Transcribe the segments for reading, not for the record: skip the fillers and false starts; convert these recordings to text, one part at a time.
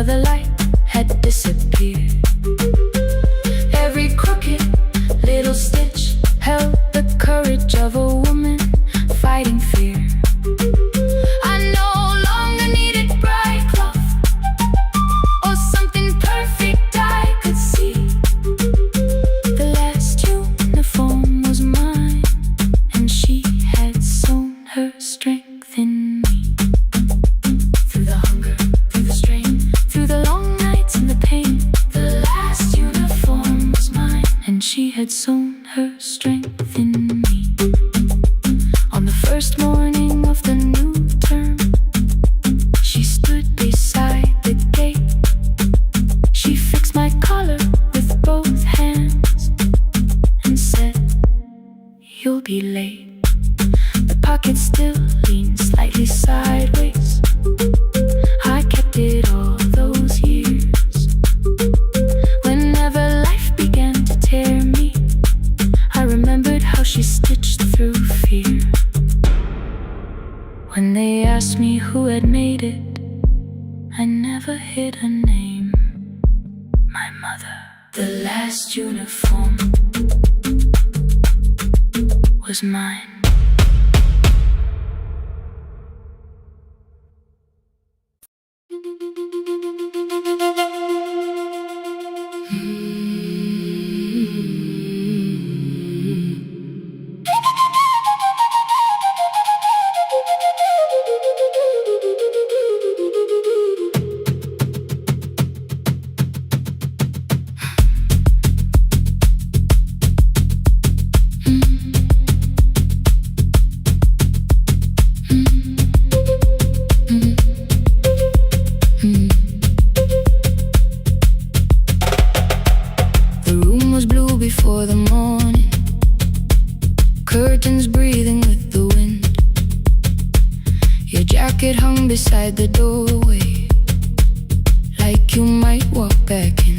the light had disappeared. Every crooked little stitch held the courage of a woman fighting fear. I no longer needed bright cloth or something perfect I could see. The last uniform was mine, and she had sewn her strength in me. Through the hunger, through the strain, through the long nights and the pain, the last uniform was mine, and she had sewn her strength in me. On the first morning of the new term, she stood beside the gate. She fixed my collar with both hands and said, "You'll be late." The pocket still leaned slightly sideways. I kept it all those years. Whenever life began to tear me, I remembered how she stitched through fear. When they asked me who had made it, I never hid her name. My mother. The last uniform was mine. Before the morning, curtains breathing with the wind. Your jacket hung beside the doorway, like you might walk back in.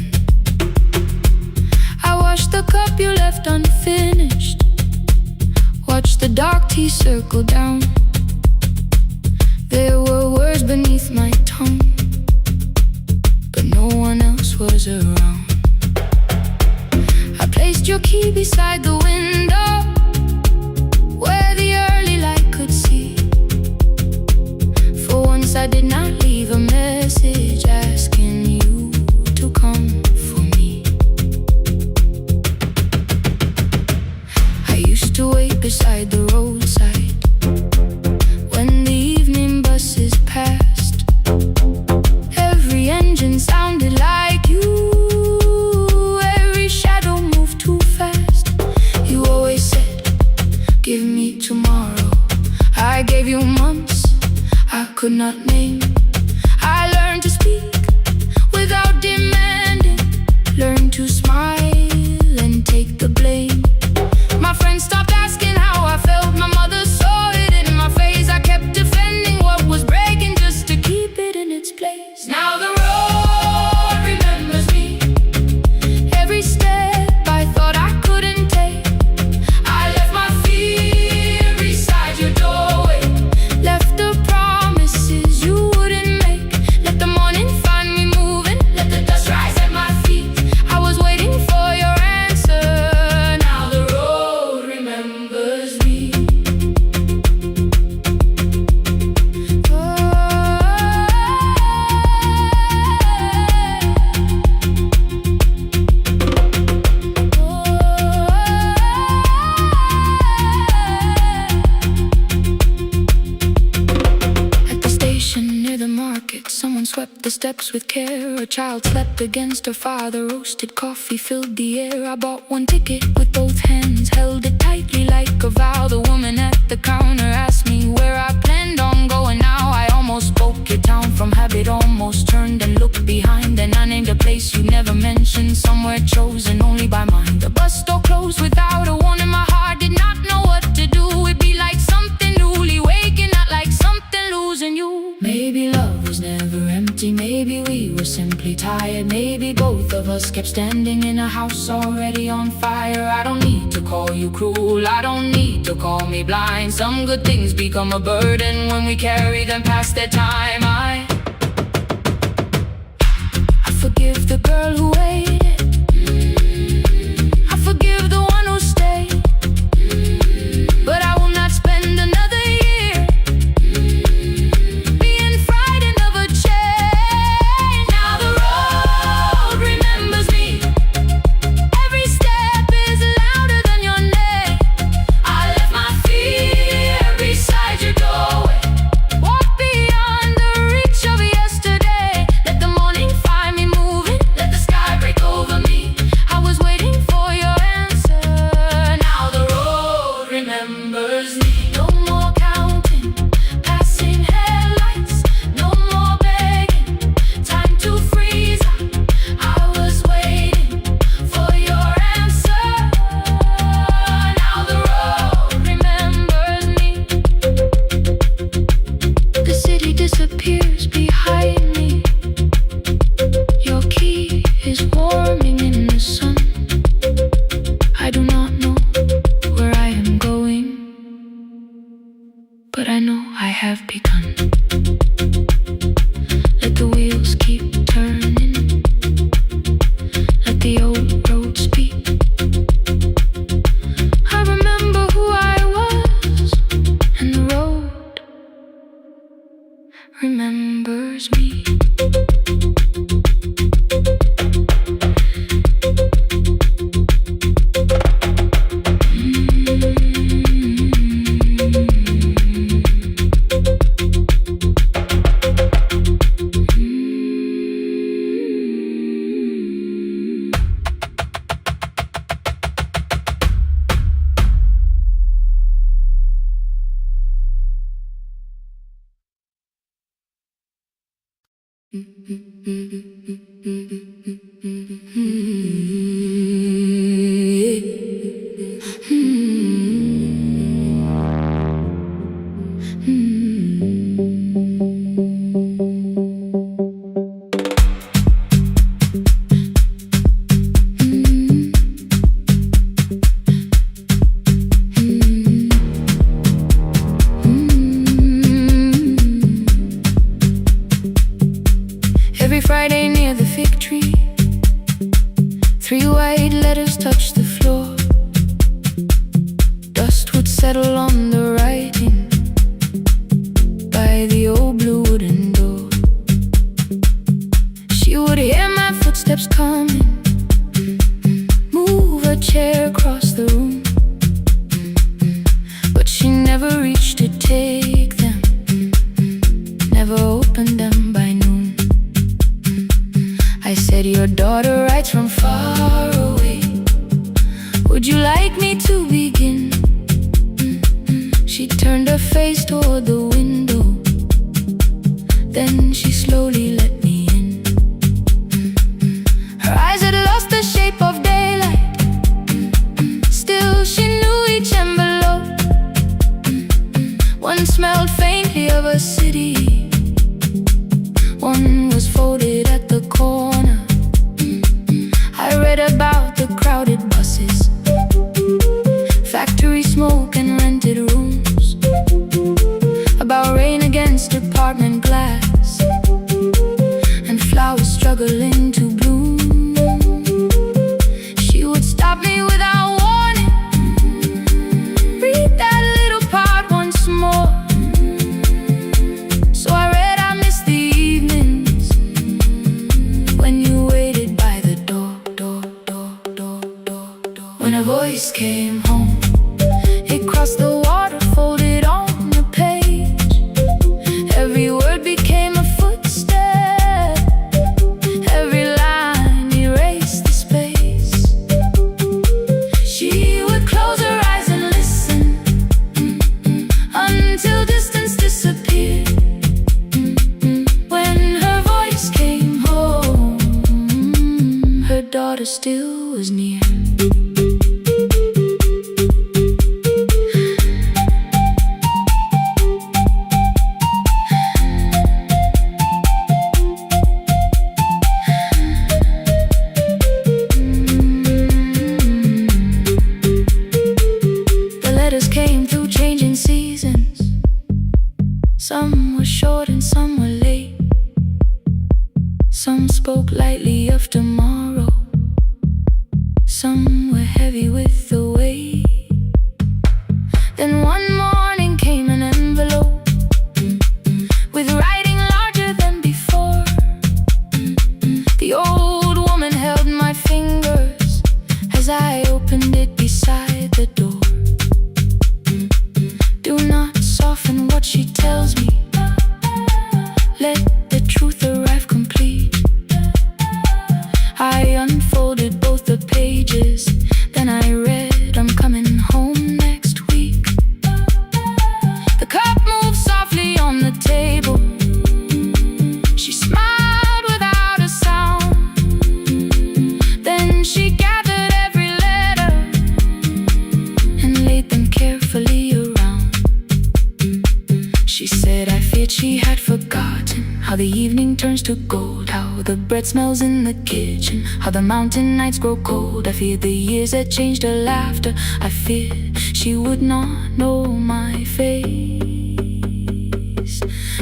I washed the cup you left unfinished, watched the dark tea circle down. There were words beneath my tongue, but no one else was around. Placed your key beside the window, where the early light could see. For once I did not leave a message asking you to come for me. I used to wait beside the roadside when the evening buses passed. Every engine sounded like you. Give me tomorrow. I gave you months I could not name. I learned to speak without demanding, learned to smile and take the blame. My friends stopped asking how I felt. My mother saw it in my face. I kept defending what was breaking just to keep it in its place. Now the road remembers me. Every step I thought I couldn't take, I left my fear beside your doorway, left the promises you wouldn't make. Let the morning find me moving, let the dust rise at my feet. I was waiting for your answer. Now the road remembers me. At the station near the market, someone swept the steps with care. A child slept against her father, roasted coffee filled the air. I bought one ticket with both hands, held it tightly like a vow. The woman at the counter asked me where I planned on going. Now I almost spoke your town from habit, almost turned and looked behind. And I named a place you never mentioned, somewhere chosen only by mine. The bus door closed without a warning. My heart did not know what to do. It'd be like something newly waking, not like something losing you. Maybe love was never empty, maybe we were simply tired. Maybe both of us kept standing in a house already on fire. I don't need to call you cruel, I don't need to call me blind. Some good things become a burden when we carry them past their time. Every Friday near the fig tree, 3 white letters touched the floor. Dust would settle on the writing by the old blue wooden door. She would hear my footsteps coming, move a chair across the room, but she never reached to take them, never opened them by noon. I said, your daughter writes from far away. Would you like me to begin? She turned her face toward the window, then she slowly let me in. Her eyes had lost the shape of daylight, still she knew each envelope. One smelled faintly of a city, one was folded at the corner. I read about the crowded buses, factory smoke and rented rooms, about rain against apartment glass, and flowers struggling to bloom. She would stop me without warning, read that little part once more. So I read, I missed the evenings when you waited by the door. When a voice came home, it crossed the water, folded on the page. Every word became a footstep, every line erased the space. She would close her eyes and listen, until distance disappeared. When her voice came home, her daughter still was near. The letters came through changing seasons. Some were short and some were late. Some spoke lightly of tomorrow, some were heavy with the weight. Then one morning came an envelope with writing larger than before. The old woman held my fingers as I opened it beside the door. Do not soften what she tells me, let the truth arrive complete. I unfolded both the pages, then I read, I'm coming home next week. The cup moved softly on the table. She smiled without a sound. Then she gathered every letter and laid them carefully around. She said, I feared she had forgotten how the evening turns to gold, how the bread smells in the kitchen, how the mountain nights grow cold. I feared the years had changed her laughter. I feared she would not know my face.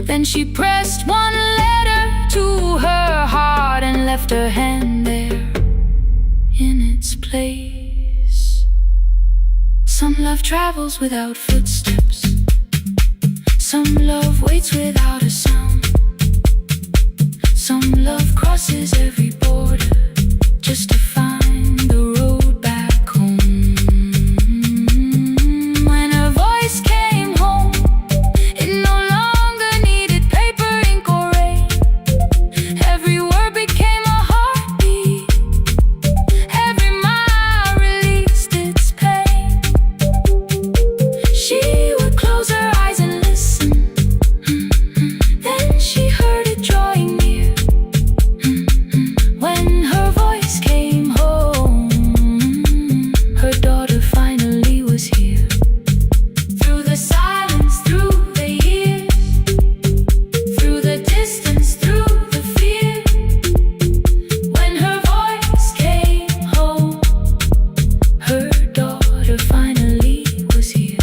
Then she pressed one letter to her heart and left her hand there in its place. Some love travels without footsteps, some love waits without a sound. Some love crosses every border just to find the road back home. When her voice came home, it no longer needed paper, ink, or rain. Every word became a heartbeat. Every mile released its pain. She would close her eyes and listen. Then she heard it drawing near. When her voice came home, her daughter finally was here. Through the silence, through the years, through the distance, through the fear. When her voice came home, her daughter finally was here.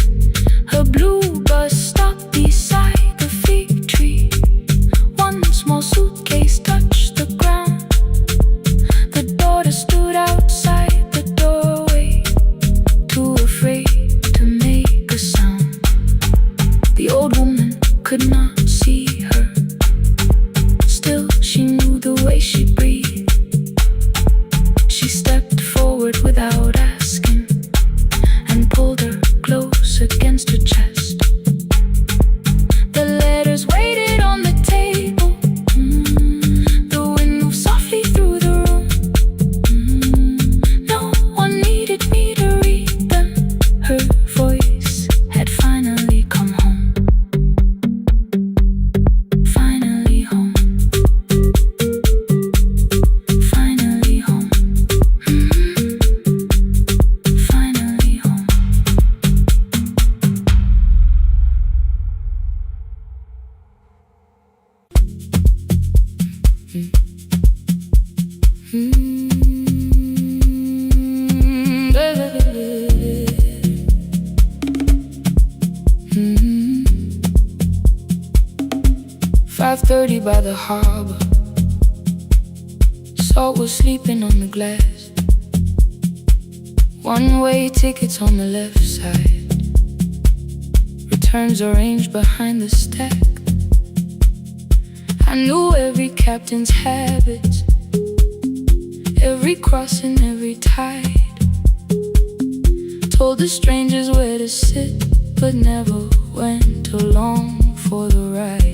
Her blue bus stopped beside the fig tree. One small suitcase touched the ground. The daughter stood outside the doorway, too afraid to make a sound. The old woman could not see her. Still, she knew the way she breathed. She stepped forward without asking and pulled her close against her chest. The letters waited on the table. The wind moved softly through the room. No one needed me to read them. Her voice had finally come home. Finally home. Finally home. Finally home. 5:30 by the harbor. Salt was sleeping on the glass. One-way tickets on the left side. Returns arranged behind the stack. I knew every captain's habits, every crossing, every tide. Told the strangers where to sit, but never went along for the ride.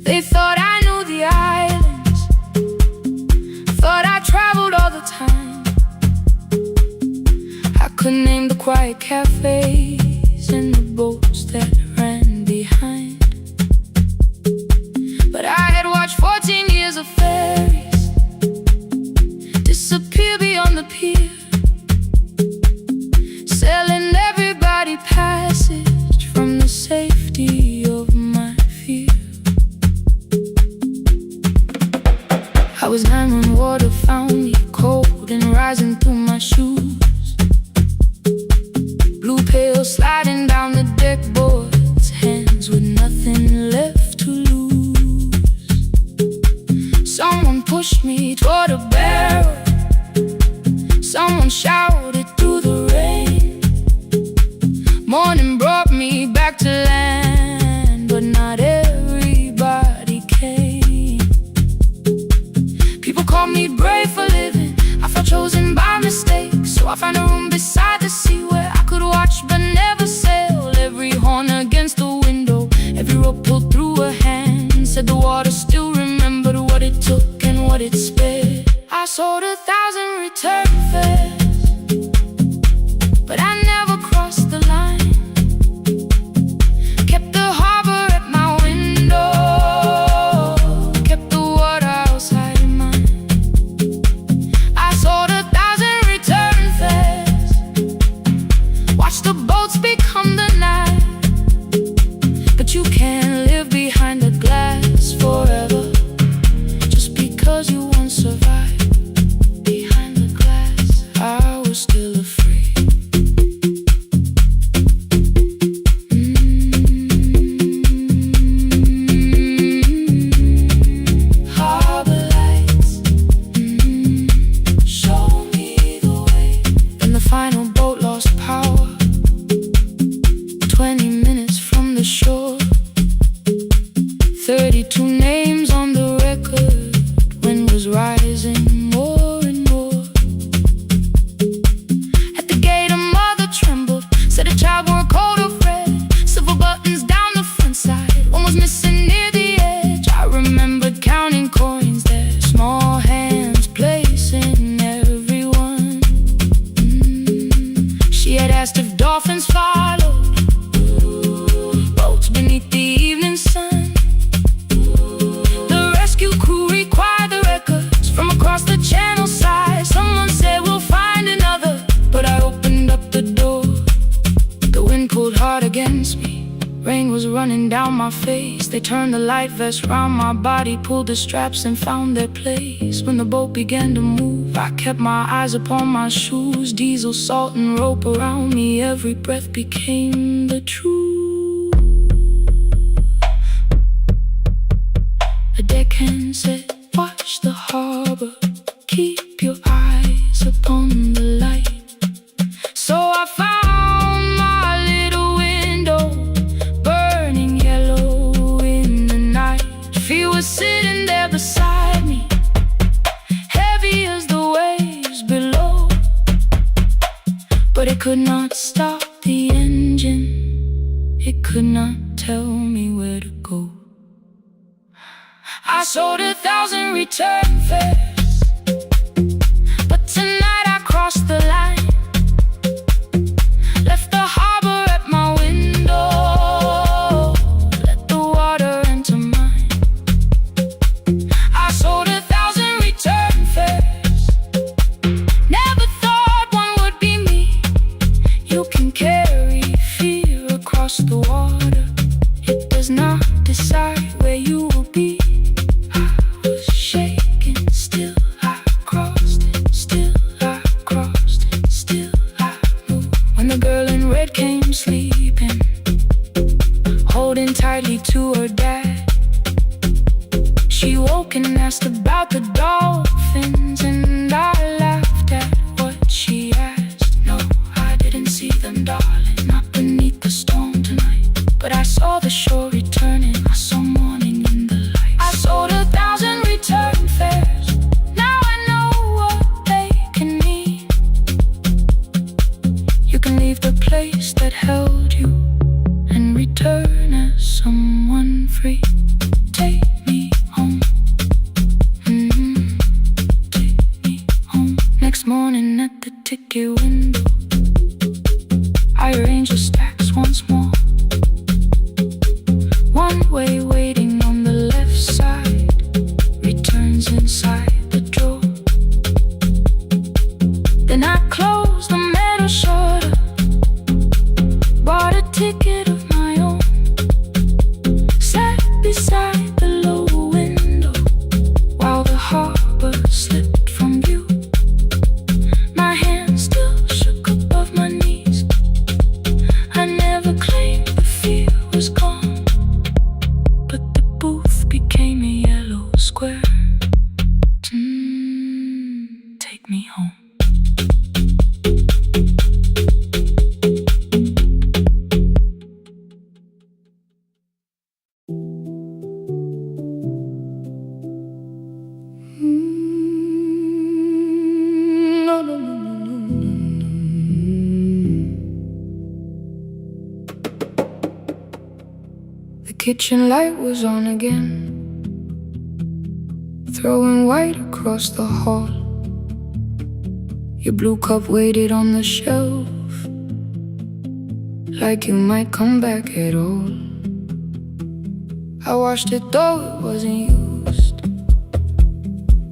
They thought I knew the islands, thought I traveled all the time. I could name the quiet cafes and the boats that ran behind. But I had watched 14 years of ferries disappear beyond the pier, selling everybody passage from the safety of my fear. I was 9 when water found me, cold and rising through my shoes. Blue pail sliding down the deck boards, hands with nothing left to lose. Someone pushed me toward a barrel. Someone shouted through the rain. Morning brought me back to land, but not everybody came. People call me brave for living. I felt chosen by mistake, so I found a room beside the sea where I could watch but never sail. Every horn against the window, every rope pulled through a hand, said the water still remembered what it took and what it spared. I sold 1,000 return fares, but I never crossed the line. They turned the light vest round my body, pulled the straps and found their place. When the boat began to move, I kept my eyes upon my shoes. Diesel, salt and rope around me, every breath became the truth. A deckhand said, watch the harbor, keep your eyes upon the light. So I found my little window, burning yellow in the night. She was sitting there beside me, heavy as the waves below, but it could not stop the engine. It could not tell me where to go. I sold 1,000 return fares, but tonight I crossed the line. Left the harbor at my window, let the water enter mine. I sold 1,000 return fares, never thought one would be me. You can carry fear across the water, it does not decide where you will be. I was shaking, still I crossed it, still I crossed it, still I moved. When the girl in red came sleeping, holding tightly to her dad, she woke and asked about the dolphins, and I laughed at what she asked. No, I didn't see them, darling, not beneath the storm tonight, but I saw the shore returning, I saw morning in the light. I sold 1,000 return fares, now I know what they can mean. You can leave the place that held you and return as someone free. Take me home, take me home. Next morning at the ticket window, I arranged the stacks once more. One way waiting on the left side, returns inside the drawer. Then I closed the metal shutter, bought a ticket of my own, sat beside the low window while the harbor slipped from view. My hands still shook above my knees. I never claimed the fear was gone, but the booth became a yellow square. Take me home. No, no, no, no, no, no, no. The kitchen light was on again, throwing white across the hall. Your blue cup waited on the shelf, like you might come back at all. I washed it though it wasn't used,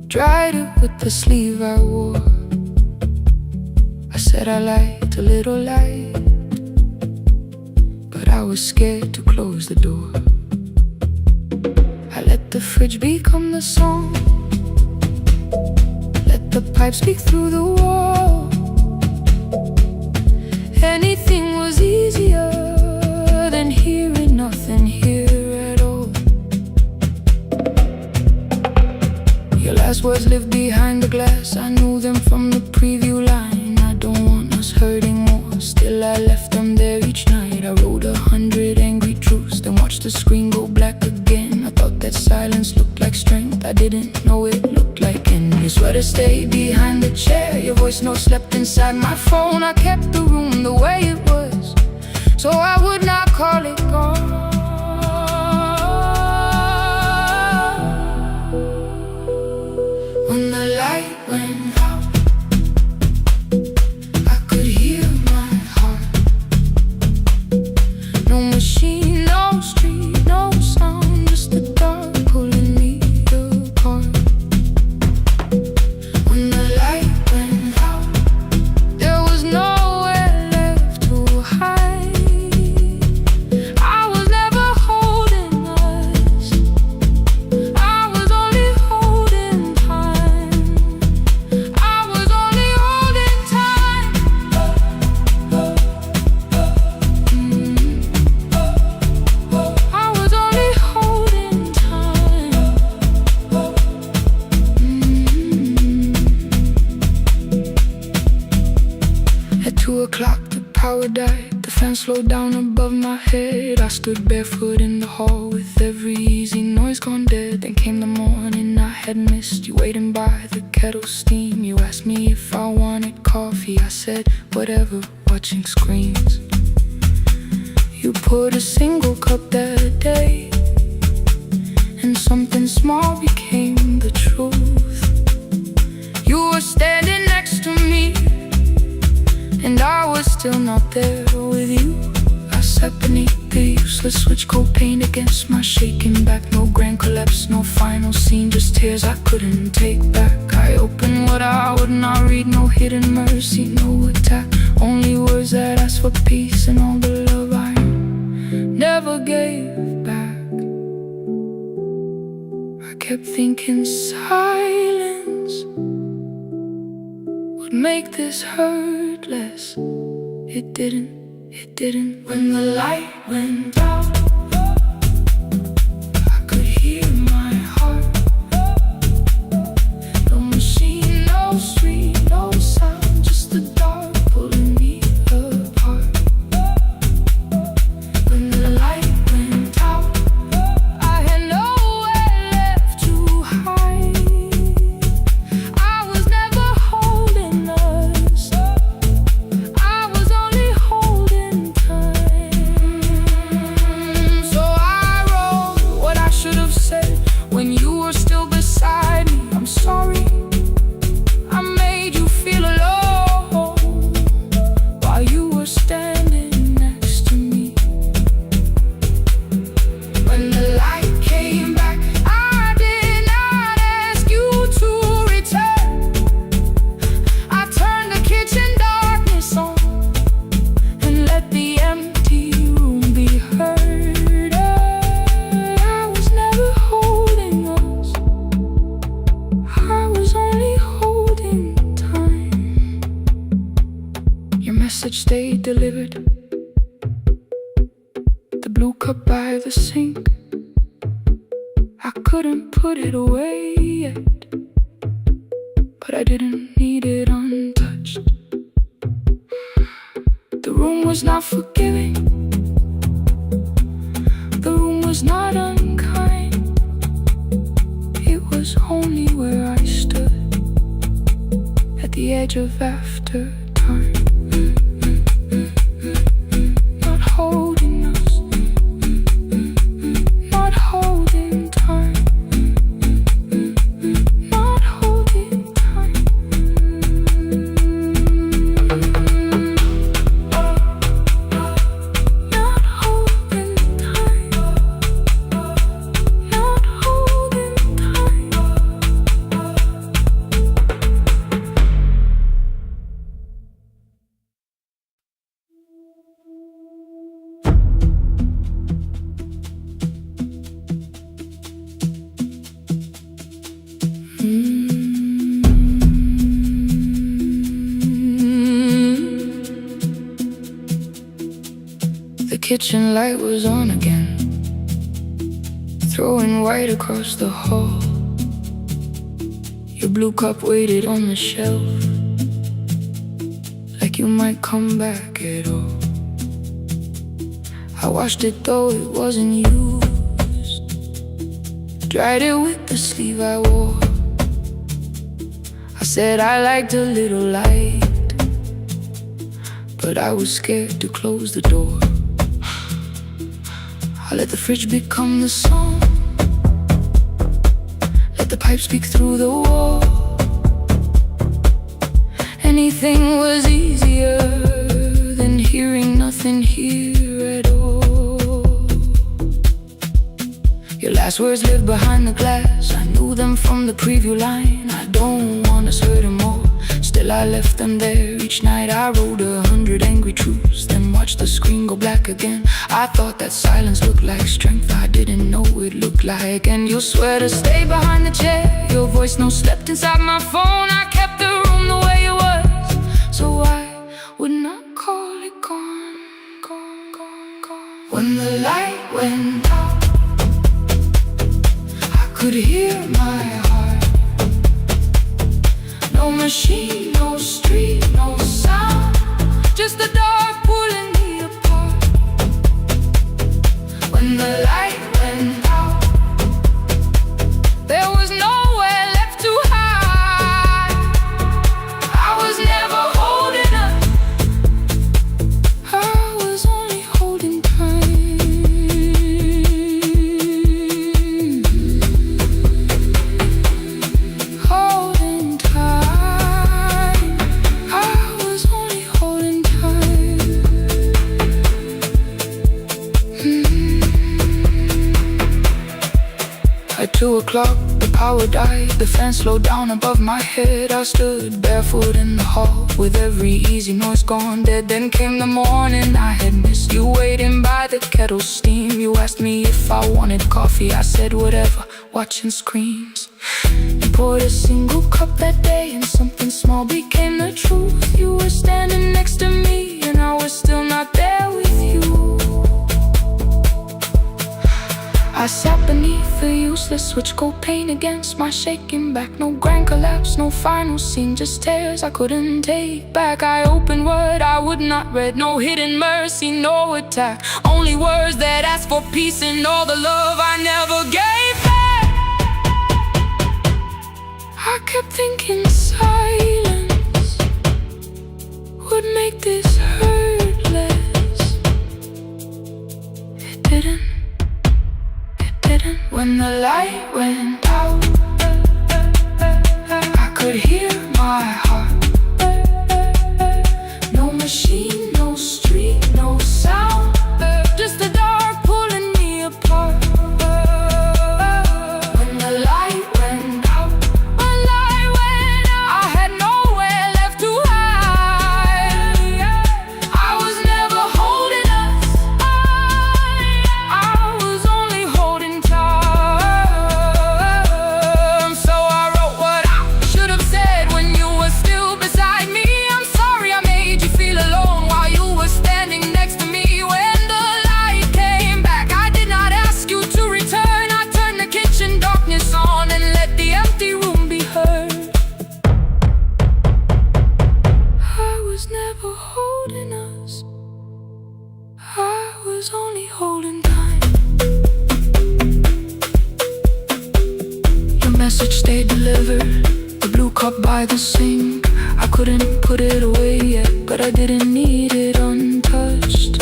dried it with the sleeve I wore. I said I liked a little light, but I was scared to close the door. I let the fridge become the song, let the pipe speak through the wall. Anything was easier than hearing nothing here at all. Your last words lived behind the glass, I knew them from the preview line. I don't want us hurting more, still I left them there each night. I wrote 100 angry truths, then watched the screen go black again. I thought that silence looked like strength, I didn't know it looked like end. Your sweater stayed behind the chair, your voice note slept inside my phone. I kept the room the way it was, so I would not call it gone. When the light went out, I could hear my heart. No machine, no street, no sound, just the dark pulling me apart. When the light went out, there was nowhere left to hide. I was never holding o'clock, the power died. The fan slowed down above my head. I stood barefoot in the hall with every easy noise gone dead. Then came the morning I had missed you, waiting by the kettle steam. You asked me if I wanted coffee. I said whatever, watching screens. You poured a single cup that day, and something small became the truth. You were standing next to me, and I was still not there with you. I sat beneath the useless switch, cold paint against my shaking back. No grand collapse, no final scene, just tears I couldn't take back. I opened what I would not read, no hidden mercy, no attack. Only words that asked for peace and all the love I never gave back. I kept thinking silence would make this hurt less. It didn't. When the light went out, I could hear my heart. No machine, no street, no sound, just the dark pulling me apart. When the light went out, I had nowhere left to hide. I was never holding us, I was only holding time. So I wrote what I should have said when you were still beside me. I'm sorry I made you feel alone while you were standing next to me. When the light came back, I did not ask you to return. I turned the kitchen darkness on and let the empty room be heard. I was never holding us, I was only holding time. Your message stayed delivered, the blue cup by the sink. I couldn't put it away yet, but I didn't need it untouched. The room was not forgiving, the room was not unkind. It was only where I stood at the edge of after time. Not holding us, not holding time, not holding time. Not holding time, not holding time. The kitchen light was on again, throwing white across the hall. Your blue cup waited on the shelf, like you might come back at all. I washed it though it wasn't used, dried it with the sleeve I wore. I said I liked a little light, but I was scared to close the door. I let the fridge become the song, let the pipe speak through the wall. Anything was easier than hearing nothing here at all. Your last words lived behind the glass, I knew them from the preview line. I don't want us hurting more, still I left them there. Each night I wrote 100 angry truths, then watched the screen go black again. I thought that silence looked like strength, I didn't know it looked like. And you'll swear to stay behind the chair, your voice no slept inside my phone. I kept the room the way it was, so I would not call it gone. When the light went out, I could hear my heart. No machine, no street, no sound, just the dark pulling me apart. When the light went out, there was nowhere left to hide. I was never holding up, I was only holding time. Holding time, I was only holding time. At 2 o'clock, the power died, the fan slowed down above my head. I stood barefoot in the hall, with every easy noise gone dead. Then came the morning, I had missed you waiting by the kettle steam. You asked me if I wanted coffee, I said whatever, watching screens. You poured a single cup that day, and something small became the truth. You were standing next to me, and I was still not there with you. I sat beneath the useless switch, cold pain against my shaking back. No grand collapse, no final scene, just tears I couldn't take back. I opened what I would not read, no hidden mercy, no attack. Only words that asked for peace and all the love I never gave back. I kept thinking silence would make this hurt less. It didn't. When the light went out, I could hear my heart. No machine, no street, no sound, just the dark pulling me apart. When the light went out, I had nowhere left to hide. I was never holding us, I was only holding time. Message stayed delivered, the blue cup by the sink. I couldn't put it away yet, but I didn't need it untouched.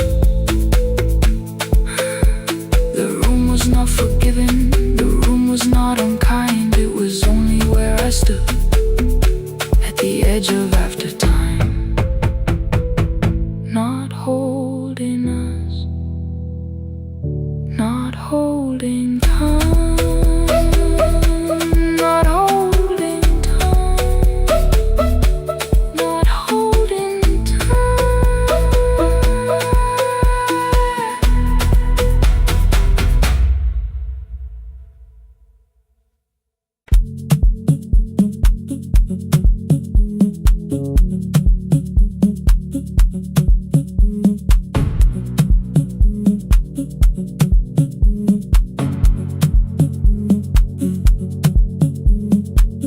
The room was not forgiving, the room was not unkind. It was only where I stood, at the edge of after time. Not holding us, not holding time.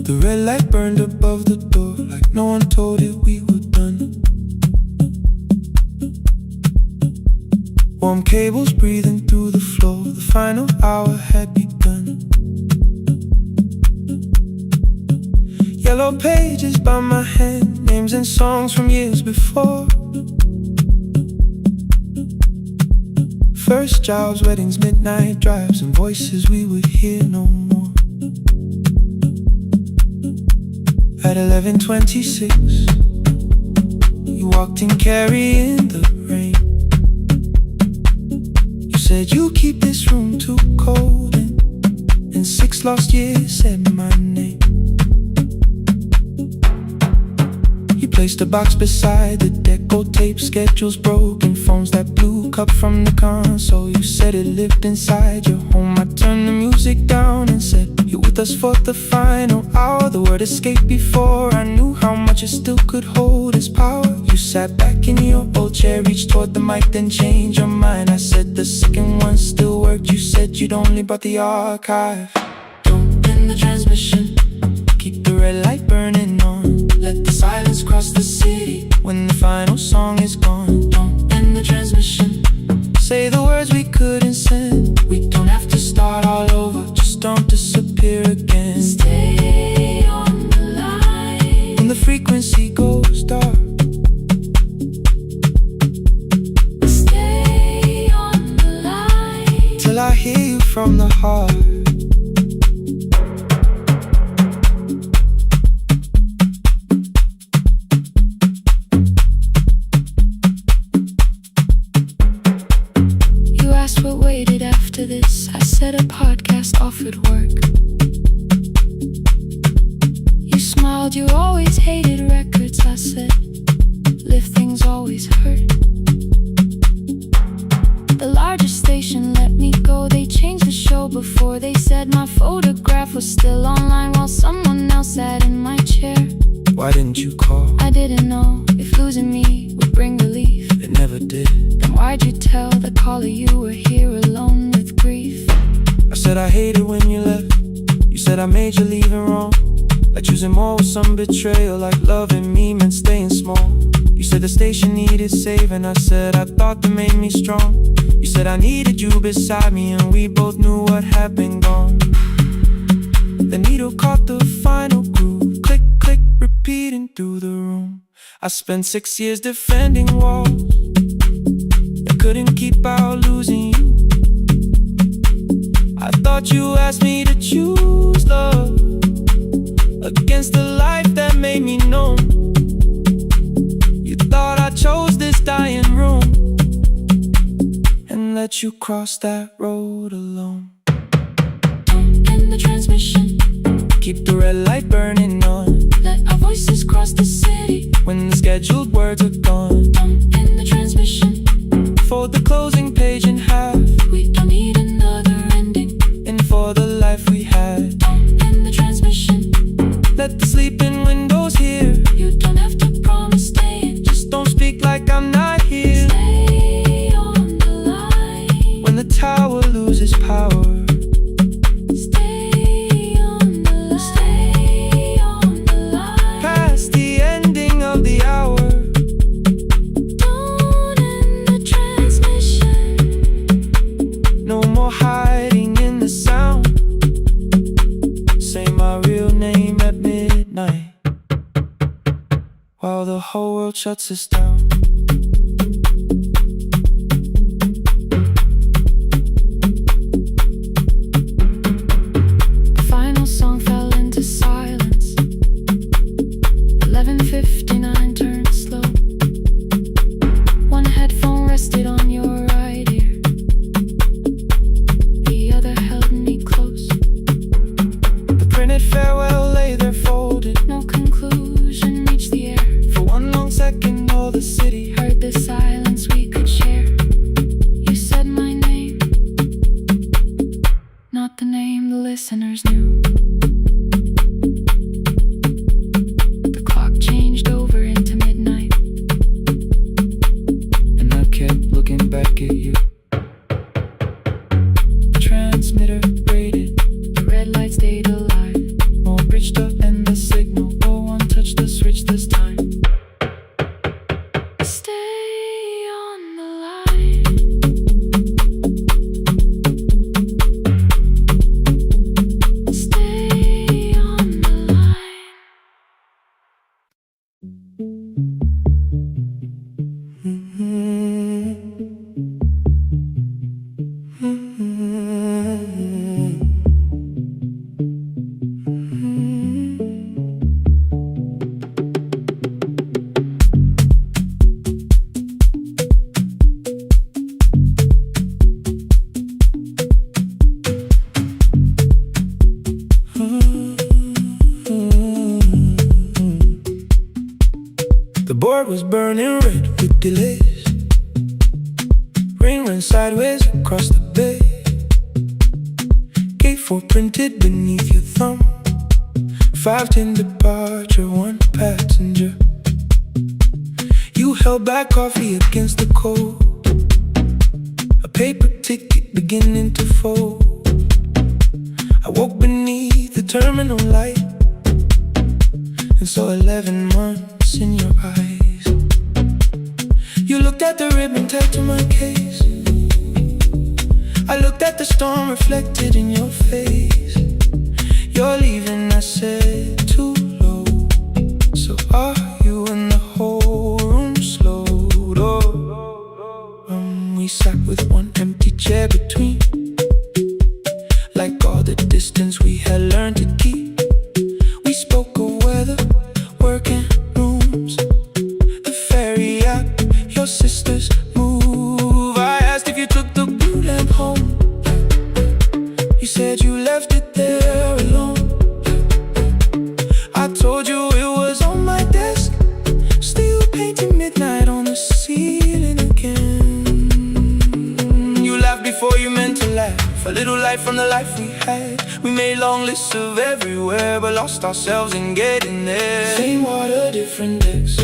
The red light burned above the door, like no one told it we were done. Warm cables breathing through the floor, the final hour had begun. Yellow pages by my hand, names and songs from years before. First jobs, weddings, midnight drives, and voices we would hear no more. At 11:26, you walked in carrying the rain. You said you keep this room too cold, and 6 lost years said my name. You placed a box beside the deck, old tape, schedules broken, phones that blew cup from the console. You said it lived inside your home. I turned the music down and said, you're with us for the final hour. The word escaped before I knew how much it still could hold its power. You sat back in your old chair, reached toward the mic, then changed your mind. I said the second one still worked. You said you'd only brought the archive. Don't end the transmission, keep the red light burning on. Let the silence cross the city when the final song is gone. said a podcast offered work. You smiled, you always hated records. I said, lifting's always hurt. The largest station let me go. They changed the show before they said my photograph was still online while someone else sat in my chair. Why didn't you call? I didn't know if losing me would bring relief. It never did. Then why'd you tell the caller you were here alone with grief? I said I hated when you left. You said I made you leaving wrong. Like choosing more with some betrayal. Like loving me meant staying small. You said the station needed saving. I said I thought that made me strong. You said I needed you beside me, and we both knew what had been gone. The needle caught the final groove. Click, click, repeating through the room. I spent 6 years defending walls that couldn't keep out losing you. I thought you asked me to choose love against the life that made me known. You thought I chose this dying room and let you cross that road alone. End the transmission. Keep the red light burning on. Let our voices cross the city when the scheduled words are gone. End the transmission. Fold the closing page in half. We don't need another ending. And for the life we had. End the transmission. Let the sleeping windows hear. You don't have to promise staying. Just don't speak like I'm not here. Stay on the line. When the tower loses power. While the whole world shuts us down. The final song fell into silence. 11:59 turned slow. One headphone rested on your right ear. The other held me close. The printed farewell lay there folded. No conclusion reached the air. For one long second all the city heard the silence we could share. You said my name, not the name the listeners knew. The clock changed over into midnight, and I kept looking back at you. The transmitter rated. The red light stayed alive. More bridged up and the signal. No one touched the switch this time. Stay on the line. Stay on the line. The board was burning red with delays. Rain ran sideways across the bay. Gate 4 printed beneath your thumb. 5:10 departure, 1 passenger. You held back coffee against the cold. A paper ticket beginning to fold. I woke beneath the terminal light and saw 11 months in your eyes. You looked at the ribbon tagged to my case. I looked at the storm reflected in your face. You're leaving, I said, too low. So are you, and the whole room slowed up. We sat with one empty chair between, like all the distance we had learned to keep. We spoke of weather, work and rooms, the ferry app, your sister's move. I asked if you took the blue lamp home. light from the life we had. We made long lists of everywhere, but lost ourselves in getting there. Same water, different decks,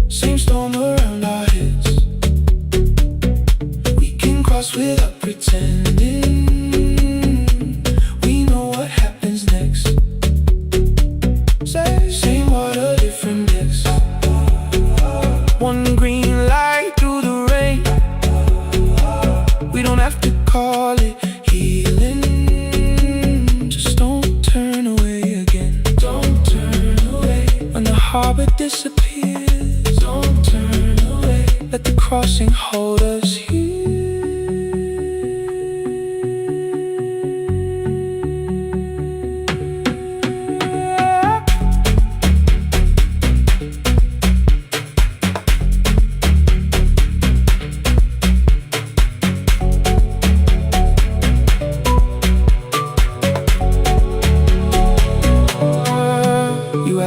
same storm around our heads. We can cross without pretending. We know what happens next. Same water, different decks. One green light through the rain. We don't have to call it healing. Just don't turn away again. Don't turn away. When the harbor disappears, don't turn away. Let the crossing hold us here.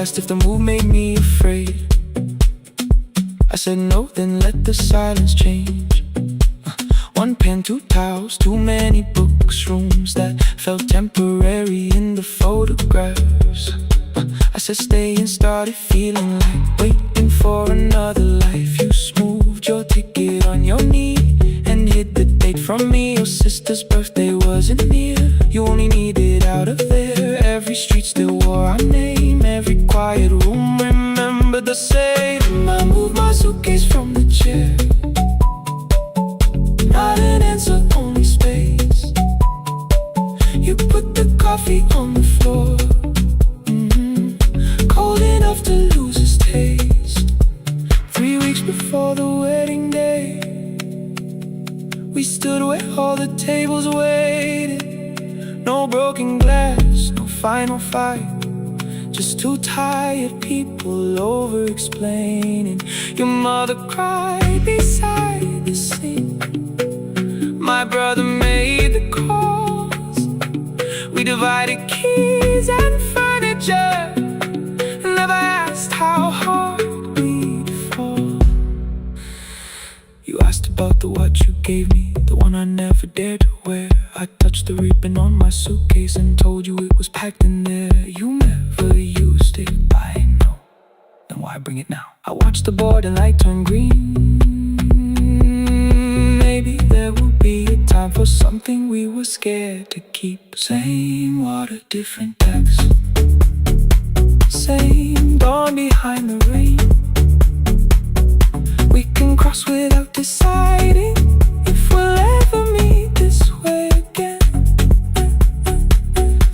Asked if the move made me afraid. I said no, then let the silence change. One pen, two towels, too many books, rooms that felt temporary in the photographs. I said stay and started feeling like waiting for another life. You smoothed your ticket on your knee and hid the date from me. Your sister's birthday wasn't near. You only needed out of there. Every street still wore our name. Every quiet room remembered the same. I moved my suitcase from the chair. Not an answer, only space. You put the coffee on the floor, cold enough to lose its taste. 3 weeks before the wedding day, we stood where all the tables waited. No broken glass, no final fight, just two tired people over-explaining. Your mother cried beside the sink. My brother made the calls. We divided keys and furniture, never asked how hard we'd fall. You asked about the watch you gave me, the one I never dared to wear. I touched the ribbon on my suitcase and told you it was packed in there. You never used it, I know. Then why bring it now? I watched the border light turn green. Maybe there will be a time for something we were scared to keep. Same water, different decks. Same dawn behind the rain. We can cross without deciding if we'll ever meet this way again.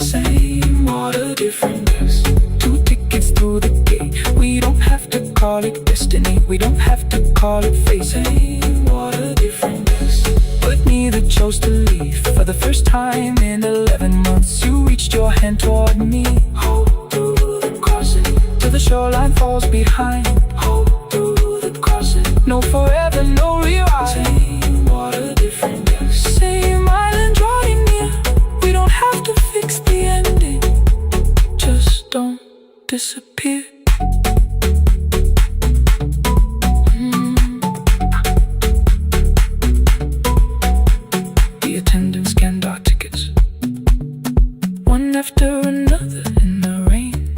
Same water, different decks. 2 tickets through the gate. We don't have to call it destiny. We don't have to call it fate. Same water, different decks. But neither chose to leave. For the first time in 11 months, you reached your hand toward me. Hold through the crossing till the shoreline falls behind. Hold through the crossing. No forever, no rewrite. Same water, different decks. Same island drawing near. We don't have to fix the ending. Just don't disappear. The attendant scanned our tickets, one after another in the rain.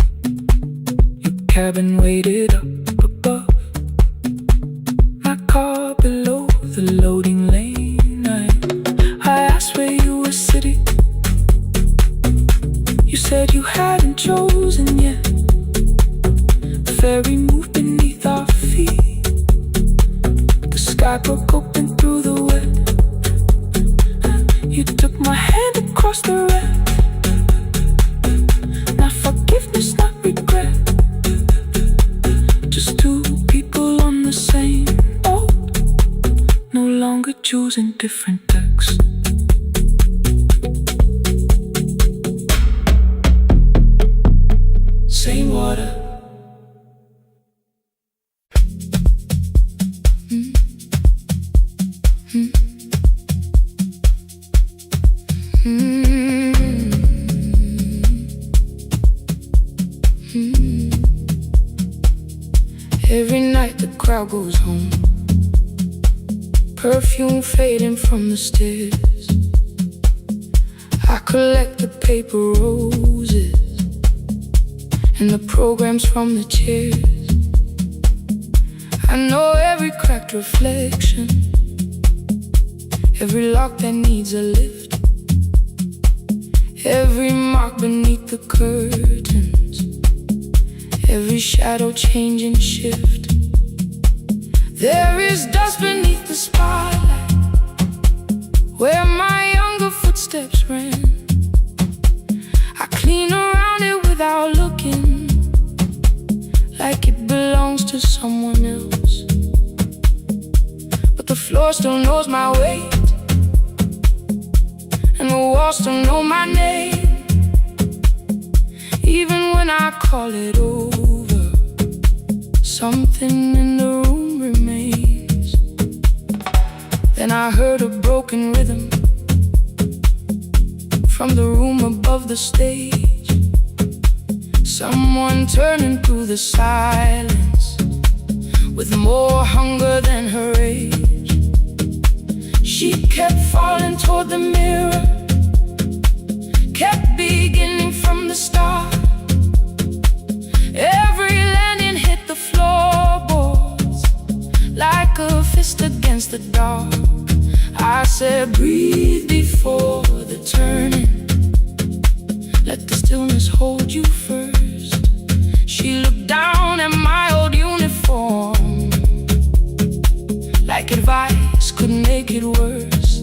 Your cabin waited up above, my car below the loading lane. I asked where you were sitting. You said you hadn't chosen yet. The ferry moved beneath our feet. The sky broke open through the wet. You took my hand across the red. Not forgiveness, not regret. Just 2 people on the same boat, no longer choosing different decks. Same water. Every night the crowd goes home, perfume fading from the stairs. collect the paper roses and the programs from the chairs. I know every cracked reflection, every lock that needs a lift, every mark beneath the curtains, every shadow change and shift. There is dust beneath the spotlight where my younger footsteps ran. I clean around it without looking, like it belongs to someone else. But the floor still knows my weight, and the walls still know my name. Even when I call it over, something in the room remains. Then I heard a broken rhythm from the room above the stage, someone turning through the silence with more hunger than her age. She kept falling toward the mirror, kept beginning from the start. Every landing hit the floorboards like a fist against the dark. I said, breathe before the turning, let the stillness hold you first. She looked down at my old uniform, like advice could make it worse.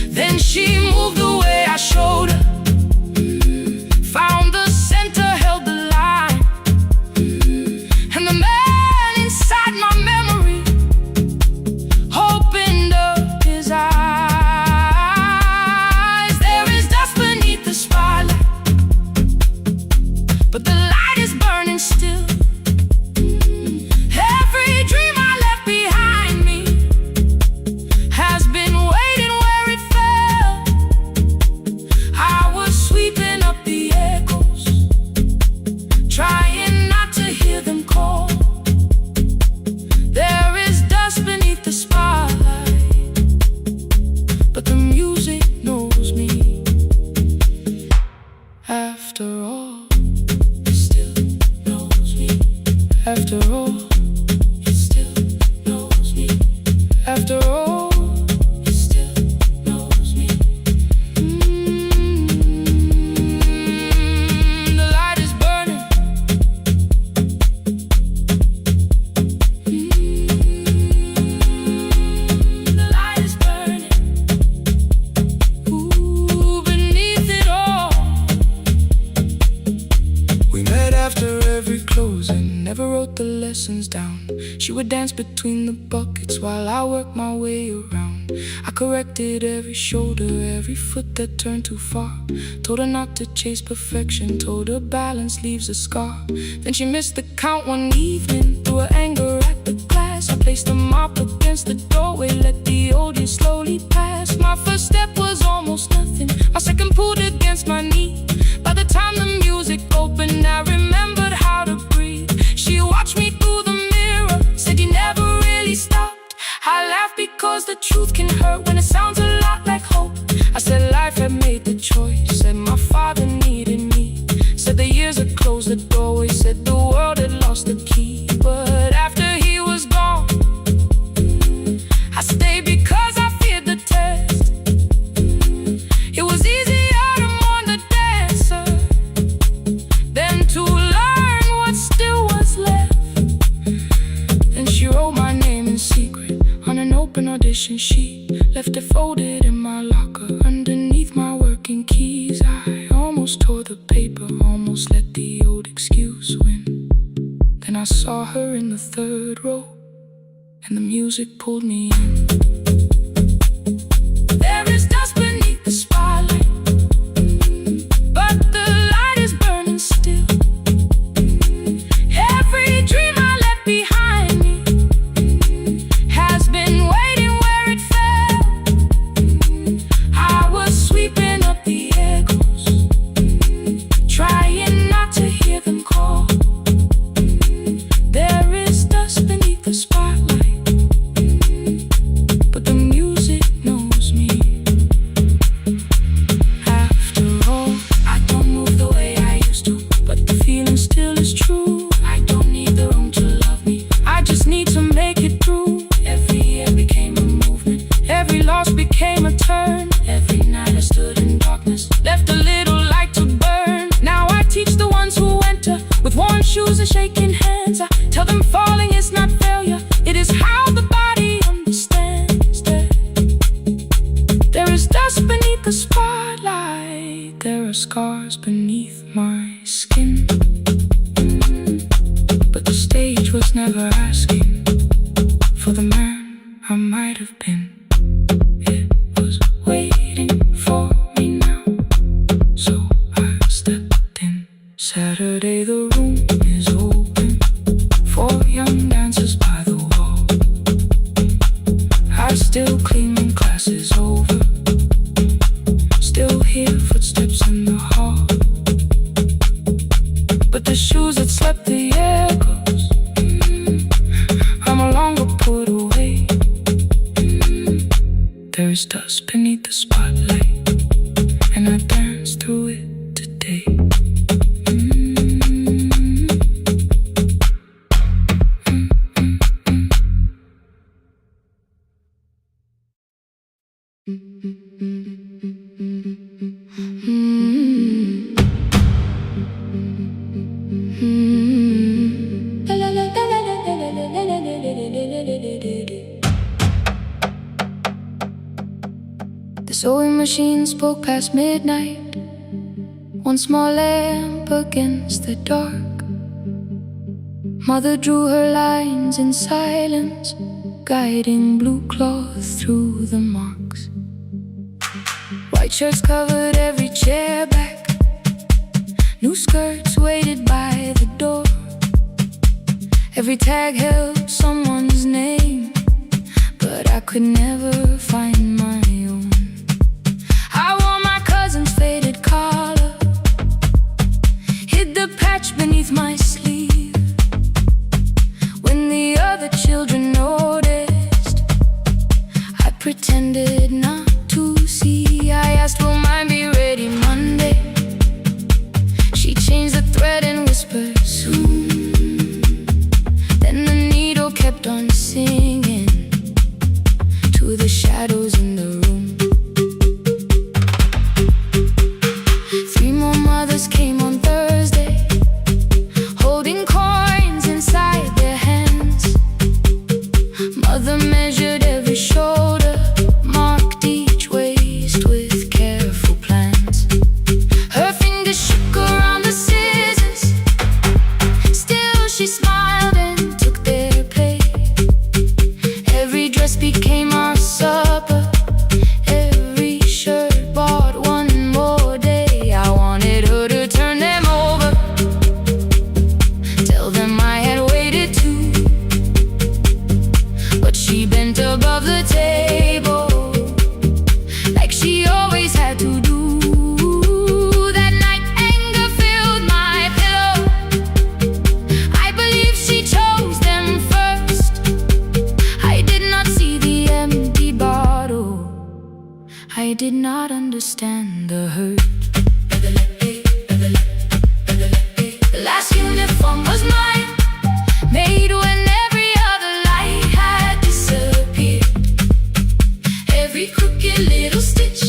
Then she moved the way I showed her, found the center, held the line, and the man inside my memory opened up his eyes. There is dust beneath the spotlight, but the light is burning still. Every dream I left behind me has been waiting where it fell. I was sweeping up the echoes, trying not to hear them call. There is dust beneath the spotlight, but the music knows me. After all, it still knows me. After all, it still knows me. After all, it still knows me. The light is burning. The light is burning. Ooh, beneath it all. We met after every closing, never wrote the lessons down. She would dance between the buckets while I worked my way around. I corrected every shoulder, every foot that turned too far. Told her not to chase perfection, told her balance leaves a scar. Then she missed the count one evening, threw her anger at the glass. I placed the mop against the doorway, let the old years slowly pass. My first step was almost nothing, my second pulled against my knee. By the time the music opened, I remembered how to breathe. She watched me through the mirror, said you never really stopped. I laughed because the truth can hurt when it sounds a lot like hope. I said life had made the choice, said my father needed me, said the years had closed the doorway, said the world had lost the key. But after he was gone, I stayed because I feared the test. It was easier to mourn the dancer than to learn what still was left. Then she wrote my name in secret on an open audition sheet, left it folded in my locker underneath my working keys. I almost tore the paper, almost let the old excuse win. Then I saw her in the third row, and the music pulled me in. There is dust beneath the spotlight, but the light is burning still. Every dream I left behind me has been waiting where it fell. I was sweeping up the echoes, trying not to hear them call. There is dust beneath the spotlight, but the shoes and shaking hands. I tell them falling is not failure, it is how the body understands that there is dust beneath the spotlight, there are scars beneath my skin. But the stage was never asking for the man I might have been. It was waiting for me now, so I stepped in. Saturday the room is open for young dancers by the wall. I still clean when class is over, still hear footsteps in the hall. But the shoes that slept the echoes, are no longer put away. There's dust beneath the spotlight, and I dance through it today. The sewing machine spoke past midnight, one small lamp against the dark. Mother drew her lines in silence, guiding blue cloth through the marks. White shirts covered every chair back, new skirts waited by the door. Every tag held someone's name, but I could never find my own. I wore my cousin's faded collar, hid the patch beneath my sleeve. When the other children noticed, I pretended not to see. I asked, will mine be ready Monday? She changed the thread and whispered, soon. Then the needle kept on singing to the shadows in the room. 3 more mothers came on Thursday, holding coins inside their hands. Mother measured every shoulder, marked each waist with careful plans. Her fingers shook around the scissors, still she smiled and took their pay. Every dress became our supper, every shirt bought one more day. I wanted her to turn them over, tell them I had waited too. But she bent above the table, like she always had to do. That night anger filled my pillow, I believe she chose them first. I did not see the empty bottle, I did not understand the hurt. The last uniform was mine, made when every other light had disappeared. Every crooked little stitch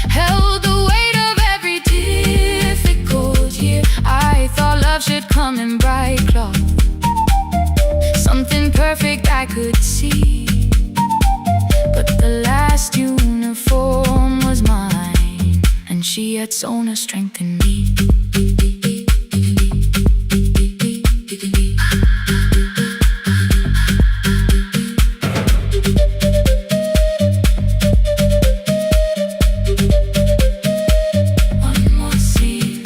held the weight of every difficult year. I thought love should come in bright cloth, something perfect I could see. But the last uniform was mine, and she had sewn her strength in me. One more scene,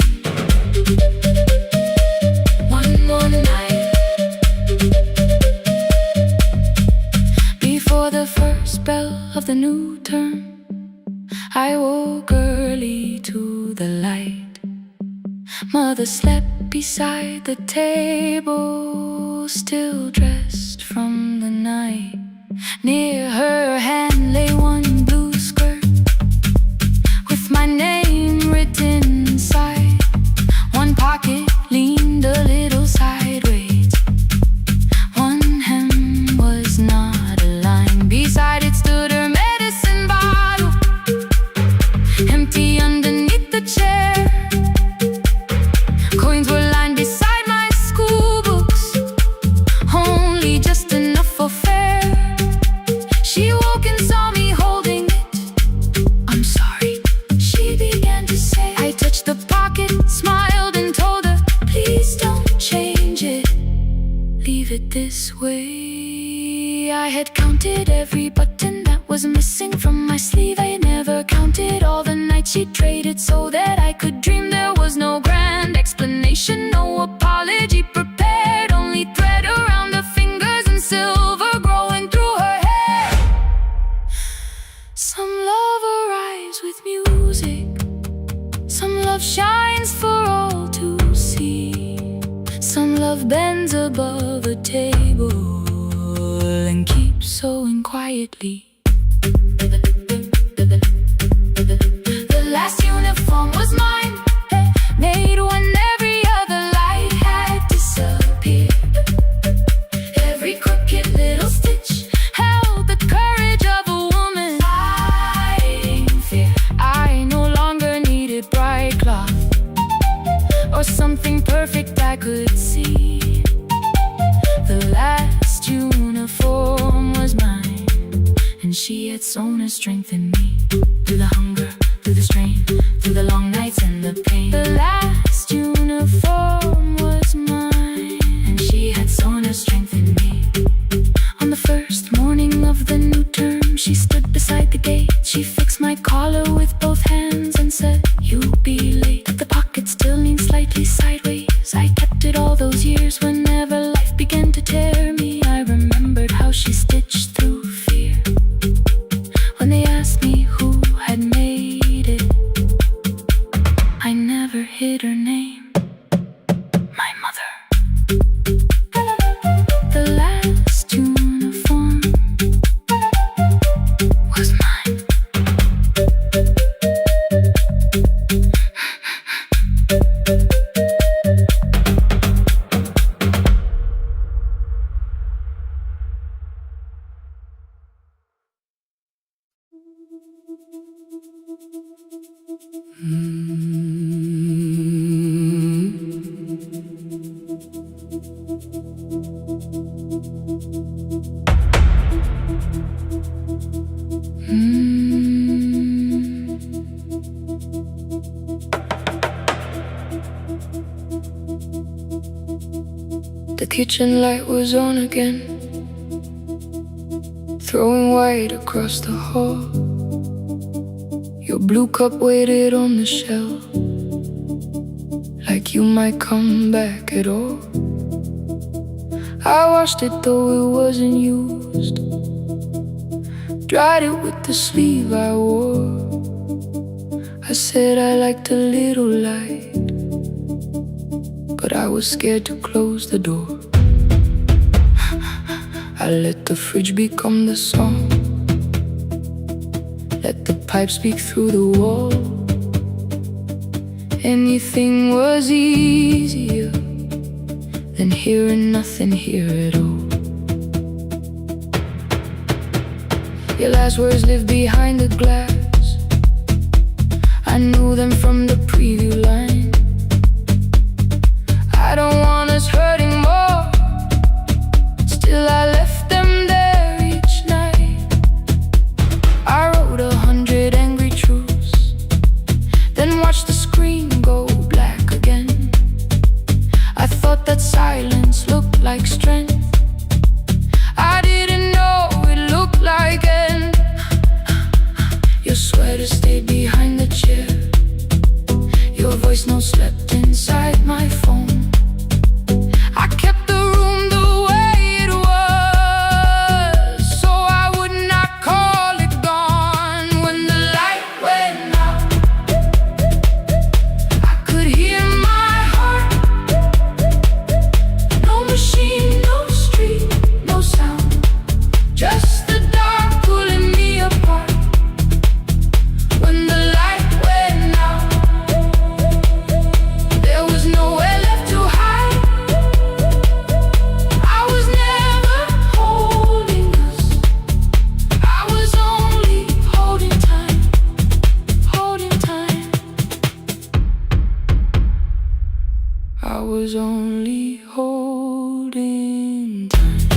one more night. Before the first bell of the new term, I woke early to the light. Mother slept beside the table, still dressed from the night. Near her hand lay one blue skirt with my name written inside. One pocket leaned a little sideways, one hem was not aligned. Beside it stood her medicine bottle, empty underneath the chair. Coins were lined beside my school this way. I had counted every button that was missing from my sleeve. I never counted all the nights she traded so that I could dream. There was no grand explanation, no apology prepared, only thread around her fingers and silver growing through her hair. Some love arrives with music, some love shines for all to see. Some love bends above a table and keeps sewing quietly. The last uniform was mine, made when every other light had disappeared. Every crooked little stitch held the courage of a woman fighting fear. I no longer needed bright cloth or something perfect I could see. The last uniform was mine, and she had sewn her strength in me. Through the hunger, through the strain, through the long nights and the pain. The last uniform was mine, and she had sewn her strength in me. On the first morning of the new term, she stood beside the gate. She fixed my collar with both hands and said, "You'll be late." The pocket still leaned slightly sideways. I kept it all those years. Whenever life began to tear me, I remembered how she stitched through fear. When they asked me who had made it, I never hid her name. My mother. The last uniform was mine. The kitchen light was on again, throwing white across the hall. Your blue cup waited on the shelf, like you might come back at all. I washed it though it wasn't used, dried it with the sleeve I wore. I said I liked a little light, but I was scared to close the door. I let the fridge become the song, let the pipe speak through the wall. Anything was easier than hearing nothing here at all. Your last words lived behind the glass. I knew them from the preview line. I don't want us hurting more, still I left them there each night. I wrote 100 angry truths, then watched the screen go black again. I thought that silence looked like strength. I didn't know it looked like end. Your sweater stayed behind the chair, your voice no slept inside my phone. I kept the room the way it was, so I would not call it gone. When the light went out, I could hear my heart. No machine, no street, no sound, just the dark pulling me apart. When the light went out, there was nowhere left to hide. I was never holding us, I was only holding time, holding time. I was only holding time.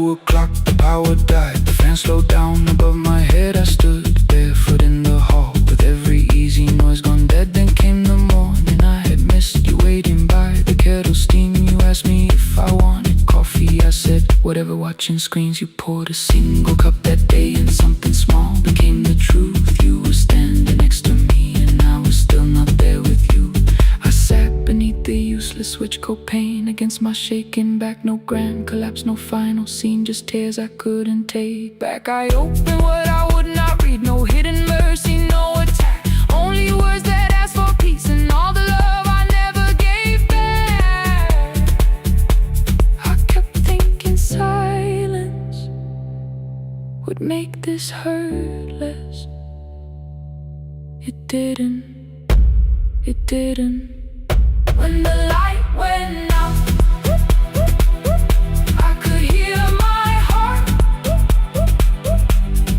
2 o'clock, the power died. The fan slowed down above my head. I stood barefoot in the hall with every easy noise gone dead. Then came the morning. I had missed you waiting by the kettle steam. You asked me if I wanted coffee. I said whatever, watching screens. You poured a single cup that day, and something small became the truth. You were standing next to me, and I was still not there with you. I sat beneath the useless switch, copain against my shaking back. No grand collapse, no final scene, just tears I couldn't take back. I opened what I would not read, no hidden mercy, no attack. Only words that ask for peace and all the love I never gave back. I kept thinking silence would make this hurt less. It didn't. It didn't. When the light went out, I could hear my heart.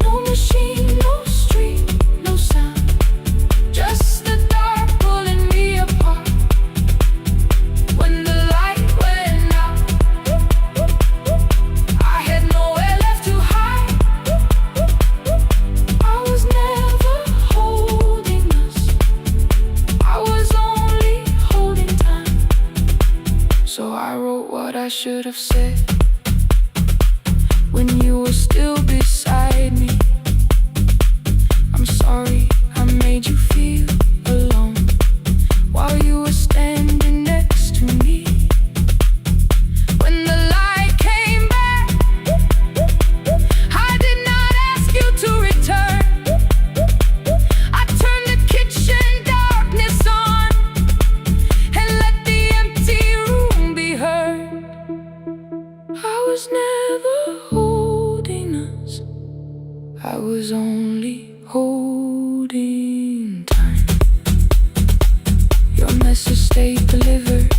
No machine, no street, no sound, just the dark pulling me apart. When the light went out, I had nowhere left to hide. I was never holding us, I was only holding time. So I wrote what I should have said when you were still beside me. I'm sorry I made you feel alone while you were standing next to me. When the light came back, I did not ask you to return. I turned the kitchen darkness on and let the empty room be heard. I was never holding us, I was only holding time. Your message stayed delivered,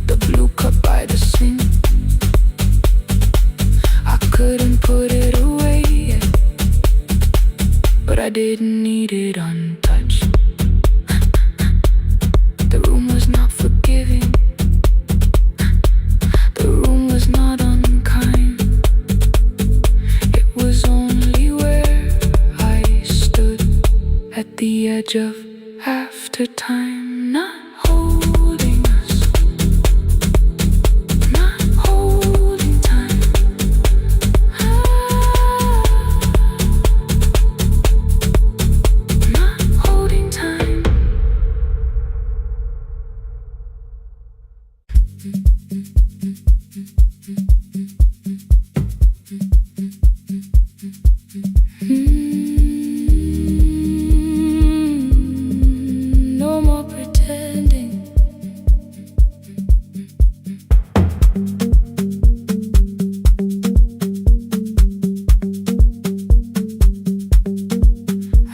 the blue cup by the sink. I couldn't put it away yet, but I didn't need it untouched. The room was not forgiving, the room was not unkind. It was only where I stood at the edge of after time, not holding us, not holding time. Not holding time. No more pretending.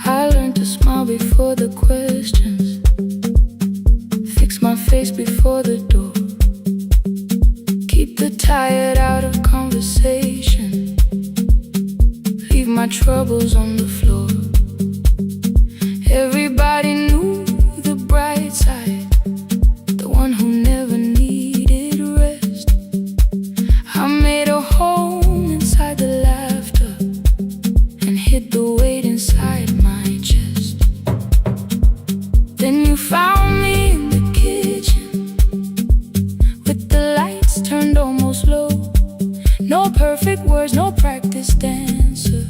I learned to smile before the questions, fix my face before the door, keep the tired out of conversation, leave my troubles on the floor. Everybody knew the bright side, the one who never needed rest. I made a home inside the laughter and hid the weight inside my chest. Then you found me in the kitchen with the lights turned almost low. No perfect words, no practice dancer,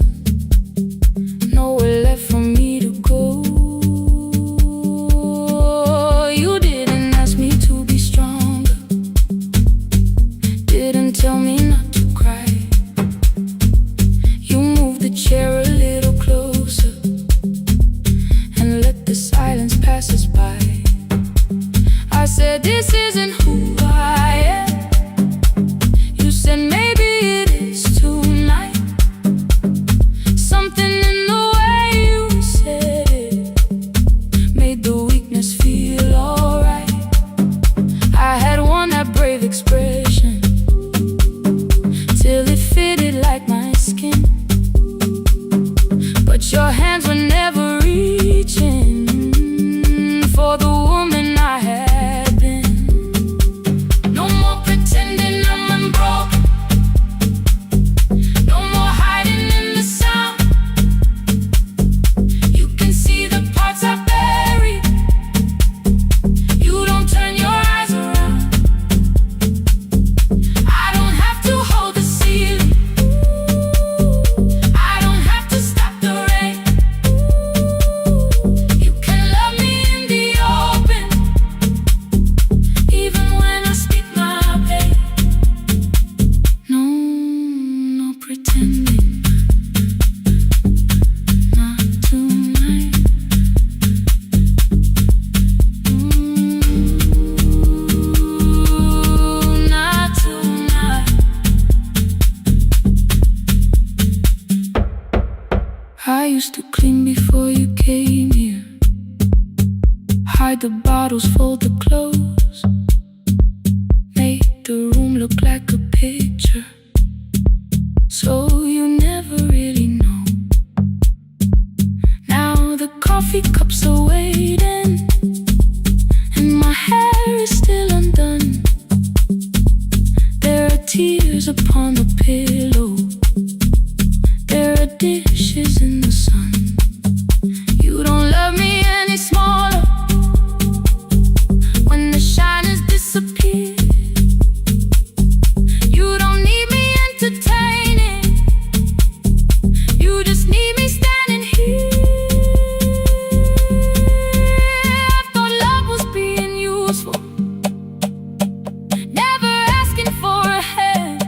used to clean before you came here. Hide the bottles, fold the clothes, make the room look like a picture, so you never really know. Now the coffee cups are waiting, and my hair is still undone. There are tears upon the pillow, there are dishes in the sun. You don't love me any smaller when the shine has disappeared. You don't need me entertaining, you just need me standing here. I thought love was being useful, never asking for a hand,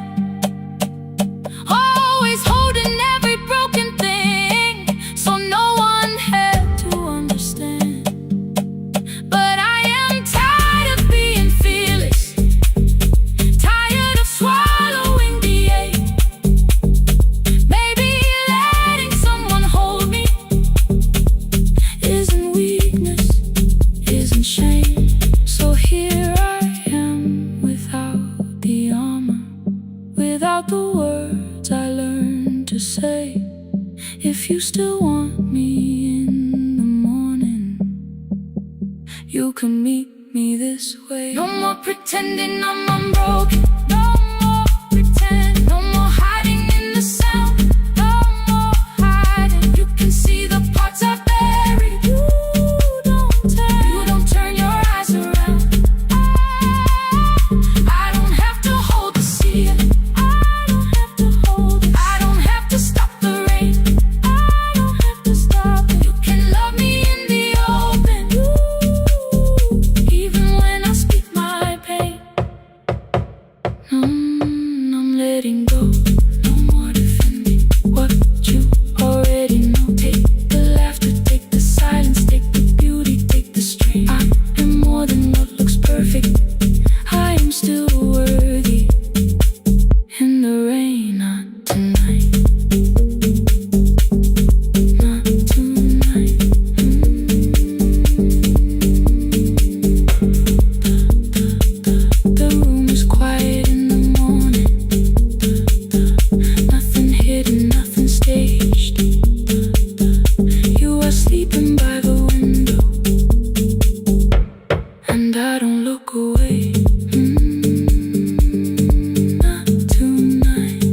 always holding every broken thing, so no one had to understand. But I am tired of being fearless, tired of swallowing the ache. Maybe letting someone hold me isn't weakness, isn't shame. So here I am without the armor, without the words I learned to say. If you still want me in the morning, you can meet me this way. No more pretending I'm unbroken, no more pretend, no more hiding in the sound, no more hiding. You can see the parts I buried, you don't turn your eyes around. I don't have to hold the sea, I don't have to hold it, I don't have to stop the rain, I don't have to stop it. You can love me in the open, even when I speak my pain. I'm letting go, no more defending what you already know. Take the laughter, take the silence, take the beauty, take the strain. I am more than what looks perfect, I am still worthy. In the rain, not tonight, not tonight. The room is quiet in the morning, nothing hidden, nothing staged. You are sleeping by the window, and I don't look away. Not tonight.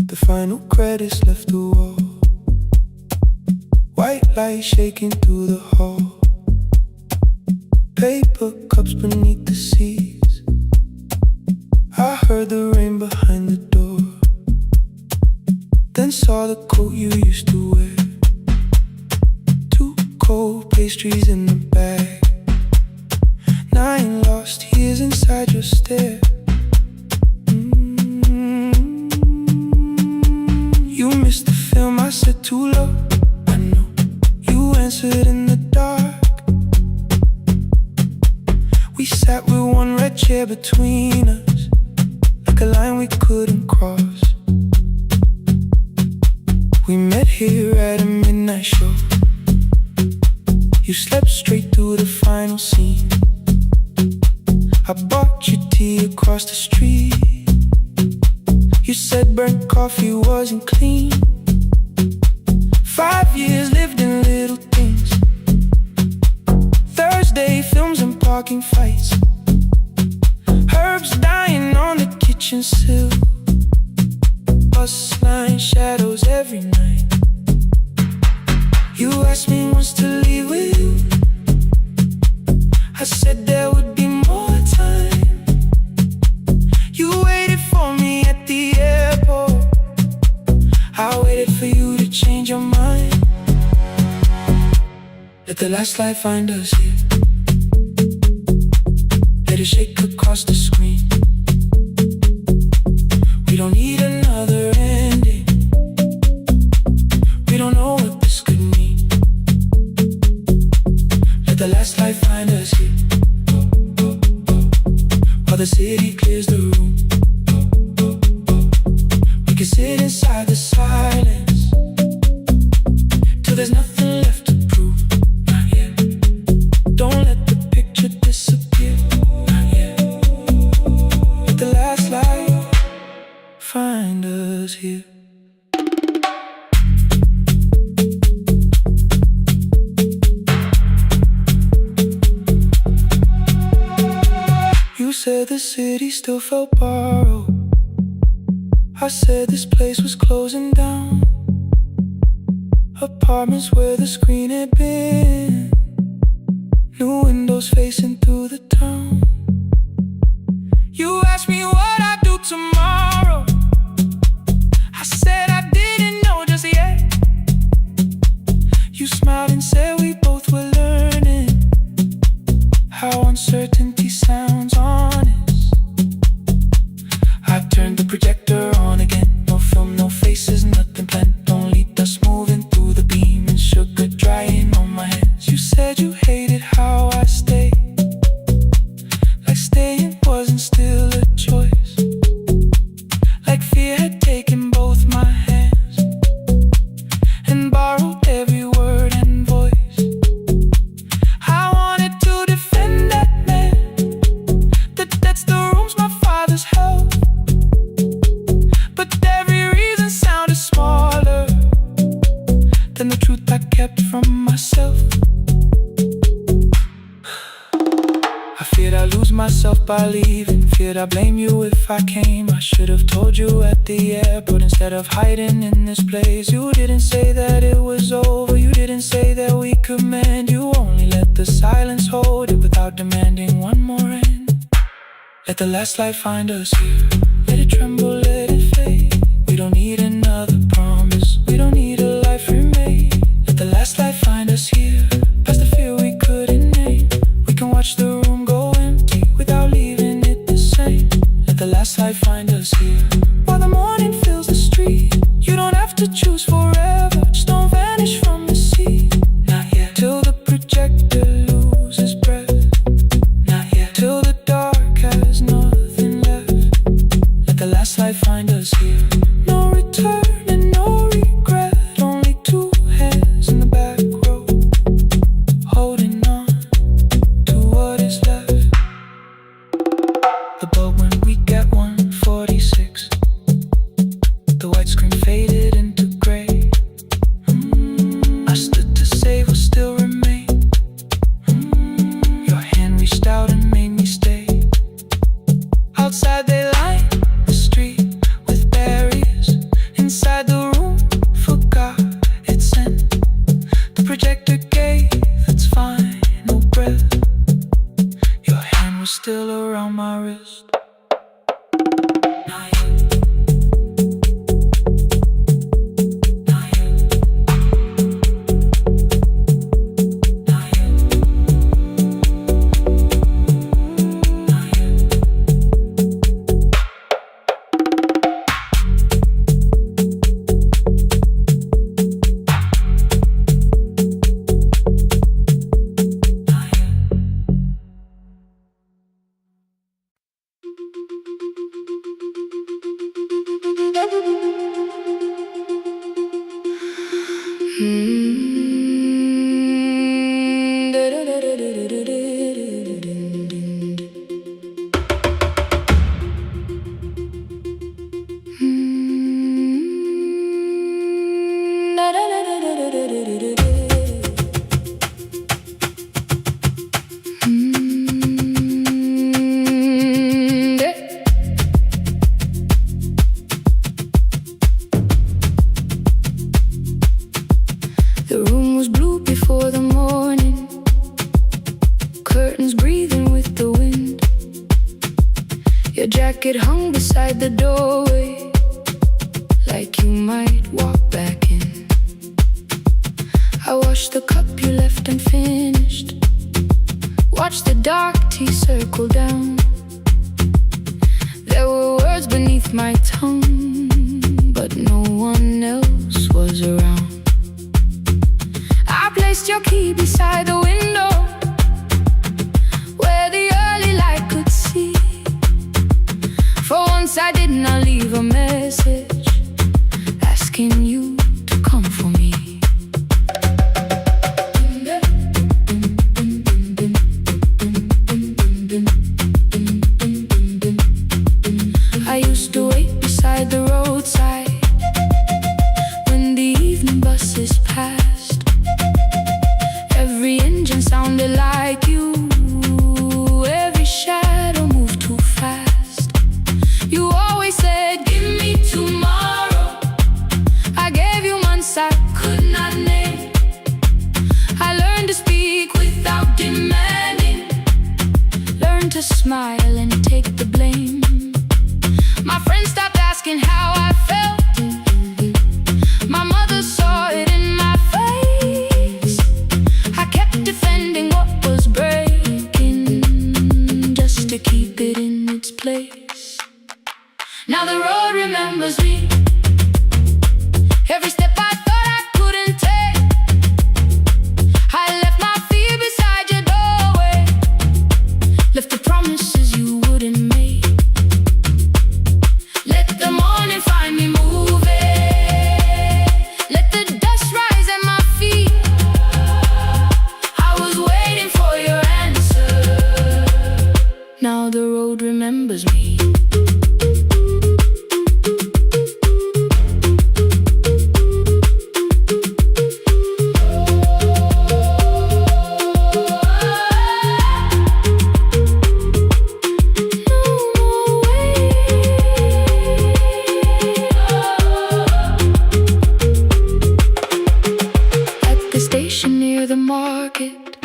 The final credits left the wall, white light shaking through the hall, paper cups beneath the seats. I heard the rain behind the door, then saw the coat you used to wear, 2 cold pastries in the bag, 9 lost years inside your stare. You missed the film, I said too low, I know. You answered in the dark. We sat with one red chair between us, like a line we couldn't cross. We met here at a midnight show. You slept straight through the final scene. I bought you tea across the street. You said burnt coffee wasn't clean. 5 years lived in little things, Thursday films and parking fights, herbs dying on the kitchen sill, bus line shadows every night. You asked me once to leave with you, I said there would be more time. You waited for me at the airport, I waited for you to change your mind. Let the last light find us here, let it shake across the screen. We don't need another ending. We don't know what this could mean. Let the last light find us here, while the city clears the room. We can sit inside the silence till there's nothing left to prove. Not yet. Don't let the picture disappear. Not yet. Let the last light find us here. You said the city still felt borrowed. I said this place was closing down. Apartments where the screen had been, new windows facing through the town. You asked me what I'd do tomorrow. I said I didn't know just yet. You smiled and said we both were learning how uncertainty sounds honest. I turned the projector on again. No film, no faces, nothing planned. Only dust moving through the beam and sugar drying on my hands. You said you hated how I stayed, like staying wasn't still a choice, like fear had taken both my hands and borrowed every word and voice. I wanted to defend that man that's the rooms my father's held, but every reason sounded smaller than the truth I kept from myself. I feared I'd lose myself by leaving, feared I'd blame you if I came. I should have told you at the airport instead of hiding in this place. You didn't say that it was over, you didn't say that we could mend. You only let the silence hold it without demanding one more end. Let the last light find us here. Let it tremble, let it fade. We don't need another promise, we don't need a life remade. Let the last light find us here, past the fear we couldn't name. We can watch the room go empty without leaving it the same. Let the last light find us here, while the morning fills the street. You don't have to choose forever, just don't vanish from the sea. Not yet. Till the projector loses breath. Not yet. Till the dark has nothing left. Let the last light find us here. No return and no regret. Only two hands in the back row, holding on to what is left. The bulb went weak at 1:46. The white screen faded into gray. I stood to save what still remained. Your hand reached out and made me stay. Outside they lined the street with barriers. Inside the room forgot its scent. The projector gave its final breath. Your hand was still around my wrist. Not yet. Not yet. Not yet. Not yet. The room was blue before the morning, curtains breathing with the wind. Your jacket hung beside the doorway, like you might walk back in. I washed the cup you left unfinished, watched the dark tea circle down. There were words words beneath my tongue, but no one else was around. I placed your key beside the window where the early light could see. For once I did not leave a message asking you to come for me. I used to wait beside the roadside when the evening buses passed. Every engine sounded like you, every shadow moved too fast. You always said, give me tomorrow. I gave you months I could not name. I learned to speak without demanding, learned to smile and take the blame. My friends stopped asking how I felt. My mother saw it in my face. I kept defending what was breaking just to keep it in its place. Now the road remembers me. Every step I thought I couldn't take, I left my fear beside your doorway, left the promises you wouldn't make. Let the morning find me moving, let the dust rise at my feet. I was waiting for your answer. Now the road remembers me. Near the market,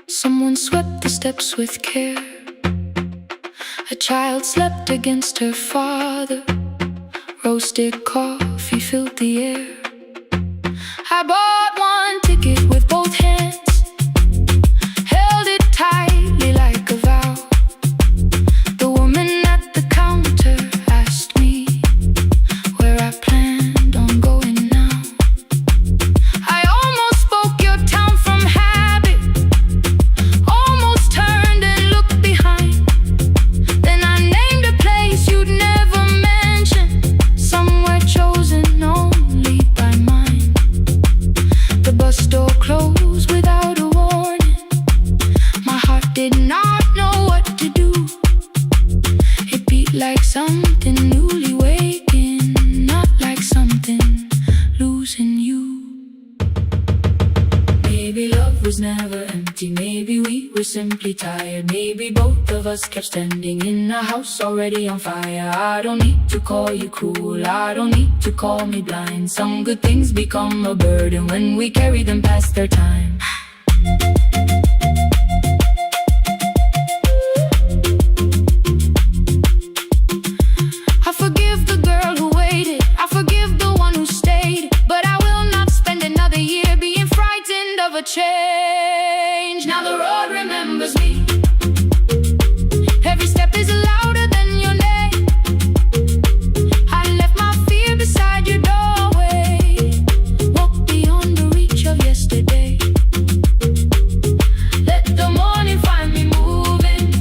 someone swept the steps with care. A child slept against her father, roasted coffee filled the air. I bought one ticket with both hands, held it tightly like a vow. The woman at the counter asked me where I planned on going now. Like something newly waking, not like something losing you. Maybe love was never empty, maybe we were simply tired. Maybe both of us kept standing in a house already on fire. I don't need to call you cruel, I don't need to call me blind. Some good things become a burden when we carry them past their time. Change. Now the road remembers me. Every step is louder than your name. I left my fear beside your doorway, walked beyond the reach of yesterday. Let the morning find me moving,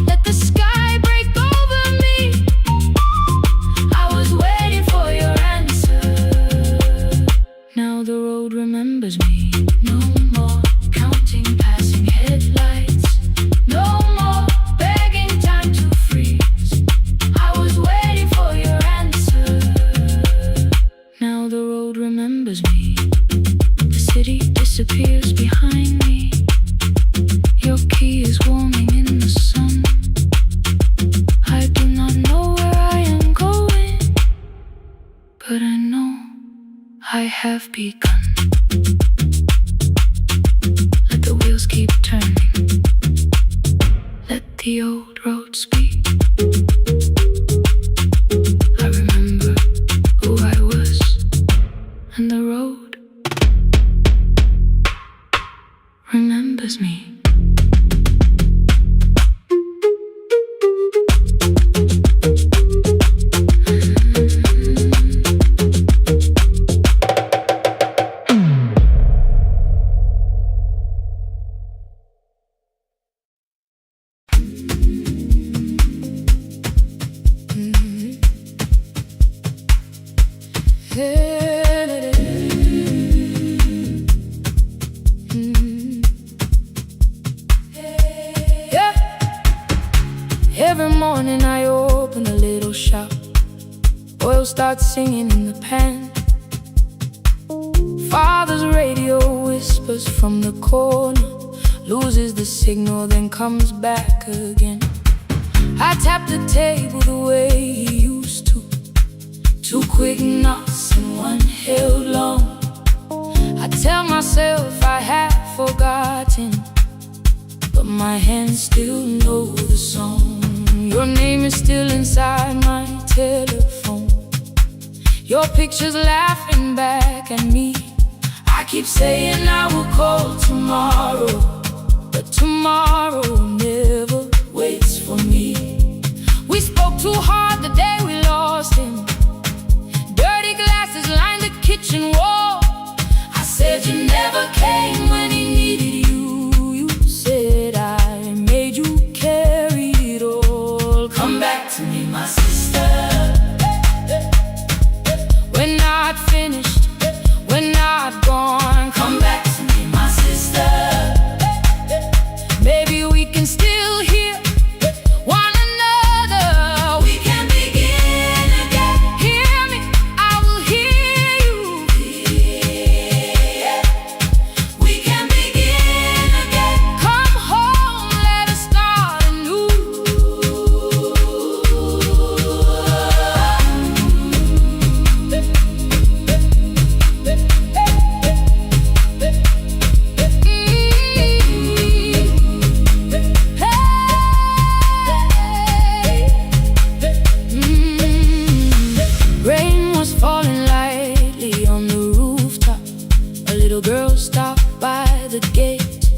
let the sky break over me. I was waiting for your answer. Now the road remembers me. No more counting passing headlights, no more begging time to freeze. I was waiting for your answer. Now the road remembers me. The city disappears behind me. Your key is warming in the sun. I do not know where I am going, but I know I have begun. Let the wheels keep turning, let the old road speak. I remember who I was, and the road remembers me. starts singing in the pen. Father's radio whispers from the corner, loses the signal, then comes back again. I tap the table the way he used to. 2 quick knocks and 1 held long. I tell myself I have forgotten, but my hands still know the song. Your name is still inside my telephone. Your picture's laughing back at me. I keep saying I will call tomorrow, but tomorrow never waits for me. We spoke too hard the day we lost him. Dirty glasses lined the kitchen wall. I said you never came when he needed you. You said I made you carry it all. Come back to me, my sister. We're not finished, we're not gone. Come back to me, my sister. Maybe we can still hear one another. We can begin again. Hear me, I will hear you. Yeah. We can begin again. Come home, let us start anew. Rain was falling lightly on the rooftop. A little girl stopped by the gate.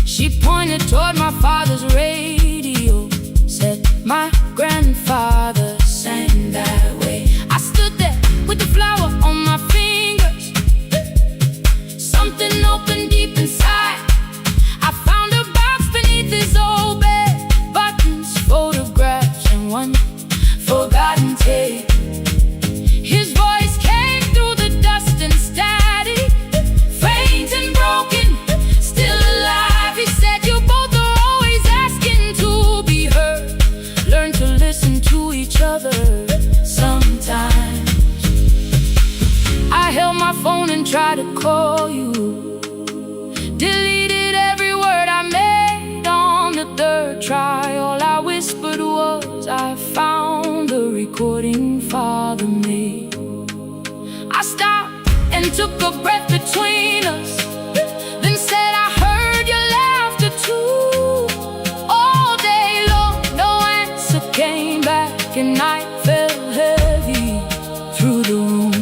She pointed toward my father's radio, said my grandfather sang that way. I stood there with the flower on my fingers. Something opened deep inside. I found a box beneath his old bed, buttons, photographs, and 1 forgotten tape. His voice came through the dust and static, faint and broken, still alive. He said you both are always asking to be heard. Learn to listen to each other sometimes. I held my phone and tried to call you, deleted every word I made on the 3rd try. All I whispered was I found the recording Father made. I stopped and took a breath between us, then said I heard your laughter too. All day long, no answer came back, and night fell heavy through the room.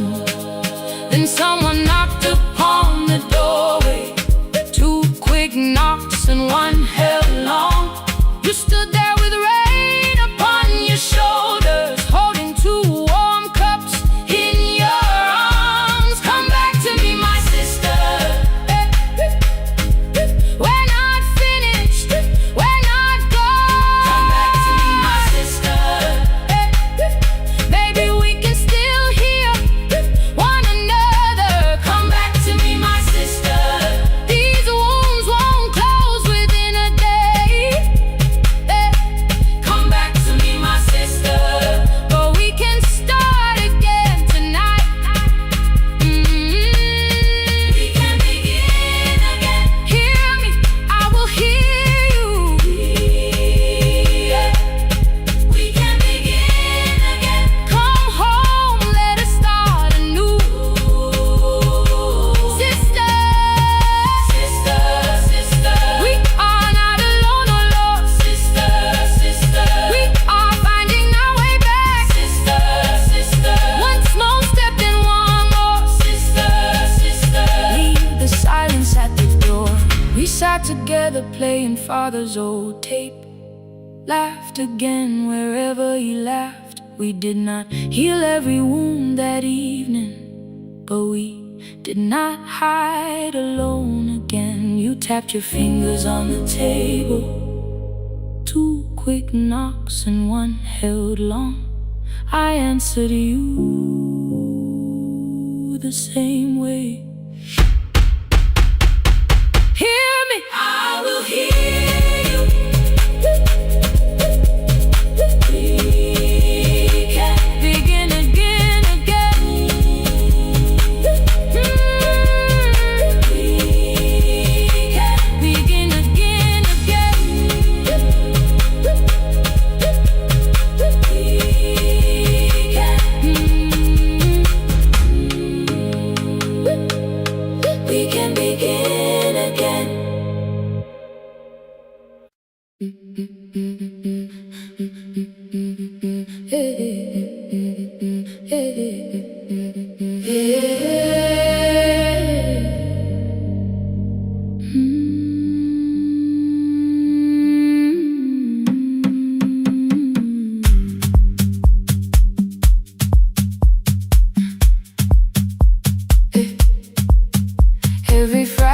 Then someone knocked upon the doorway. 2 quick knocks and 1 held long. You stood there with rain upon your shoulders, holding 2 warm cups in your arms. Come back to me, my sister. We're not finished, we're not gone. Come back to me, my sister. Maybe we can still hear one another. Come back to me, my sister. These wounds won't close within a day. Come back to me, my sister. But we can start again tonight. We can begin again. Hear me, I will hear you. Yeah. We can begin again. Come home, let us start anew. Sister, sister, sister, we are not alone, oh Lord. Sister, sister, we are finding our way back. Sister, sister, 1 small step and 1 more. Sister, sister, leave the silence at the door. We sat together playing Father's old tape, laughed again wherever he laughed. We did not heal every wound that evening, but we did not hide alone again. You tapped your fingers on the table, 2 quick knocks and 1 held long. I answered you the same way. Hear me, I will hear you. We can begin again.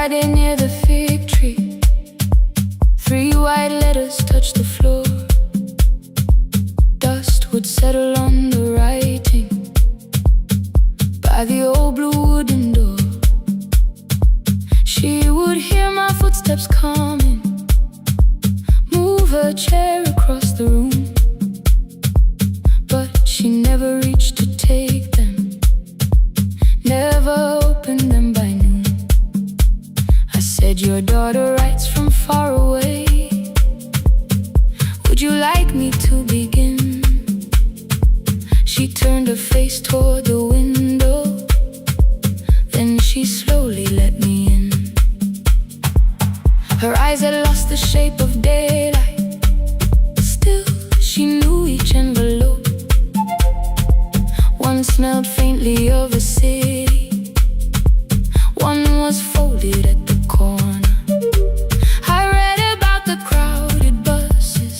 Friday near the fig tree, 3 white letters touched the floor. Dust would settle on the writing by the old blue wooden door. She would hear my footsteps coming, move her chair across the room, but she never reached to take them, never opened them by noon. I said, your daughter writes from far away. Would you like me to begin? She turned her face toward the window, then she slowly let me in. Her eyes had lost the shape of daylight, still she knew each envelope. One smelled faintly of a city, one was folded at the corner. I read about the crowded buses,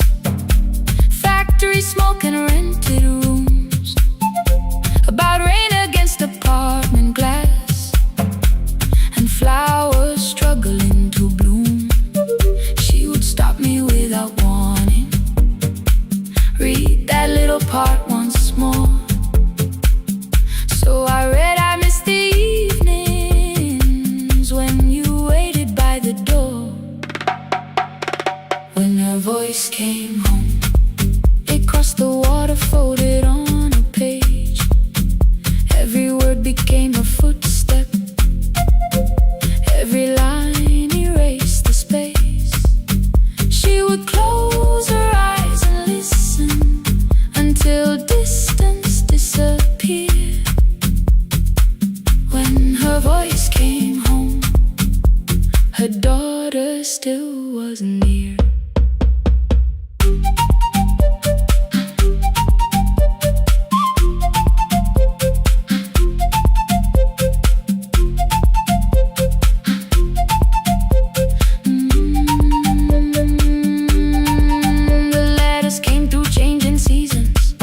factory smoke and rented rooms, about rain against apartment glass and flowers struggling to bloom. She would stop me without warning, read that little part once more. So I read, I miss the evenings when you waited by the door. When her voice came home, it crossed the water, folded on a page. Every word became a footstep, every line erased the space. She would close her eyes and listen until distance disappeared. When her voice came home, her daughter still wasn't near. The letters came through changing seasons.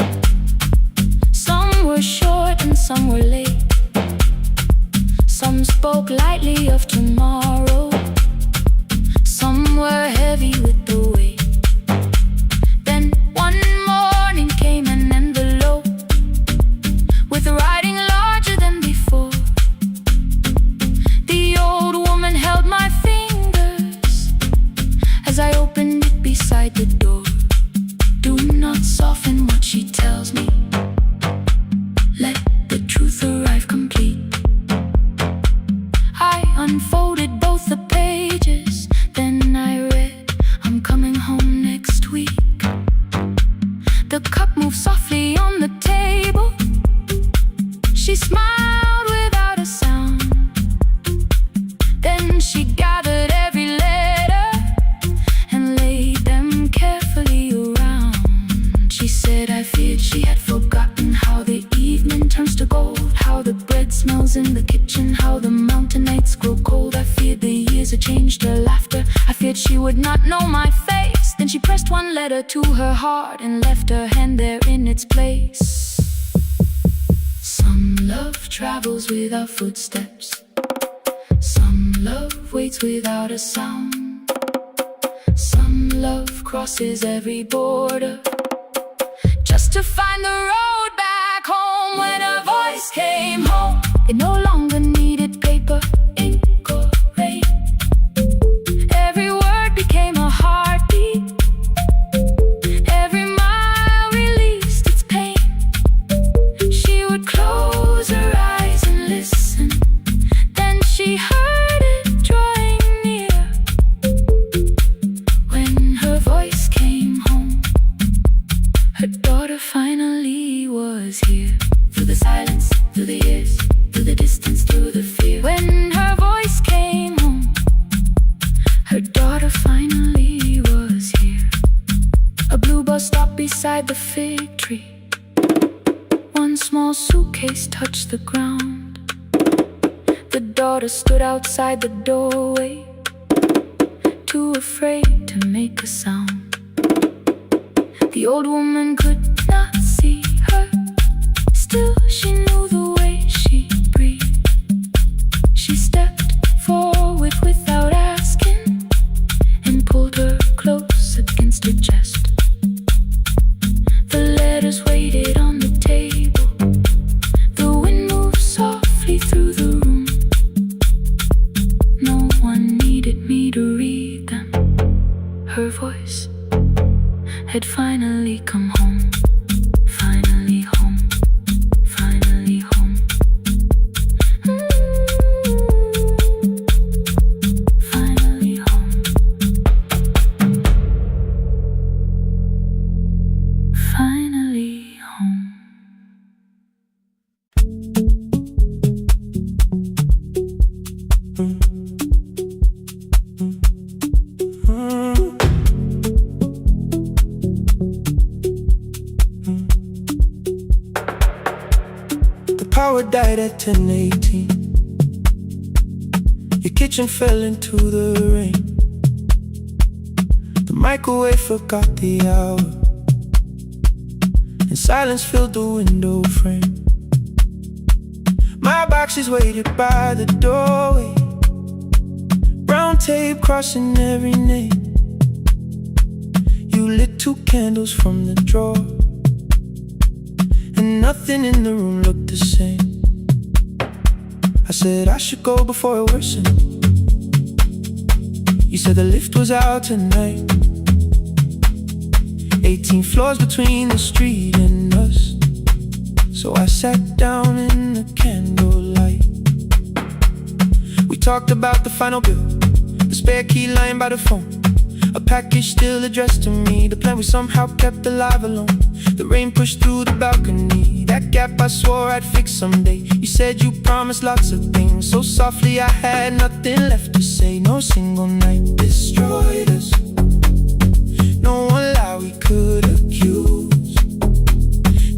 Some were short and some were late. Some spoke lightly of tomorrow, some were heavy with the weight. Then one morning came an envelope with writing larger than before. The old woman held my fingers as I opened it beside the door. Do not soften what she tells me, let the truth arrive complete. I unfolded both the pages, then I read, I'm coming home next week. The cup moved softly on the table. She smiled without a sound. Then she gathered every letter and laid them carefully around. She said, I feared she had forgotten how the evening turns to gold, how the bread smells in the kitchen, how the mountain nights grow cold. I feared the years had changed her laughter. I feared she would not know my face. Then she pressed one letter to her heart and left her hand there in its place. Some love travels without footsteps, some love waits without a sound, some love crosses every border just to find the road back home. When her voice came home, it no longer needed paper, ink or rain. Every word became a heartbeat, every mile released its pain. She would close her eyes and listen, then she heard it drawing near. When her voice came home, her daughter finally was here. Through the silence, through the years, through the distance, through the fear. When her voice came home, her daughter finally was here. A blue bus stopped beside the fig tree. One small suitcase touched the ground. The daughter stood outside the doorway, too afraid to make a sound. The old woman could not see her, still she knew the way she breathed. She stepped forward with had finally come home. Finally home. Finally home. Finally home. Finally home. Power died at 10:18. Your kitchen fell into the rain. The microwave forgot the hour, and silence filled the window frame. My boxes waited by the doorway, brown tape crossing every name. You lit 2 candles from the drawer, and nothing in the room looked the same. I said I should go before it worsened. You said the lift was out tonight. 18 floors between the street and us. So I sat down in the candlelight. We talked about the final bill, the spare key lying by the phone, a package still addressed to me, the plan we somehow kept alive alone. The rain pushed through the balcony, that gap I swore I'd fix someday. You said you promised lots of things, so softly I had nothing left to say. No single night destroyed us, no one lie we could accuse.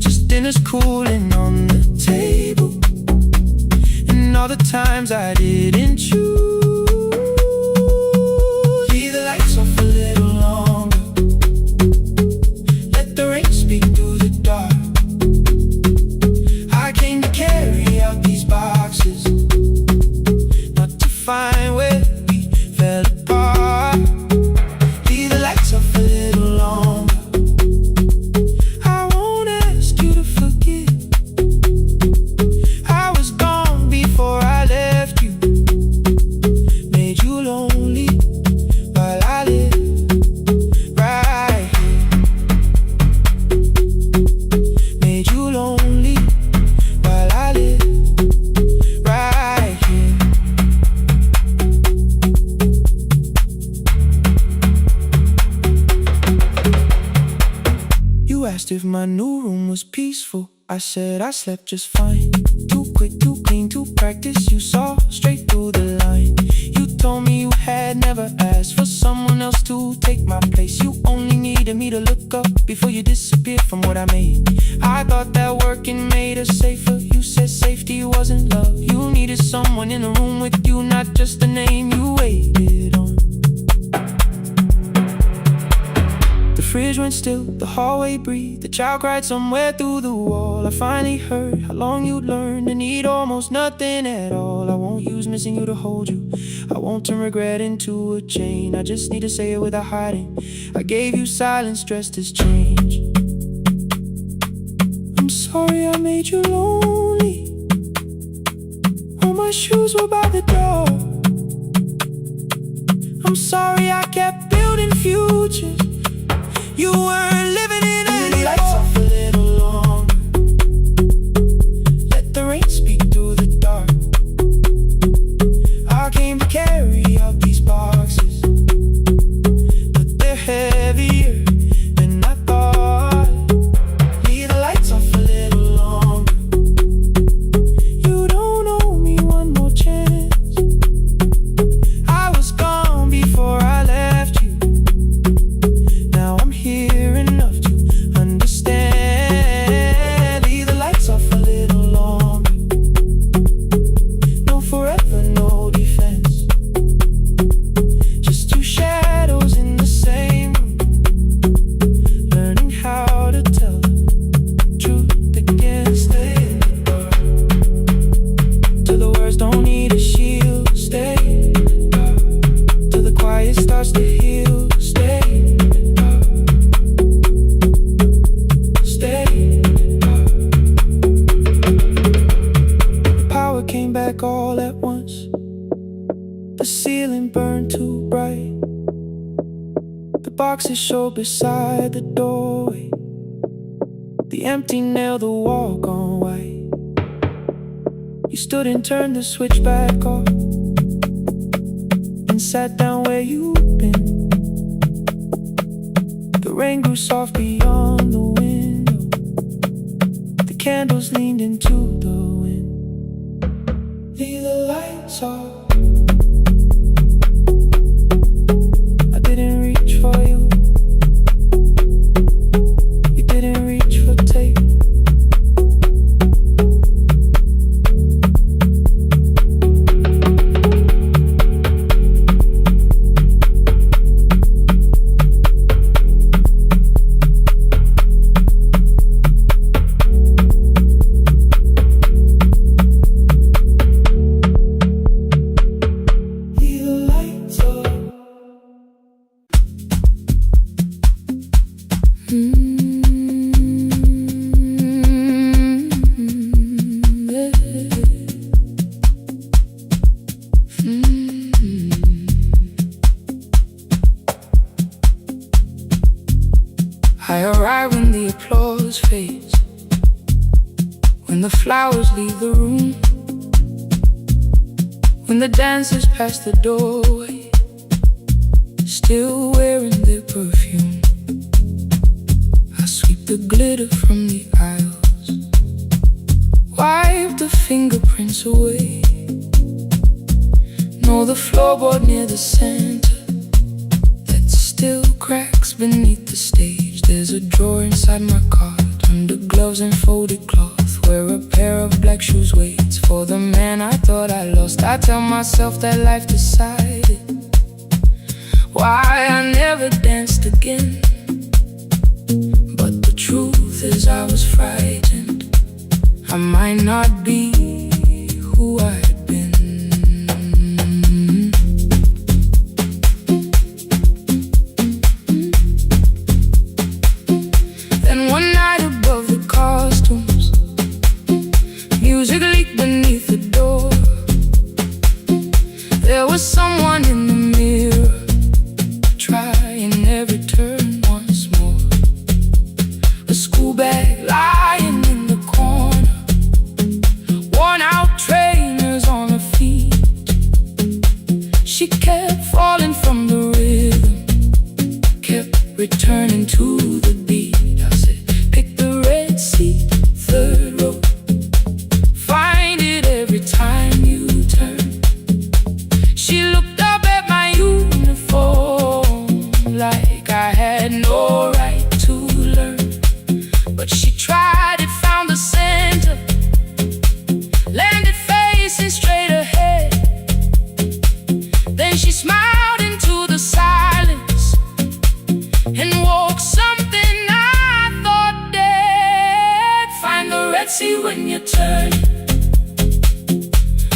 Just dinners cooling on the table, and all the times I didn't choose. Leave the lights off a little longer, let the rain speak through the dark. I came to carry out these boxes, not to find where we fell apart. Leave the lights off a little longer, I won't ask you to forget. I was gone before I left you, made you lonely while I lived right here. Made you lonely while I live right here. You asked if my new room was peaceful. I said I slept just fine. Too quick, too clean, too practiced. You saw straight through the line. You told me you had never asked for someone else to take my place. You only needed me to look up before you disappeared from what I made. I thought that working made us safer. You said safety wasn't love. You needed someone in the room with you, not just the name you waited on. The fridge went still, the hallway breathed, the child cried somewhere through the wall. I finally heard how long you'd learned to need almost nothing at all. I won't use missing you to hold you, I won't turn regret into a chain. I just need to say it without hiding. I gave you silence dressed as change. I'm sorry I made you lonely, all my shoes were by the door. I'm sorry I kept building futures you weren't living in anymore. Lights off a little longer, let the rain speak through the dark. I came to carry out these boxes, but they're heavier than I thought. Leave the lights off a little longer, you don't owe me one more chance. I was gone before I left you, now I'm here enough to understand. Leave the lights off a little longer, no forever, no defense. Just 2 shadows in the same room, learning how to tell the truth against the dark. Till the words don't need a shield, stay dark. Till the quiet starts to heal, stay. Came back all at once. The ceiling burned too bright. The boxes show beside the doorway, the empty nail, the wall gone white. You stood and turned the switch back off and sat down where you'd been. The rain grew soft beyond the window, the candles leaned into the wind. Leave the lights off. I didn't reach for you, you didn't reach for tape. I arrive when the applause fades, when the flowers leave the room, when the dancers pass the doorway, still wearing their perfume. I sweep the glitter from the aisles, wipe the fingerprints away. Know the floorboard near the center that still cracks beneath the stage. There's a drawer inside my car, under gloves and folded cloth, where a pair of black shoes waits for the man I thought I lost. I tell myself that life decided why I never danced again, but the truth is I was frightened. I might not be who I had been. Then one night above the costumes, music leaked beneath the door. There was someone in the mirror, trying every turn once more. A school bag lying in the corner, worn out trainers on her feet. She kept falling from the rhythm, kept returning to the beat. I said, pick the red seat, third row, find it every time you turn. She looked up at my uniform like I had no right to learn, but she tried it, found the center, landed facing straight ahead. Then she smiled into the silence and woke something I thought dead. Find the red sea when you turn,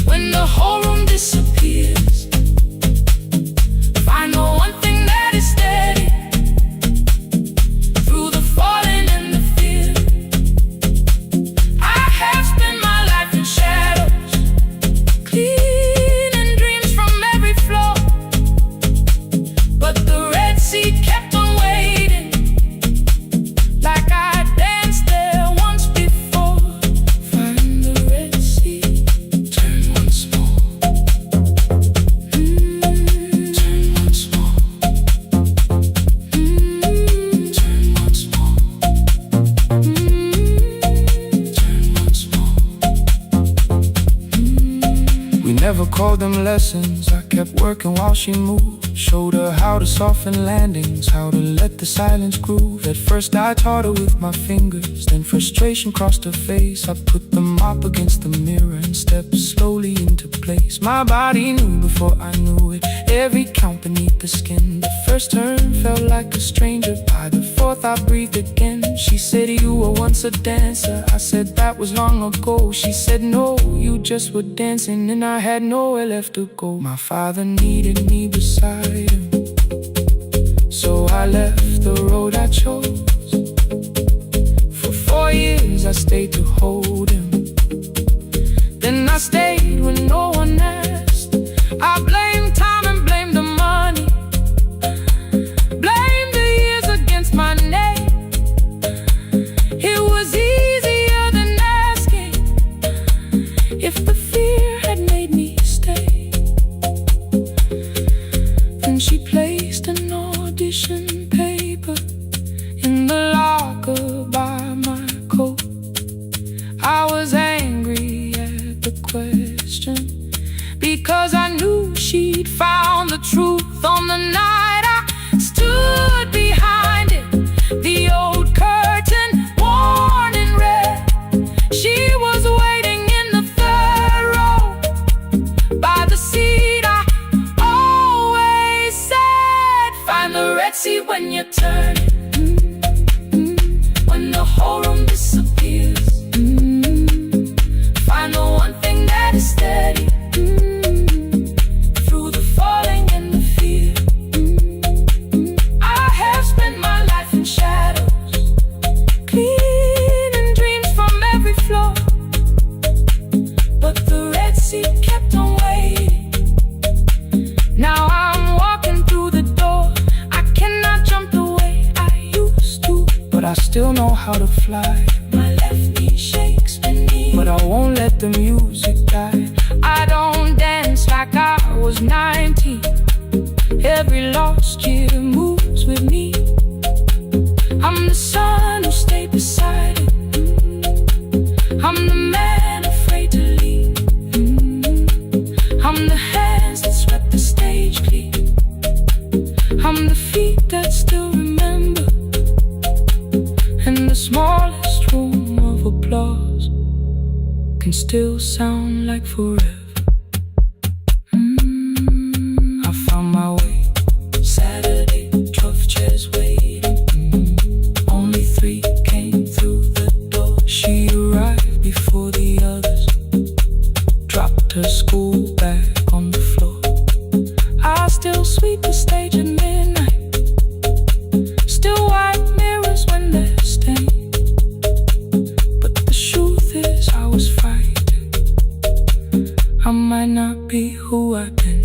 when the whole room disappears. Find the one thing that is steady through the falling and the fear. I have spent my life in shadows, cleaning dreams from every floor, but the red sea kept on waiting, like I danced there once before. Find the red sea, turn once more, turn once more, turn once more, turn once more. We never called them lessons. I kept working while she moved, showed her how to soften landings, how to let the silence groove. At first I taught her with my fingers, then frustration crossed her face. I put the mop against the mirror and stepped slowly into place. My body knew before I knew it, every count beneath the skin. The first turn felt like a stranger, by the fourth I breathed again. She said, you were once a dancer. I said, that was long ago. She said, no, you just were dancing, and I had nowhere left to go. My father needed me beside him, so I left the road I chose. For 4 years I stayed to hold him, then I stayed when no one asked. I blamed time and blamed the money, blamed the she'd found the truth on the night I stood behind it. The old curtain, worn in red. She was waiting in the third row by the seat I always said. Find the red seat when you turn it. When the whole room disappears. Find the one thing that is steady. Through the falling and the fear. I have spent my life in shadows, cleaning dreams from every floor. But the red seat kept on waiting. Now I'm walking through the door. I cannot jump the way I used to, but I still know how to fly. My left knee shakes beneath, but I won't let the music die. I don't dance like I was 19. Every lost year moves with me. I'm the son who stayed beside it. I'm the man afraid to leave. I'm the hands that swept the stage clean. I'm the feet that still remember. And the smallest room of applause can still sound like forever. I found my way. Saturday, 12 chairs waiting. Only 3 came through the door. She arrived before the others, dropped her school bag on the floor. I still sweep the stage at midnight, still wipe mirrors when they're stained. But the truth is I was frightened. I might not be who I've been.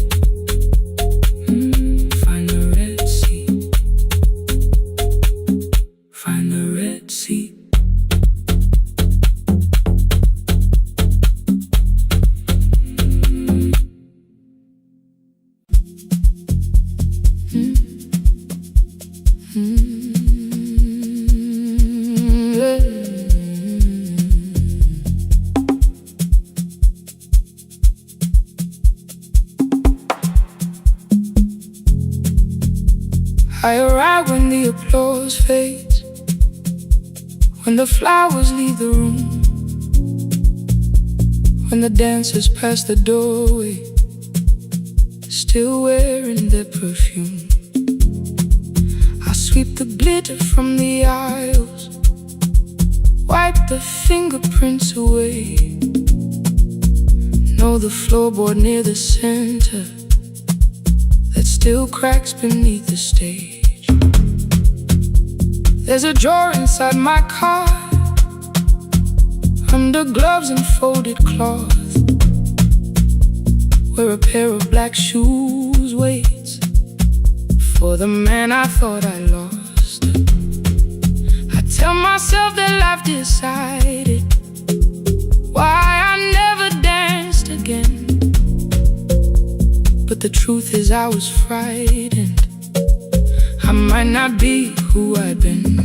Find the red seat. Find the red seat. I arrive when the applause fades, when the flowers leave the room, when the dancers pass the doorway, still wearing their perfume. I sweep the glitter from the aisles, wipe the fingerprints away. Know the floorboard near the center that still cracks beneath the stage. There's a drawer inside my car, under gloves and folded cloth, where a pair of black shoes waits for the man I thought I lost. I tell myself that life decided why I never danced again. But the truth is I was frightened. I might not be who I've been.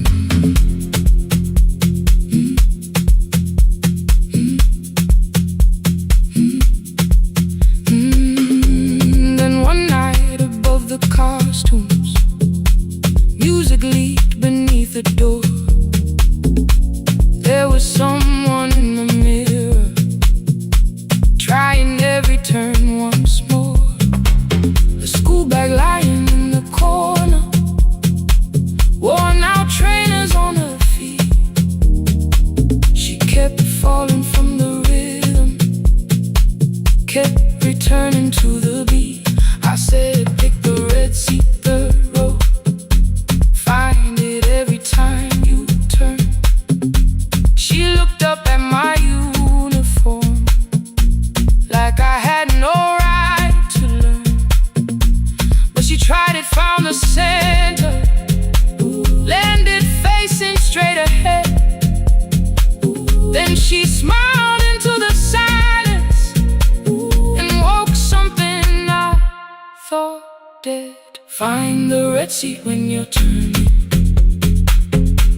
Then one night above the costumes, music leaked beneath the door. There was someone in the mirror, trying every turn once more. The school bag lying in the corner, worn out trainers on her feet. She kept falling from the rhythm, kept returning to the beat. I said, pick the red seat, third row. Find it every time you turn. She looked up at my uniform like I had no right to learn. But she tried it, found the center, landed facing straight ahead. Then she smiled into the silence and woke something I thought dead. Find the red seat when you're turning,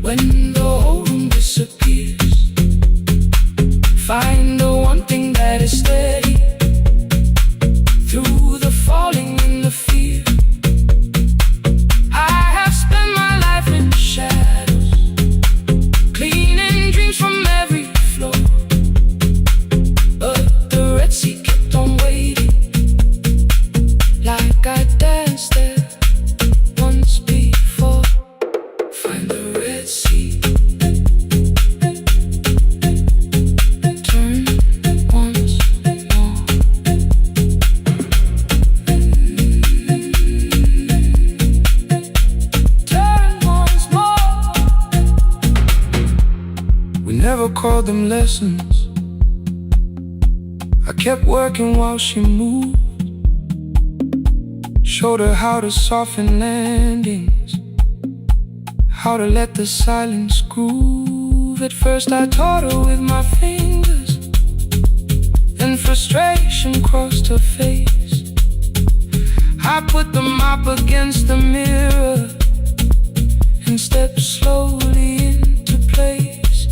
when the whole room disappears. Find the one thing that is steady through the fall. called them lessons. I kept working while she moved. Showed her how to soften landings, how to let the silence groove. At first I taught her with my fingers, then frustration crossed her face. I put the mop against the mirror and stepped slowly into place.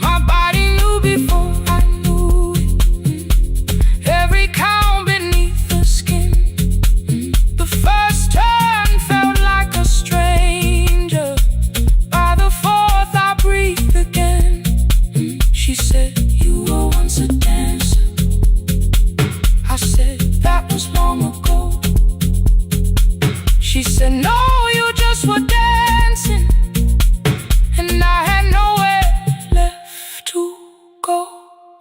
My body knew before I knew it, every count beneath the skin. The first turn felt like a stranger. By the fourth I breathed again. She said, "You were once a dancer." I said, "That was long ago." She said, "No, you just were dancing." And I had nowhere left to go.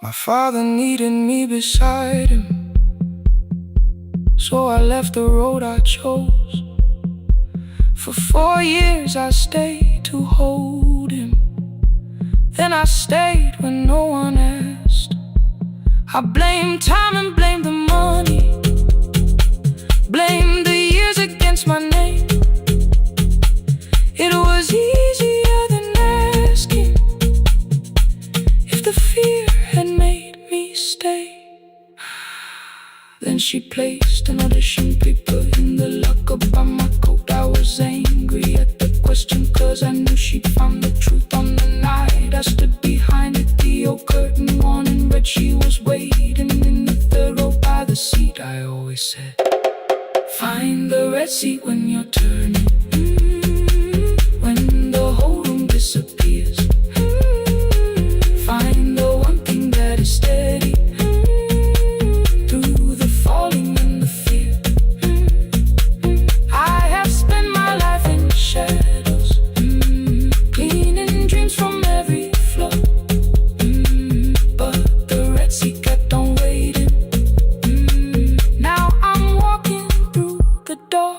My father needed me beside him, so I left the road I chose. For 4 years I stayed to hold him. Then I stayed when no one asked. I blamed time and blamed the money, blamed the years against my name. It was easier than asking if the fear had made me stay. Then she placed an audition paper in the locker by my coat. I was angry at the question, cause I knew she'd found the truth on the night I stood behind it. The old curtain worn in red, she was waiting in the third row by the seat. I always said, "Find the red seat when you're turning, when the whole room disappears. Find the one thing that is steady through the falling and the fear." I have spent my life in shadows, cleaning dreams from every floor. But the red seat kept on waiting. Now I'm walking through the door.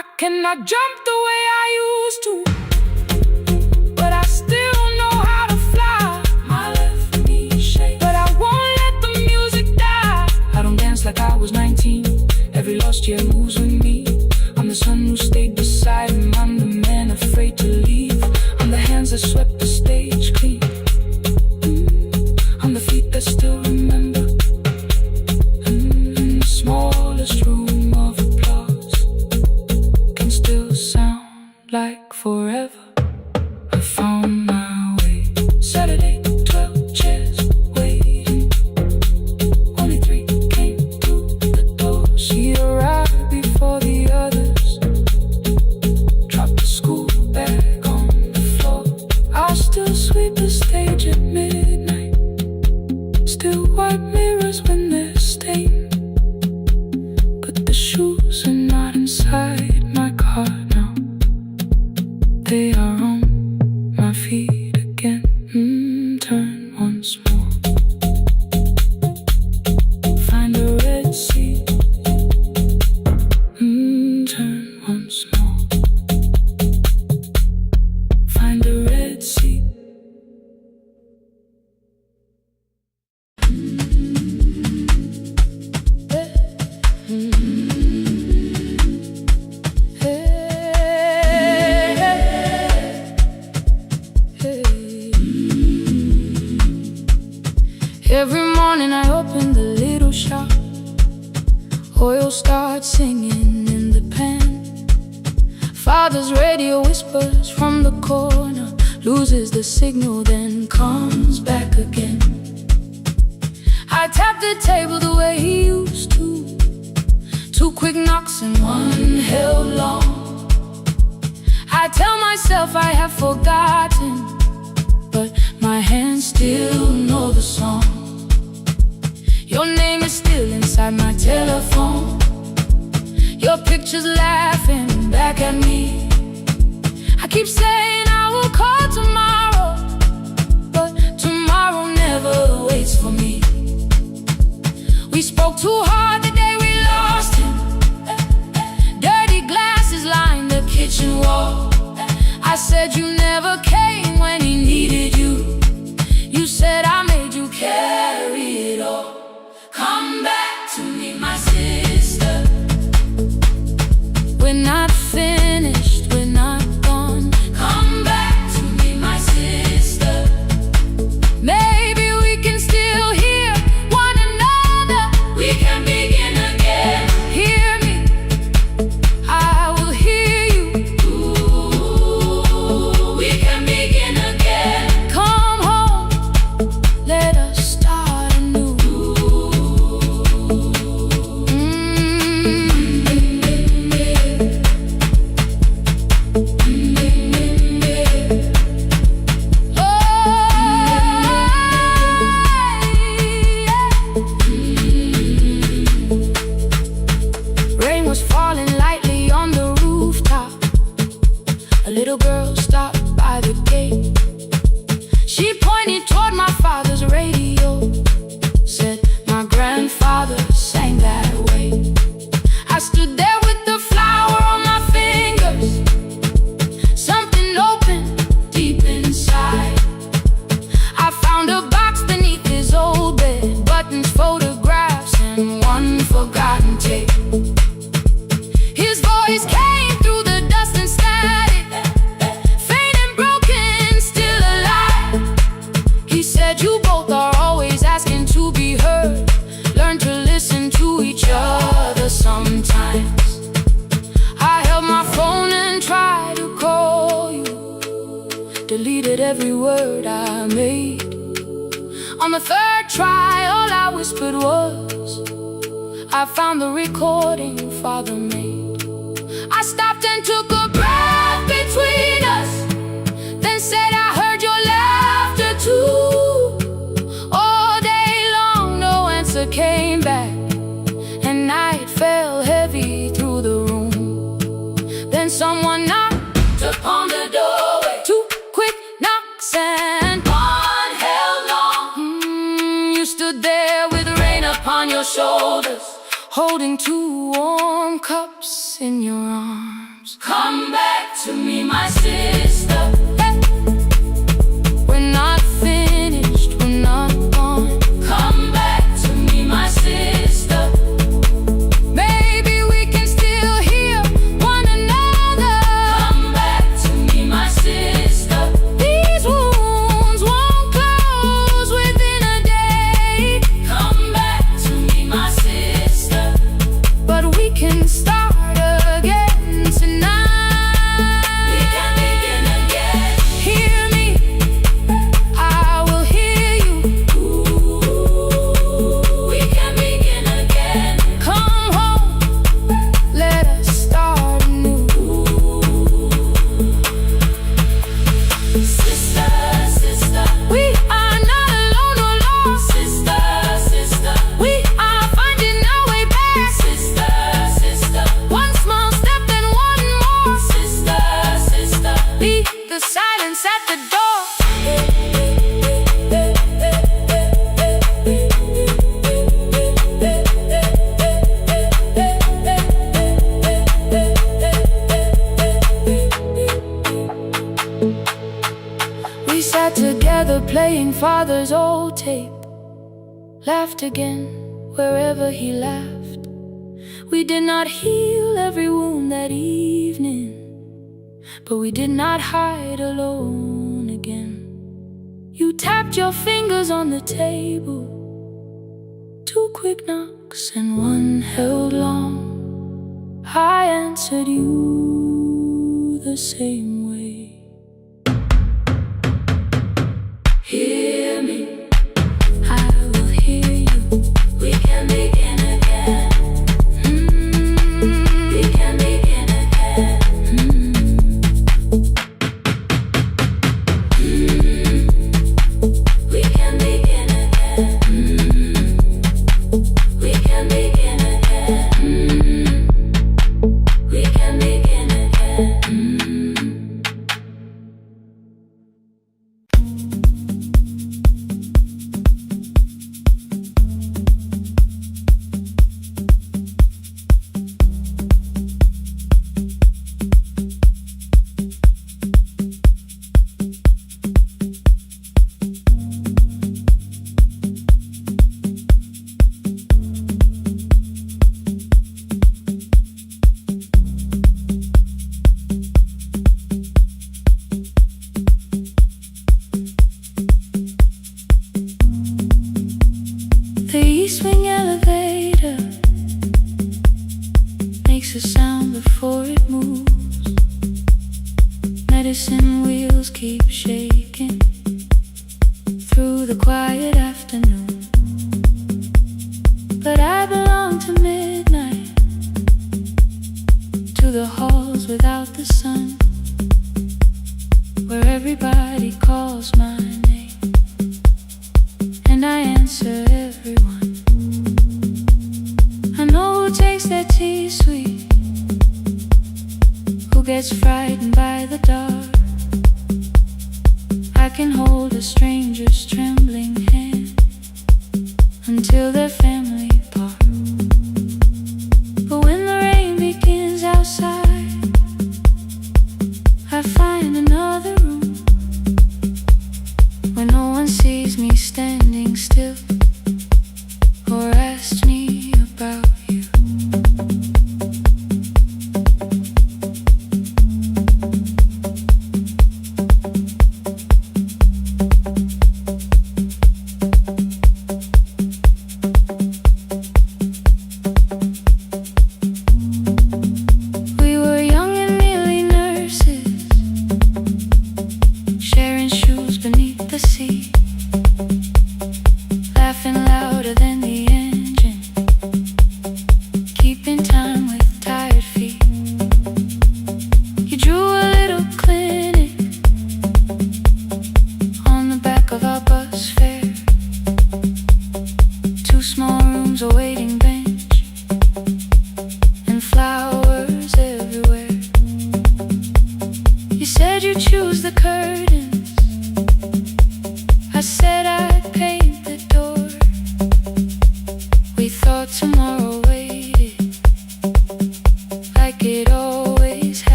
I cannot jump the way I used to, but I still know how to fly. My left knee shakes, but I won't let the music die. I don't dance like I was 19. Every lost year moves with me. I'm the son who stayed beside him. I'm the man afraid to leave. I'm the hands that swept the stage clean. I'm the feet that still remember. The smallest room of applause can still sound like forever. I found my way. Saturday, 12 chairs waiting. Only 3 came through the door. She arrived before the others, dropped the school bag on the floor. I still sweep the stage at midnight, still wipe mirrors when they're stained. But the shoes are not inside my car now. They are on my feet again. Turn once more. Find a red seat. Turn once more. Find a red seat. Every morning I open the little shop. Oil starts singing in the pan. Father's radio whispers from the corner, loses the signal, then comes back again. I tap the table the way he used to. 2 quick knocks and 1 held long. I tell myself I have forgotten, but my hands still know the song. Your name is still inside my telephone. Your picture's laughing back at me. I keep saying I will call tomorrow, but tomorrow never waits for me. We spoke too hard the day we lost him. Dirty glasses line the kitchen wall. I said you never came when he needed you. You said was falling lightly on the rooftop. A little girl stopped by the gate. She pointed toward my father's radio, said my grandfather sang that way. I stood there with the flower on my fingers. Something opened deep inside. I found a box beneath his old bed, buttons, photographs, and one forgotten tape. His voice came through the dust and static, faint and broken, still alive. He said, you both are always asking to be heard. Learn to listen to each other sometimes. I held my phone and tried to call you, deleted every word I made. On the third try, all I whispered was, I found the recording Father made. I stopped and took a breath between us, then said I heard your laughter too. All day long no answer came back, and night fell heavy through the room. Then someone knocked upon the doorway. Two quick knocks and one held long. You stood there with rain upon your shoulders, holding two warm cups in your arms. Come back to me, my sister. Hey. We're not finished, we're not gone. Come back to me, my sister. Maybe we can still hear one another. Come back to me, my sister. These wounds won't close within a day. Come back to me, my sister. But we can start again tonight. We can begin again. Hear me, I will hear you. We can begin again. Come home, let us start anew. Sister, sister, we are not alone or lost. Sister, sister, we are finding our way back. Sister, sister, one small step and one more. Sister, sister, leave the silence at the door. We sat together playing Father's old tape, laughed again wherever he laughed. We did not heal every wound that evening, but we did not hide alone again. You tapped your fingers on the table, two quick knocks and one held long. I answered you the same way. Hear me, I will hear you. We can begin again. We can begin again. We can begin again. We can begin again. We can begin again. The E-swing elevator makes a sound before it moves. Medicine wheels keep shaking through the quiet afternoon. But I belong to midnight, to the halls without the sun, where everybody calls my name, and I answer everyone. I know who takes their tea sweet gets frightened by the dark? I can hold a stranger's trembling hand until their family part. But when the rain begins outside, I find another room where no one sees me standing still or asks me about you.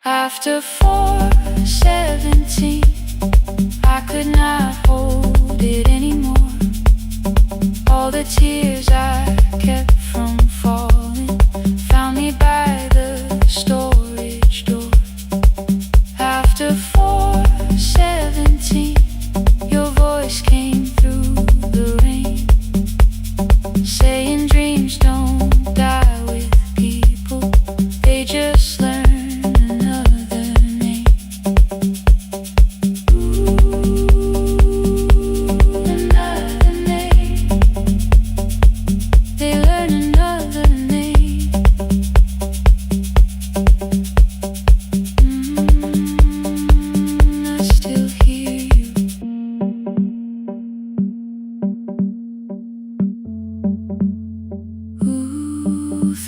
After 4:17, I could not hold it anymore. All the tears I kept from falling found me by the storage door. After 4:17, your voice came through the rain, saying dreams don't die with people, they just learn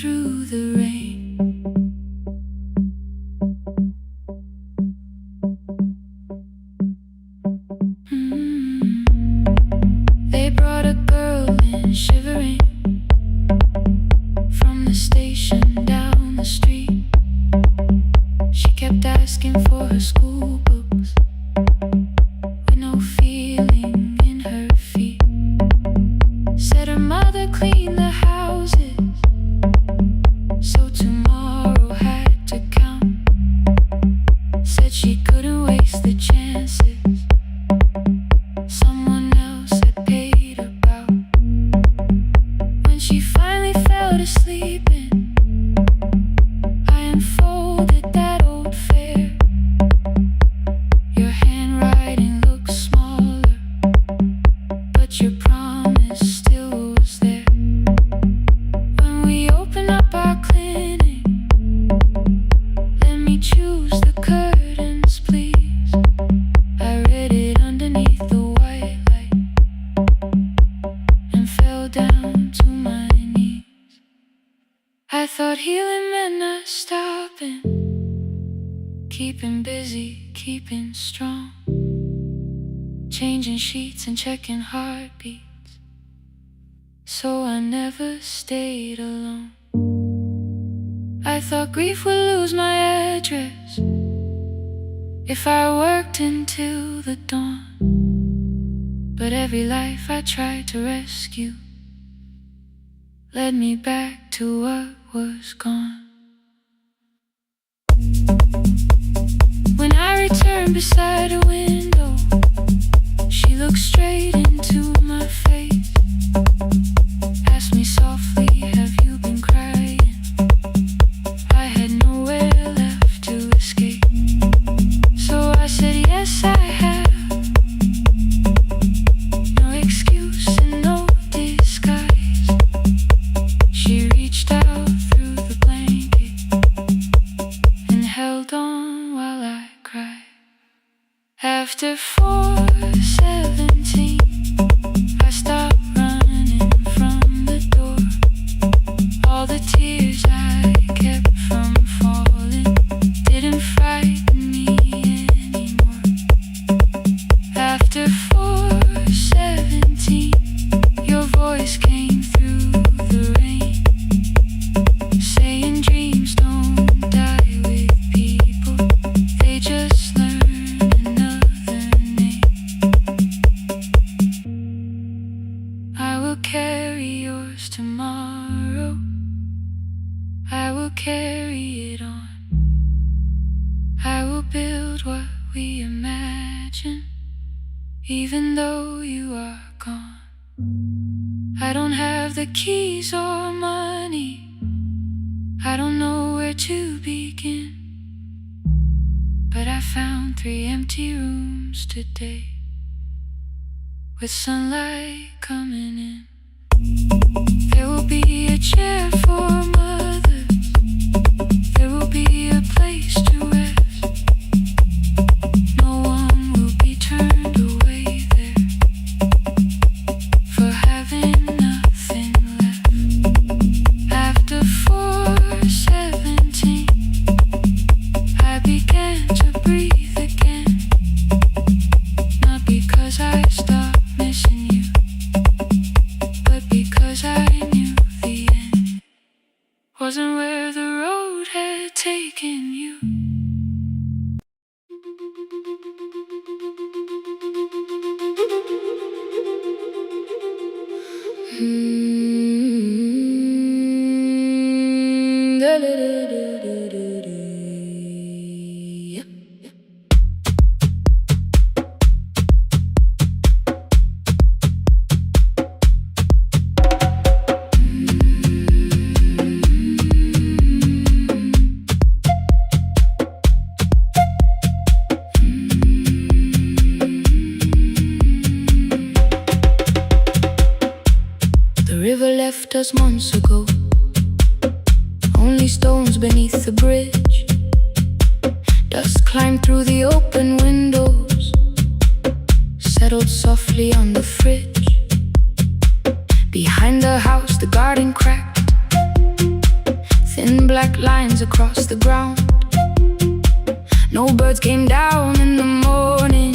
through the rain. They brought a girl in shivering from the station down the street. She kept asking for her school books with no feeling in her feet. Said her mother cleaned the houses, so tomorrow had to count. Said she couldn't waste the chances someone else had paid about. When she finally fell to sleeping, I unfolded that old fare. Your handwriting looks smaller, but your promise still was there. When we open up our clinic, let me choose the curtains, please. I read it underneath the white light and fell down to my knees. I thought healing meant not stopping, keeping busy, keeping strong, changing sheets and checking heartbeats, so I never stayed alone. I thought grief would lose my address if I worked until the dawn. But every life I tried to rescue led me back to what was gone. When I returned beside a window, she looked straight into my face, asked me softly, have you been crying? I had nowhere left to escape, so I said yes I have. No excuse and no disguise. She reached out through the blanket tomorrow. I will carry it on. I will build what we imagine, even though you are gone. I don't have the keys or money. I don't know where to begin, but I found 3 empty rooms today, with sunlight coming in. There will be a chair for mothers. There will be a place to rest. No one will be turned away there for having nothing left. After 4:17, I began to breathe again. Not because I stopped missing you, but because I knew the end wasn't where the road had taken you. The river left us months ago, only stones beneath the bridge. Dust climbed through the open windows, settled softly on the fridge. Behind the house, the garden cracked, thin black lines across the ground. No birds came down in the morning,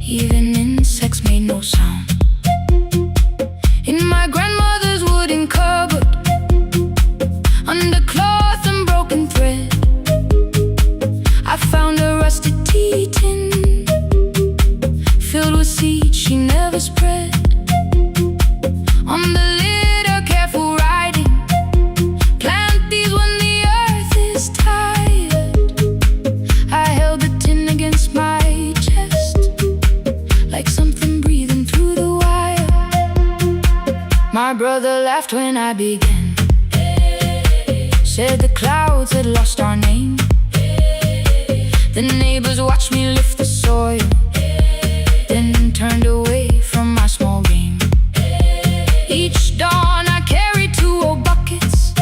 even insects made no sound. In my grandmother's wooden cupboard, under cloth and broken thread, I found a rusted tea tin filled with seeds she never spread. On the lid, a careful writing: plant these when the earth is tired. I held the tin against my chest, like something breathing through the wire. My brother laughed when I began, said the clouds had lost our name. The neighbors watched me lift the soil, then turned away from my small game. Each dawn I carried 2 old buckets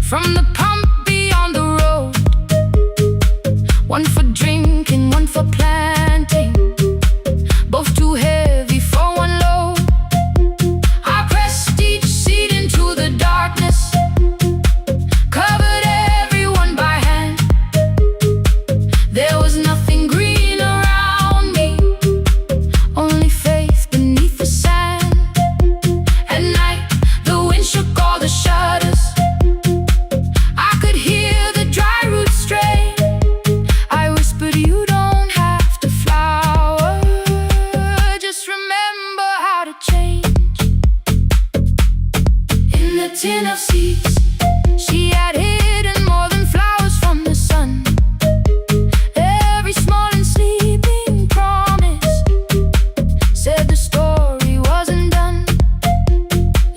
from the pump beyond the road, one for drinking, one for planting, both too heavy for one load. I pressed each seed into the darkness, covered everyone by hand. There was nothing green around me, only faith beneath the sand. At night, the wind shook all the shutters. I could hear the dry roots strain. I whispered, you don't have to flower, just remember how to change. In the tin of seeds, she had hidden more than flowers from the sun. Every small and sleeping promise said the story wasn't done.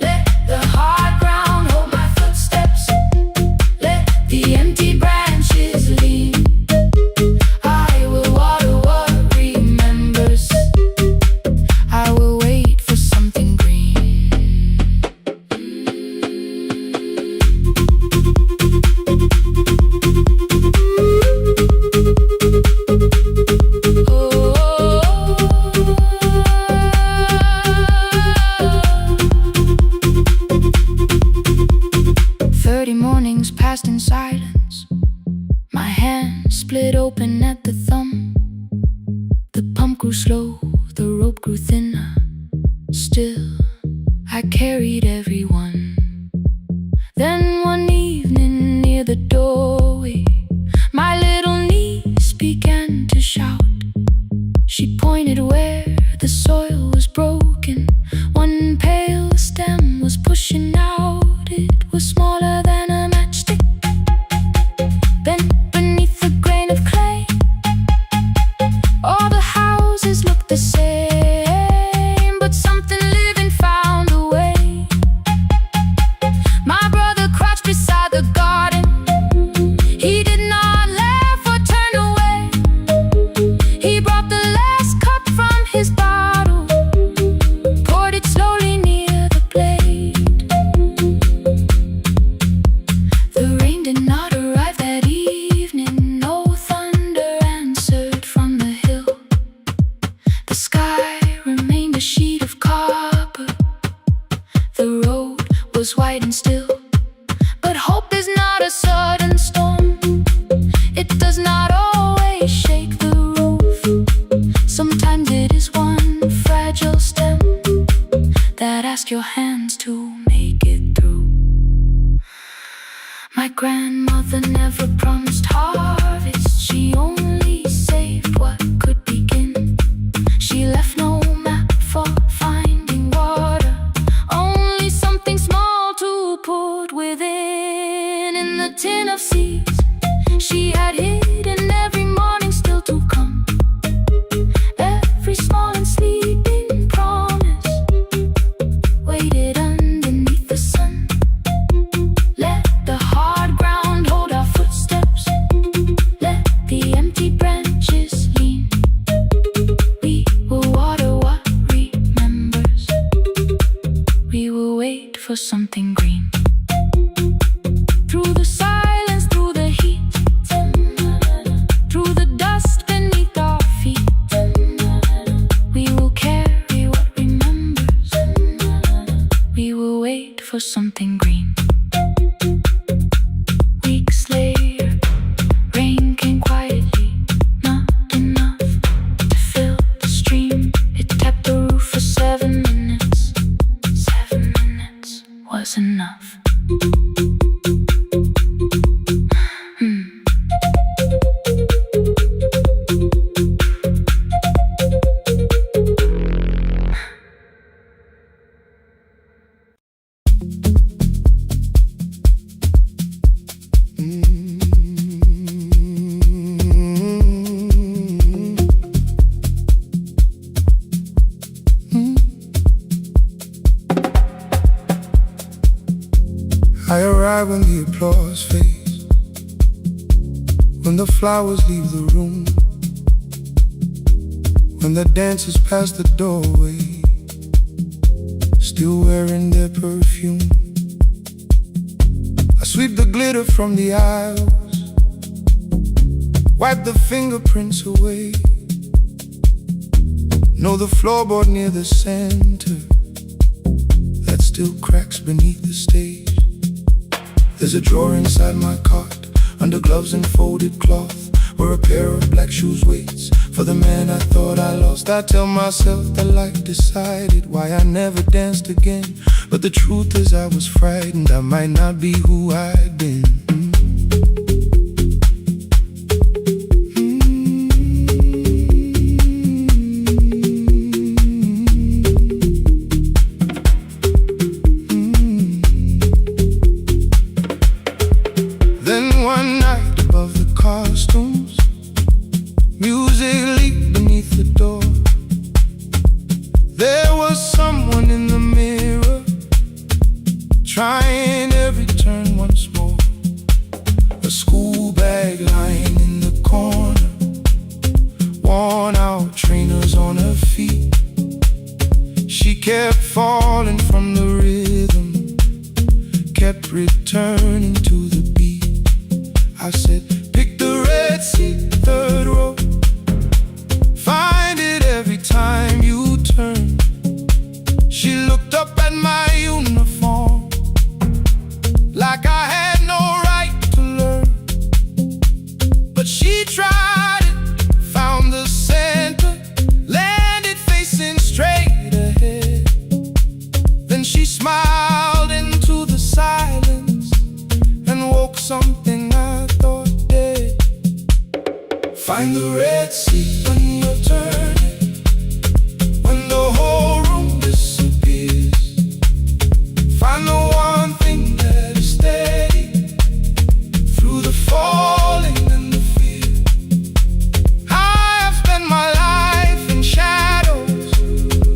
Let the hard ground hold my footsteps, let the empty branches lean. I will water what remembers, I will wait for something green. Mornings passed in silence. My hand split open at the thumb. The pump grew slow, the rope grew thinner. Still, I carried everyone. Then one evening near the doorway, my little niece began to shout. She pointed where the soil was broken, one pale stem was white and still. But hope is not a sudden storm. It does not always shake the roof. Sometimes it is one fragile stem that asks your hands to make it through. My grandmother never promised harvest. She only saved what could begin. She left no map for finding water, only something small to put within. In the tin of seeds she had hidden every morning still to come, every small and sleeping promise waited underneath the sun. Let the hard ground hold our footsteps, let the empty branches lean. We will water what remembers, we will wait for something green. Through the silence, through the heat, through the dust beneath our feet, we will carry what remembers, we will wait for something green. Weeks later, rain came quietly, not enough to fill the stream. It tapped the roof for 7 minutes. 7 minutes was enough. I arrive when the applause fades, when the flowers leave the room, when the dancers pass the doorway, still wearing their perfume. I sweep the glitter from the aisles, wipe the fingerprints away. Know the floorboard near the center that still cracks beneath the stage. There's a drawer inside my cart, under gloves and folded cloth, where a pair of black shoes waits for the man I thought I lost. I tell myself that life decided why I never danced again, but the truth is I was frightened I might not be who I'd been. Trying every turn once more, a school bag lying in the corner, worn out trainers on her feet. She kept falling from the rhythm, kept returning to the beat. I said, pick the red seat, third row, find it every time you turn. She looked up at my uniform like I had no right to learn, but she tried it, found the center, landed facing straight ahead. Then she smiled into the silence and woke something I thought dead. Find the red seat when you're turning, when the whole room disappears. Find the one thing that is steady through the falling and the fear. I have spent my life in shadows,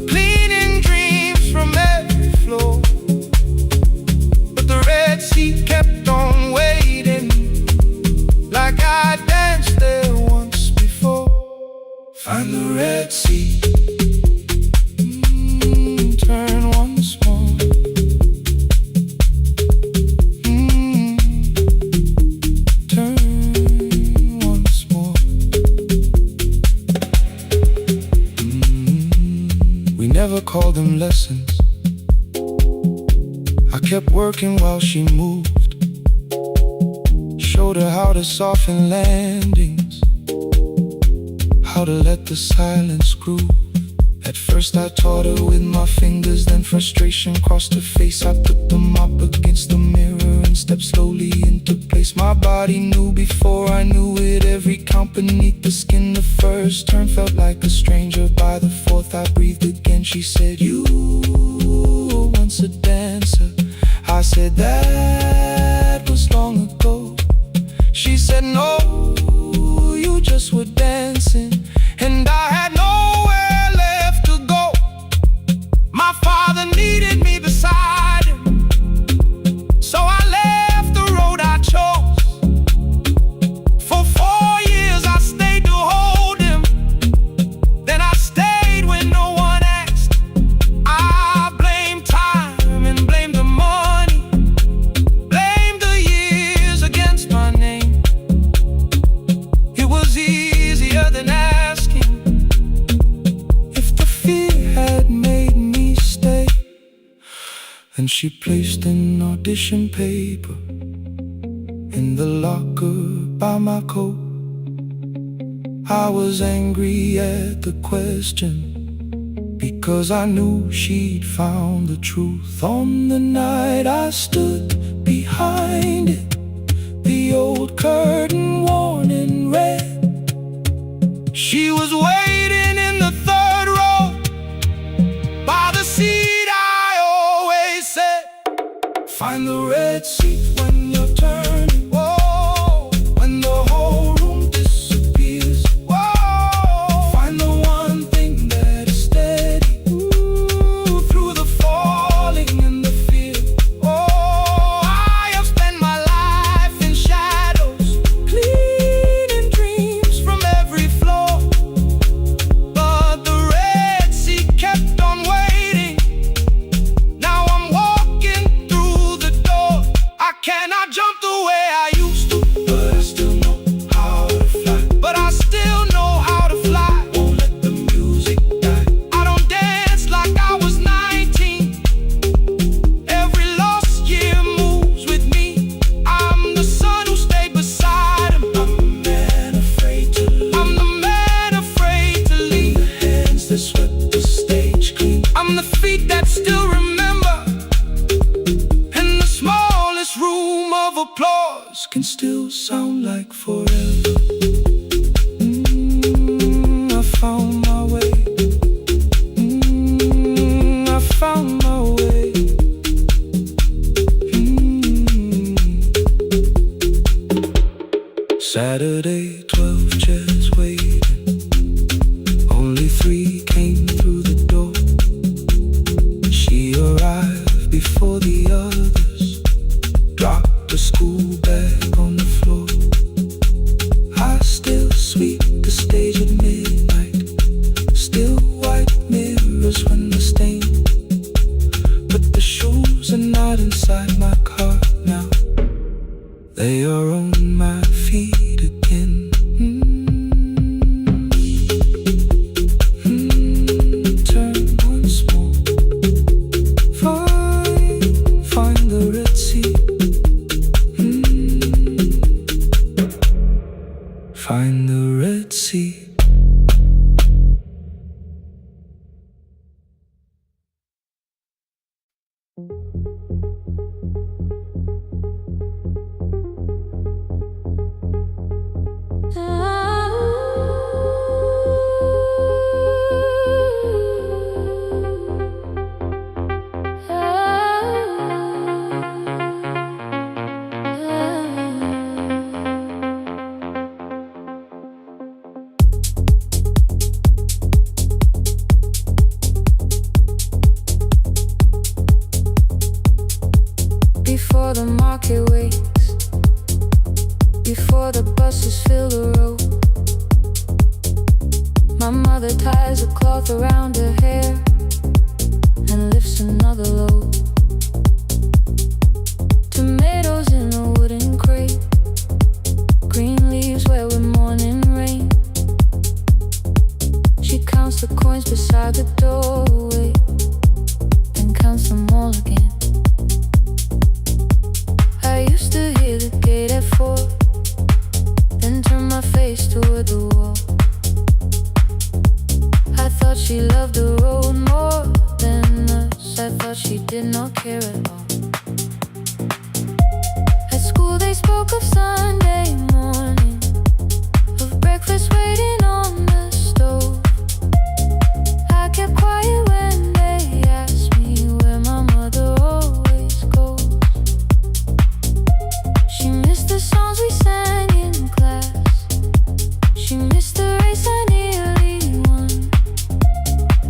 cleaning dreams from every floor, but the red seat kept on waiting, like I danced there once before. Find the red seat, turn once more. kept working while she moved. Showed her how to soften landings, how to let the silence groove. At first I taught her with my fingers, then frustration crossed her face. I put them up against the mirror and stepped slowly into place. My body knew before I knew it, every count beneath the skin. The first turn felt like a stranger, by the fourth I breathed again. She said, "You were once a dancer." I said, "That was long ago." She said, "No, you just were dancing." And I had nowhere left to go. My father needed me beside him, so I left the road I chose. For 4 years I stayed to hold him, then I stayed when no one asked. I blamed time and blamed the money, blamed the years against my name. It was easier than asking if the fear had made me stay. Then she placed an audition paper in the locker by my coat. I was angry at the question, because I knew she'd found the truth. On the night I stood behind it, the old curtain worn in red. She was waiting in the third row, by the seat I always said, "Find the red seat when you're turning." Whoa, when the whole room disappears. Whoa, find the one thing that is steady. Ooh, through the falling and the fear. Oh, I have spent my life in shadows, cleaning dreams from every floor. But the red sea kept on waiting. Now I'm walking through the door. I cannot jump the way I used to, but I still know how to fly. But I still know how to fly. Won't let the music die. I don't dance like I was 19. Every lost year moves with me. I'm the son who stayed beside him. I'm the man afraid to leave. I'm the man afraid to leave. The hands that swept the stage clean. I'm the feet that still remember. And the smallest room of applause can still sound like forever. I found my way. I found my way. Saturday, 12 chairs waiting. Only 3 came through the door. She arrived before the others, dropped the school bag on the floor. I still sweep the stage at midnight, still white mirrors when the stain. But the shoes are not inside my car now, they are on my feet again. Turn once more. Find the red sea. Find the red sea. Before the market wakes, before the buses fill the road, my mother ties a cloth around her hair and lifts another load. Tomatoes in a wooden crate, green leaves where we're morning rain. She counts the coins beside the doorway, then counts them all again. they spoke of Sunday morning, of breakfast waiting on the stove. I kept quiet when they asked me where my mother always goes. She missed the songs we sang in class. She missed the race I nearly won.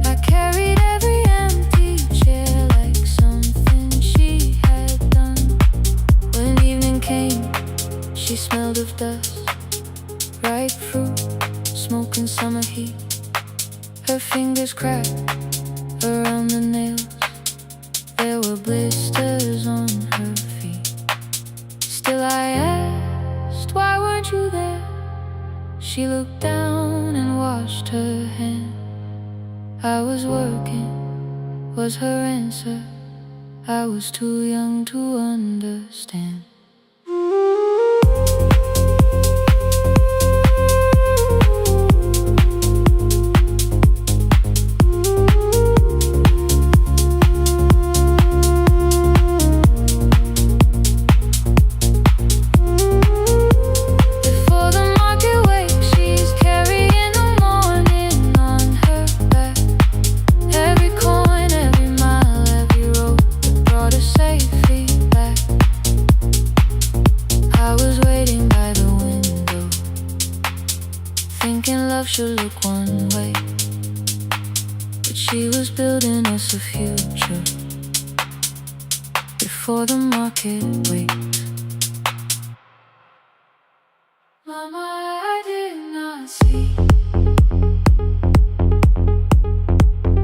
I carried every empty chair like something she had done. When evening came, she smelled of dust, ripe fruit, smoke and summer heat. Her fingers cracked around the nails. There were blisters on her feet. Still I asked, why weren't you there? She looked down and washed her hand. I was working, was her answer. I was too young to understand. Should look one way, but she was building us a future before the market wakes. Mama, I did not see.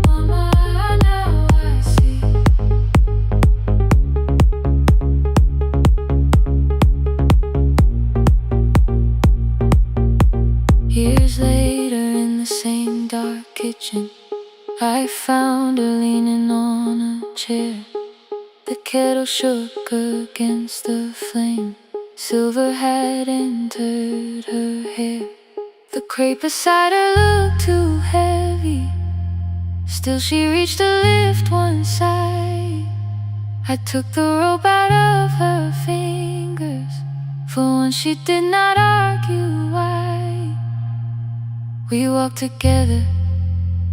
Mama, now I see. Years later, in the same dark kitchen, I found her leaning on a chair. The kettle shook against the flame. Silver had entered her hair. The crepe beside her looked too heavy. Still she reached to lift one side. I took the rope out of her fingers. For once she did not argue why. We walked together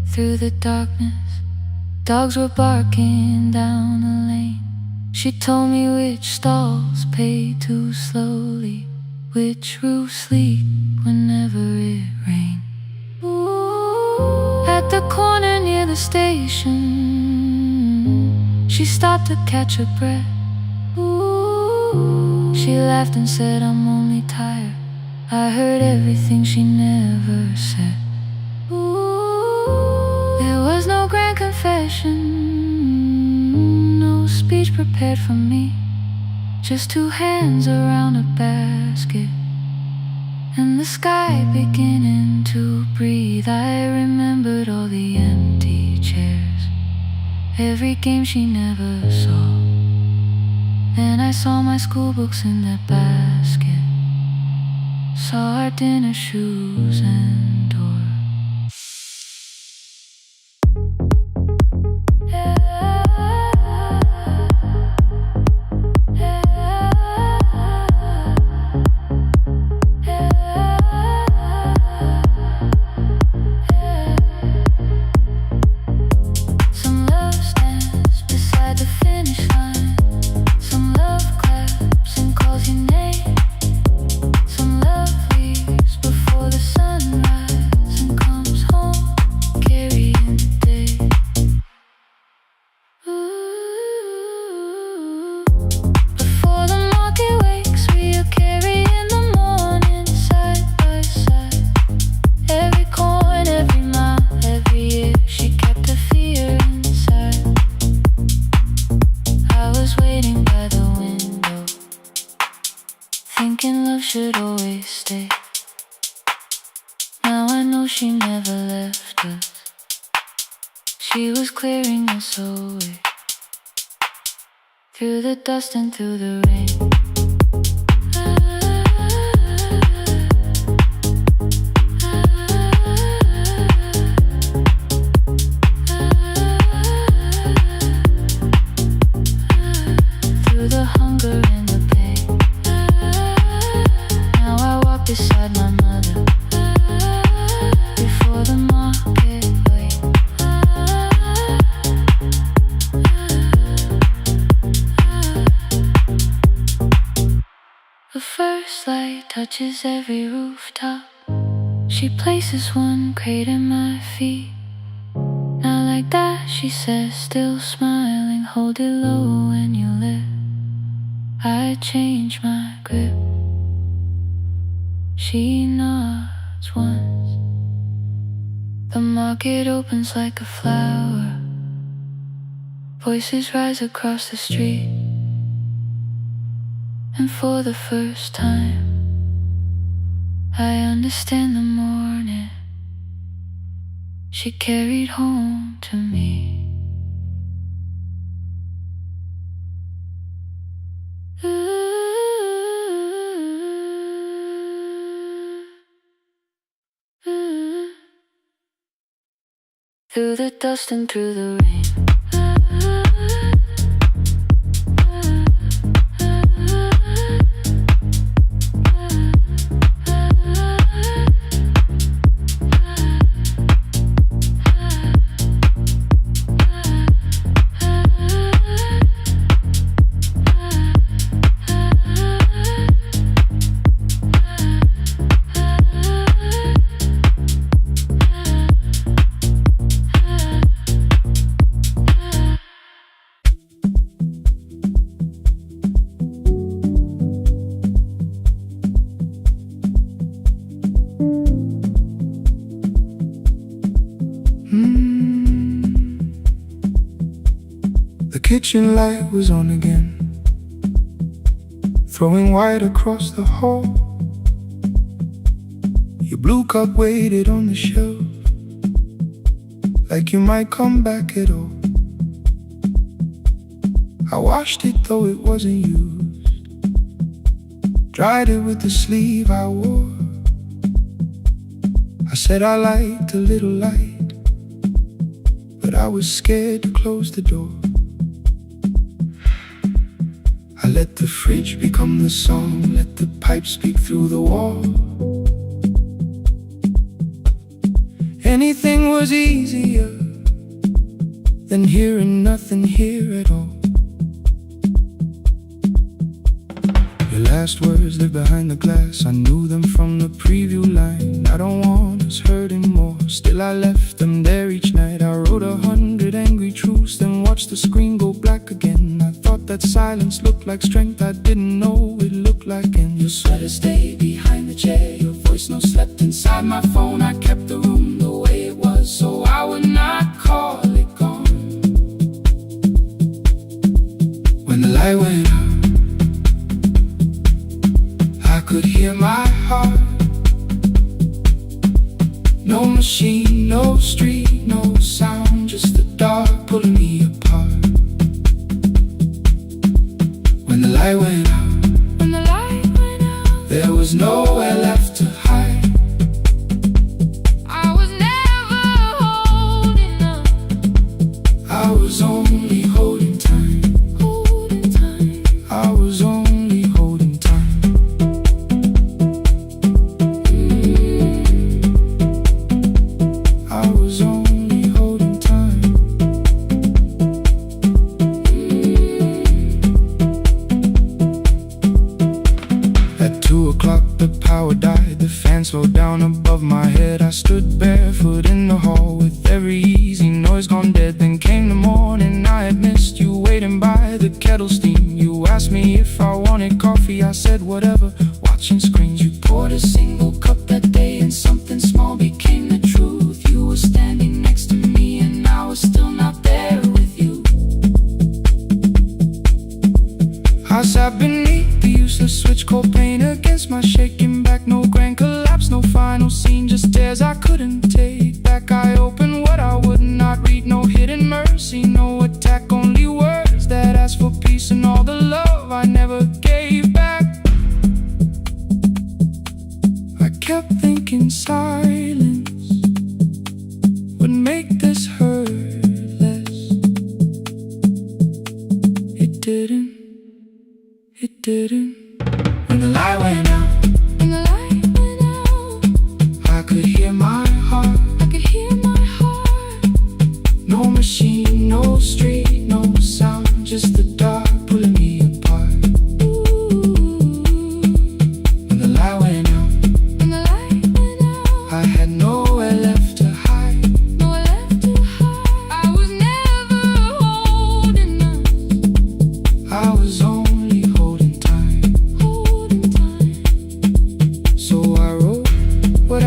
through the darkness. Dogs were barking down the lane. She told me which stalls pay too slowly, which roofs leak whenever it rained. Ooh. At the corner near the station, she stopped to catch her breath. Ooh. She laughed and said, I'm only tired. I heard everything she never said. Ooh, there was no grand confession, no speech prepared for me. Just two hands around a basket, and the sky beginning to breathe. I remembered all the empty chairs, every game she never saw. Then I saw my school books in that basket, saw our dinner shoes and door. Some love stands beside the finish line. Some love claps and calls your name. Some love leaves before the sunrise and comes home carrying the day. Ooh. Before the market wakes, we are carrying the morning side by side. Every coin, every mile, every year, she kept her fear inside. I was waiting by the window, thinking love should always stay. Now I know she never left us. She was clearing us away, through the dust and through the rain. Through the hunger and the pain. first light touches every rooftop. She places one crate at my feet. Not like that, she says, still smiling. Hold it low when you lift. I change my grip. She nods once. The market opens like a flower. Voices rise across the street. And for the first time, I understand the morning she carried home to me. Through the dust and through the rain. The kitchen light was on again, throwing white across the hall. Your blue cup waited on the shelf, like you might come back at all. I washed it though it wasn't used, dried it with the sleeve I wore. I said I liked a little light, but I was scared to close the door. I let the fridge become the song, let the pipe speak through the wall. Anything was easier than hearing nothing here at all. Your last words lived behind the glass, I knew them from the preview line. I don't want us hurting more, still I left them there each night. I wrote 100 angry truths, then watched the screen go black again. I thought that silence looked like strength, I didn't know it looked like. And your sweater stayed behind the chair, your voice no slept inside my phone. I kept the room the way it was, so I would not call it gone. When the light went out, I could hear my heart. No machine, no street, no sound, just the dark pulling me apart. When the light went out, there was nowhere left to hide. I was never holding up, I was only holding time. I was only holding time. I was only holding time. At 2 o'clock the power died, the fan slowed down above my head. I stood barefoot in the hall with every easy noise gone dead. Then came the morning, I had missed you waiting by the kettle steam. You asked me if I wanted coffee, I said whatever, watching screens. You poured a single cup that day and something small became the truth. You were standing next to me and I was still not there with you. I sat beneath the useless switch, cold pain against my shaking back. No grand collapse, no final scene, just tears I couldn't take back. I opened what I would not read, no hidden mercy, no attack, only words that asked for peace and all the love I never gave back. I kept thinking silence would make this hurt less. It didn't. It didn't. When the light went out, I could hear my heart. No machine, no street, no sound, just the dark pulling me apart.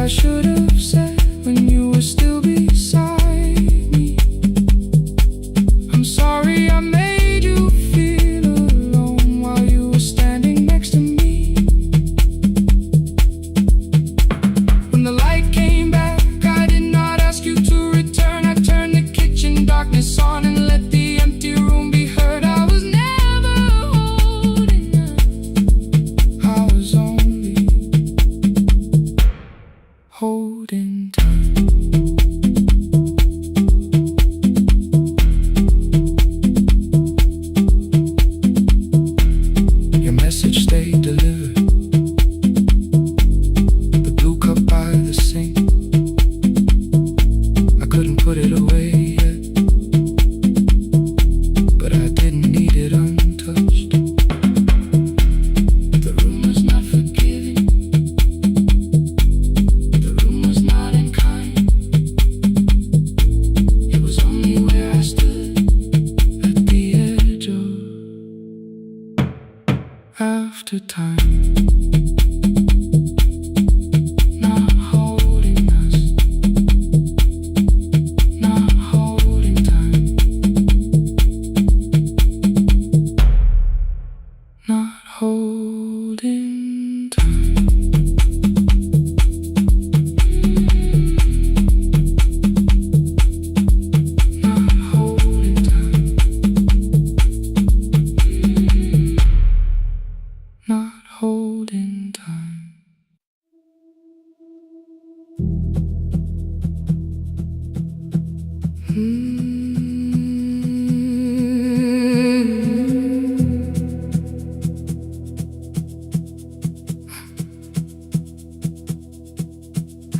I should have said when you were still beside me. I'm sorry I made you feel alone while you were standing next to me. When the light came back, I did not ask you to return. I turned the kitchen darkness on and let the empty room be heard. I was never holding on, I was only holding time. Your message stayed delivered. The blue cup by the sink, I couldn't put it away yet, but I didn't need it untouched. The room was not forgiving, the room was not unkind. It was only where I stood at the edge of after time. Not holding us, not holding time, not holding time. Not holding time, not holding time.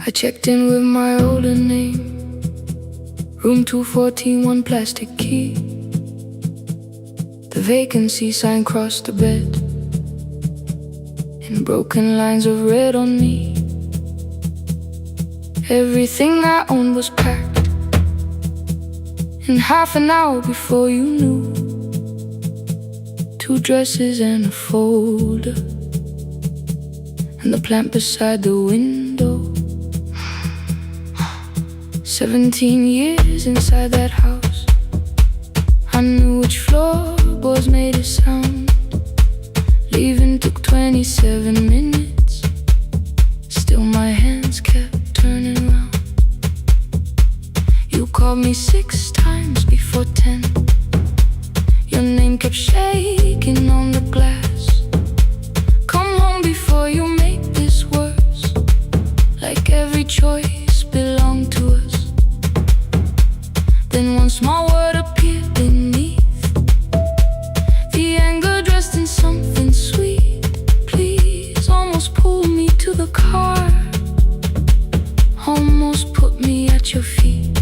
I checked in with my older name, room 214, one plastic key. The vacancy sign crossed the bed in broken lines of red on me. Everything I owned was packed in half an hour before you knew. 2 dresses and a folder, and the plant beside the window. 17 years inside that house, I knew which floorboards made a sound. Leaving took 27 minutes, still my hands kept turning round. You called me 6 times before 10. Your name kept shaking on the glass. Come home before you make this worse, like every choice belonged to us. Then one small word appeared beneath, the anger dressed in something sweet. Please, almost pulled me to the car, almost put me at your feet.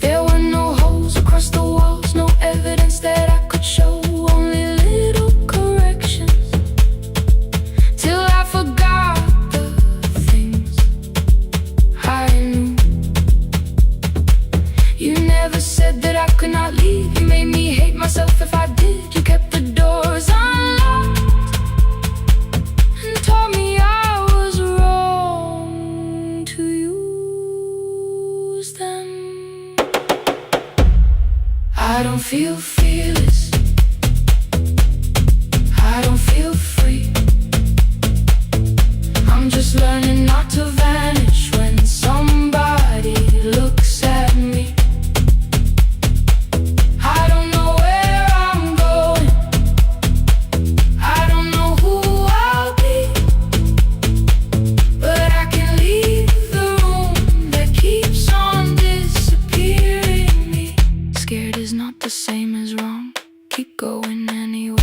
There were no holes across the walls, no evidence that I could show, only little corrections, till I forgot the things I knew. You never said that I could not leave. You made me hate myself if I did. You kept the doors unlocked and told me I was wrong to use them. I don't feel fearless, I don't feel free. I'm just learning not to vanish when somebody looks at me. I don't know where I'm going, I don't know who I'll be, but I can leave the room that keeps on disappearing me. Scared is not the same as wrong, keep going anyway.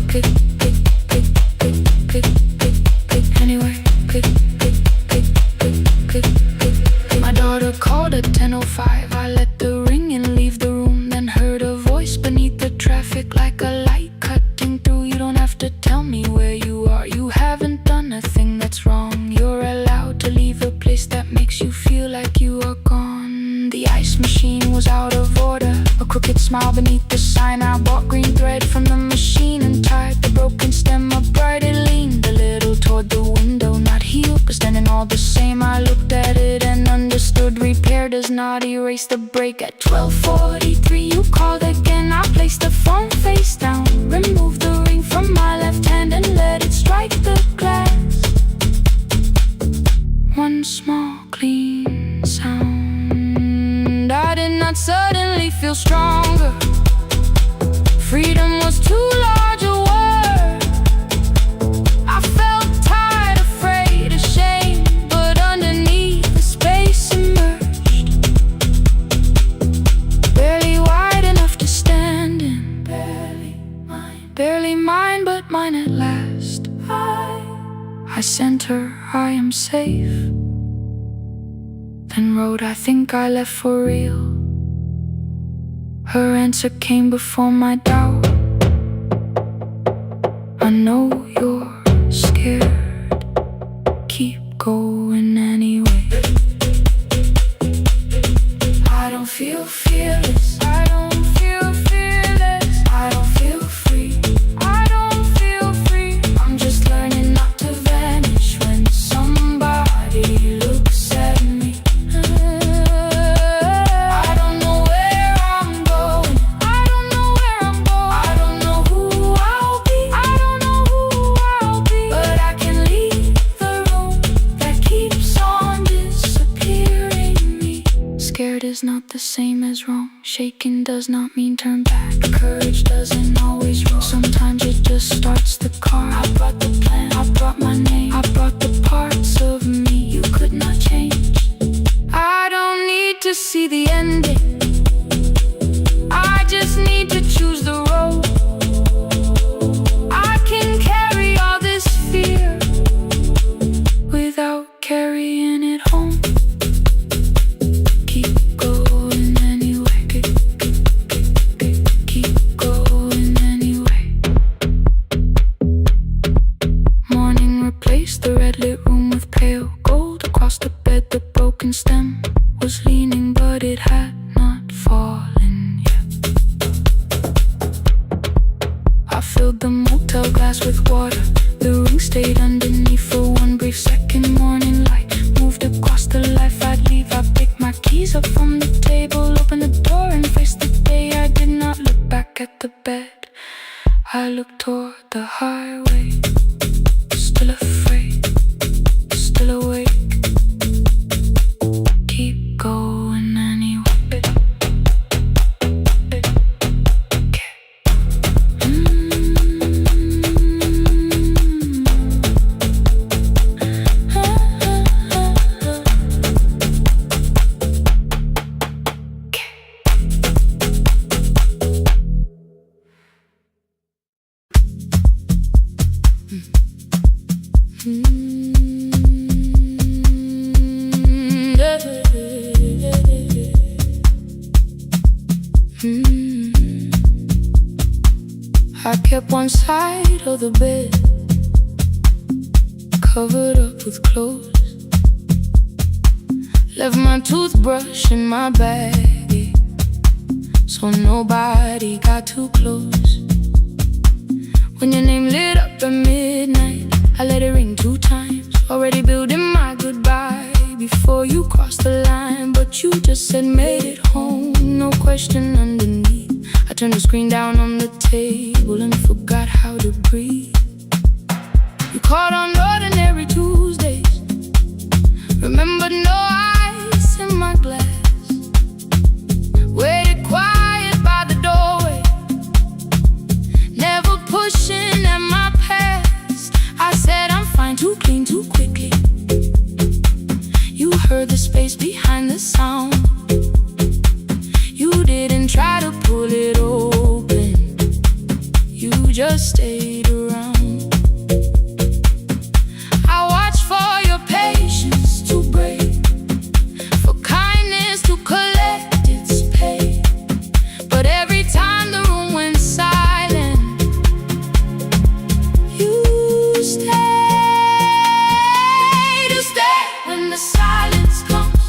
Click, click, click, click, click, click, click, anyway. Click, click, click, click, click, click. My daughter called at 10:05. I let the ring and leave the room, then heard a voice beneath the traffic like a light cutting through. You don't have to tell me where you are, you haven't done a thing that's wrong. You're allowed to leave a place that makes you feel like you are gone. The ice machine was out of order. A crooked smile beneath the sign. I bought green thread from the machine and tied the broken stem upright. It leaned a little toward the window, not healed but standing all the same. I looked at it and understood repair does not erase the break. At 12:43 you called again. I placed the phone face down, removed the ring from my left hand and let it strike the glass. One small clean sound. I did not suddenly feel stronger. Freedom was too large a word. I felt tired, afraid, ashamed, but underneath the space emerged. Barely wide enough to stand in. Barely mine, but mine at last. I sent her, I am safe. Then wrote, I think I left for real. Her answer came before my doubt. I know you're scared. Keep going anyway. I don't feel fearless. I don't feel fearless. I don't feel free. I don't feel free. I'm just learning not to vanish when somebody looks at me. I don't know where I'm going. I don't know where I'm going. I don't know who I'll be. I don't know who I'll be. But I can leave the room that keeps on disappearing me. Scared is not the same as wrong. Shaken does not mean turn back. Courage doesn't always roll. Sometimes it just starts the car. I brought the plan, I brought my name, I brought the parts of me you could not change. I don't need to see the ending. I just need to choose the road. I can carry all this fear without carrying it home. Keep going anyway. Keep going anyway. Morning replaced the red lit room with pale gold. Across the bed the broken stem was leaning, but it had not fallen yet. I filled the motel glass with water. The ring stayed underneath for one brief second. Morning light moved across the life I'd leave. I picked my keys up from the table, opened the door and faced the day. I did not look back at the bed. I looked toward the highway. Still afraid, still awake. Keep going anyway. I kept one side of the bed covered up with clothes. Left my toothbrush in my bag so nobody got too close. When your name lit up at midnight, I let it ring 2 times. Already building my goodbye before you crossed the line. But you just said made it home, no question underneath. I turned the screen down on the table and forgot how to breathe. You called on ordinary Tuesdays. Remember no ice in my glass. Waited quiet by the doorway, never pushing at my past. I said I'm fine, too clean, too quickly. You heard the space behind the sound. You didn't try to pull it open, you just stayed around. I watched for your patience to break, for kindness to collect its pay. But every time the room went silent, you stayed. You stay when the silence comes.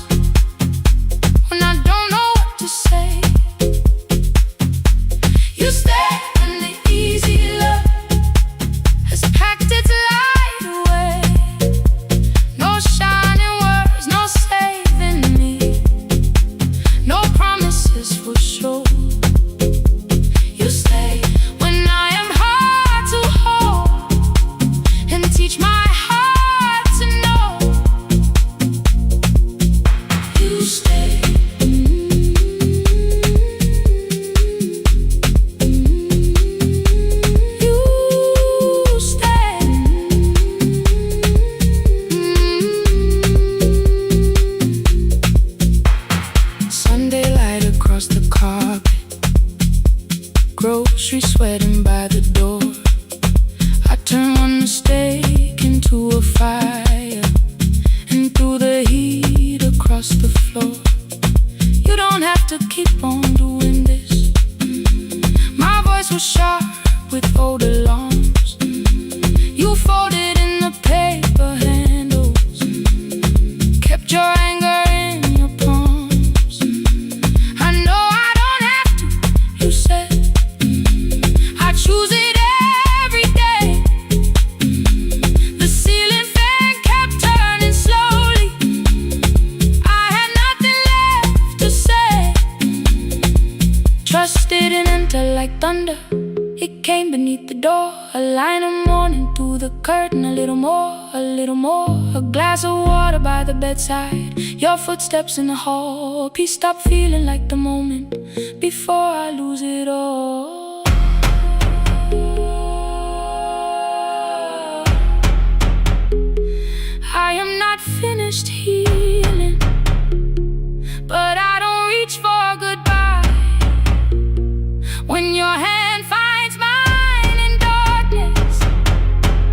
stay. Sunday light across the carpet, grocery sweating by the door. I turn one mistake into a fire, and through the heat across the floor. You don't have to keep on doing this. My voice was sharp with old alarms. You folded in the paper handles, kept your anger in your palms. I know I don't have to, you said. I choose it every day. The ceiling fan kept turning slowly. I had nothing left to say. Trust didn't enter like thunder. It came beneath the door, a line of mourning through the curtain. A little more, a little more. A glass of water by the bedside, your footsteps in the hall. Peace stopped feeling like the moment before I lose it all. I am not finished healing, but I don't reach for a goodbye. When your hand finds mine in darkness,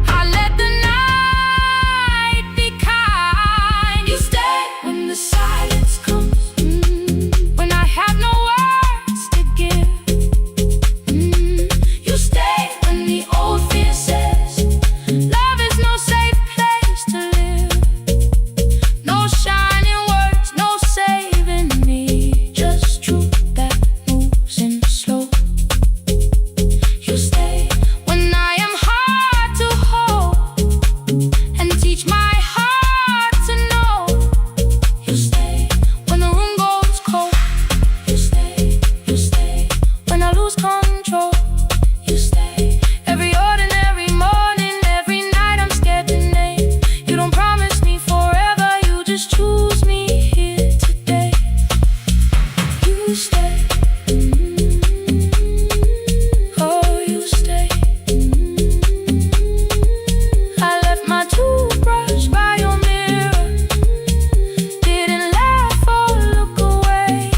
I let the night be kind. You stay when the silence comes, when I have no words to give. You stay when the old fear says love is no safe place to live. No shining words, no saving me, just truth that moves in slow. You stay when I am hard to hold, and teach my heart to know. You stay when the room goes cold. You stay when I lose control. You stay every ordinary morning, every night I'm scared to name. You don't promise me forever, you just choose me here today. You stay. Oh, you stay. I left my toothbrush by your mirror, didn't laugh or look away.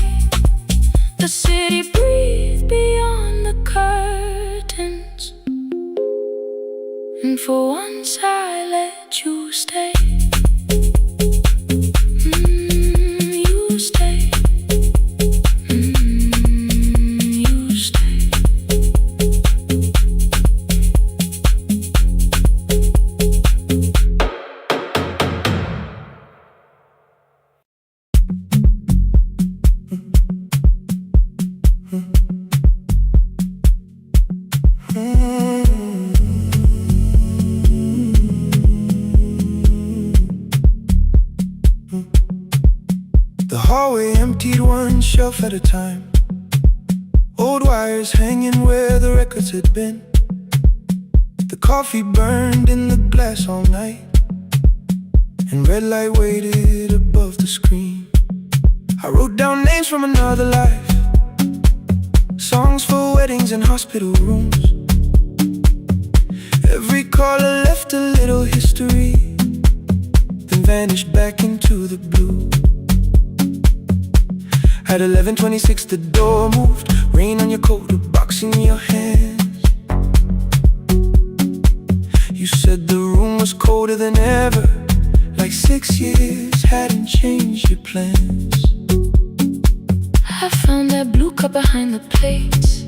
The city breathed beyond the curtains, and for once I let you stay. You stay. You stay. The hallway emptied one shelf at a time, old wires hanging where the records had been. The coffee burned in the glass all night, and red light waited above the screen. I wrote down names from another life, songs for weddings and hospital rooms. Every caller left a little history, then vanished back into the blue. At 11:26 the door moved, rain on your coat, a box in your hands. You said the room was colder than ever, like 6 years hadn't changed your plans. I found that blue cup behind the plates,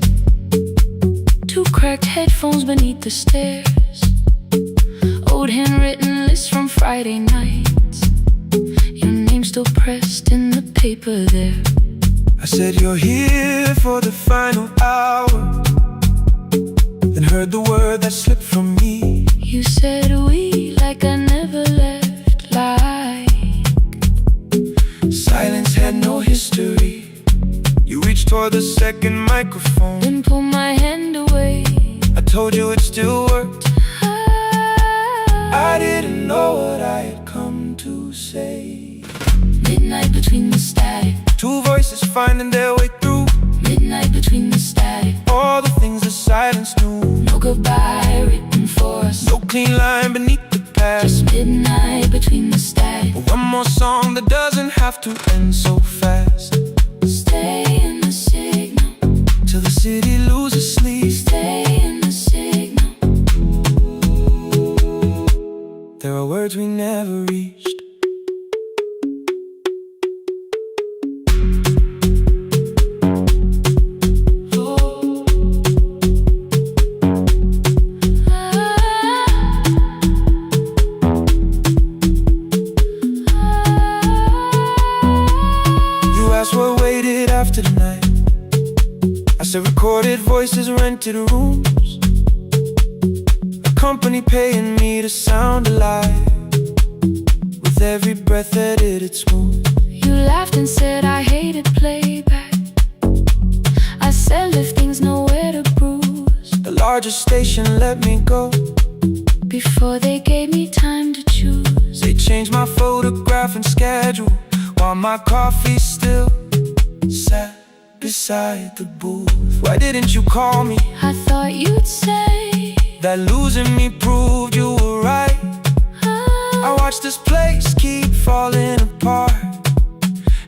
2 cracked headphones beneath the stairs, old handwritten lists from Friday nights, your name still pressed in the paper there. I said you're here for the final hour, then heard the word that slipped from me. You said we like I never left, like silence had no history. You reached for the second microphone, then pulled my hand away. I told you it still worked. I didn't know what I had come to say. Midnight between the static. Two voices finding their way through. Midnight between the static. All the things the silence knew. No goodbye written for us. No clean line beneath the past. Just midnight between the static. One more song that doesn't have to end so fast. Stay in the signal till the city loses sleep. Stay in the signal. There are words we never reached. After the night, I said recorded voices, rented rooms, a company paying me to sound alive. With every breath edited smooth. You laughed and said I hated playback. I said if things nowhere to bruise. The largest station let me go before they gave me time to choose. They changed my photograph and schedule while my coffee still sat beside the booth. Why didn't you call me? I thought you'd say that losing me proved you were right. I watched this place keep falling apart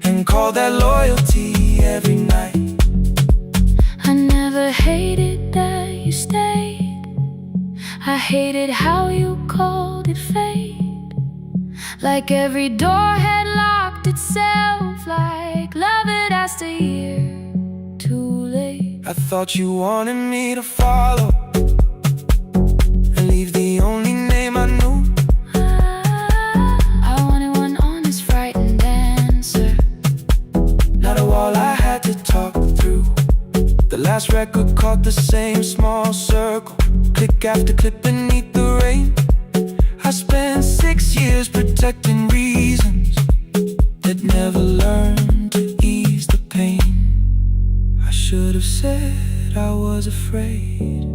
and call that loyalty every night. I never hated that you stayed. I hated how you called it fate. Like every door had locked itself. Like love had asked a year too late. I thought you wanted me to follow and leave the only name I knew. I wanted one honest, frightened answer, not a wall I had to talk through. The last record caught the same small circle, click after click beneath the rain. I spent 6 years protecting reasons that never learned to ease the pain. I should have said I was afraid.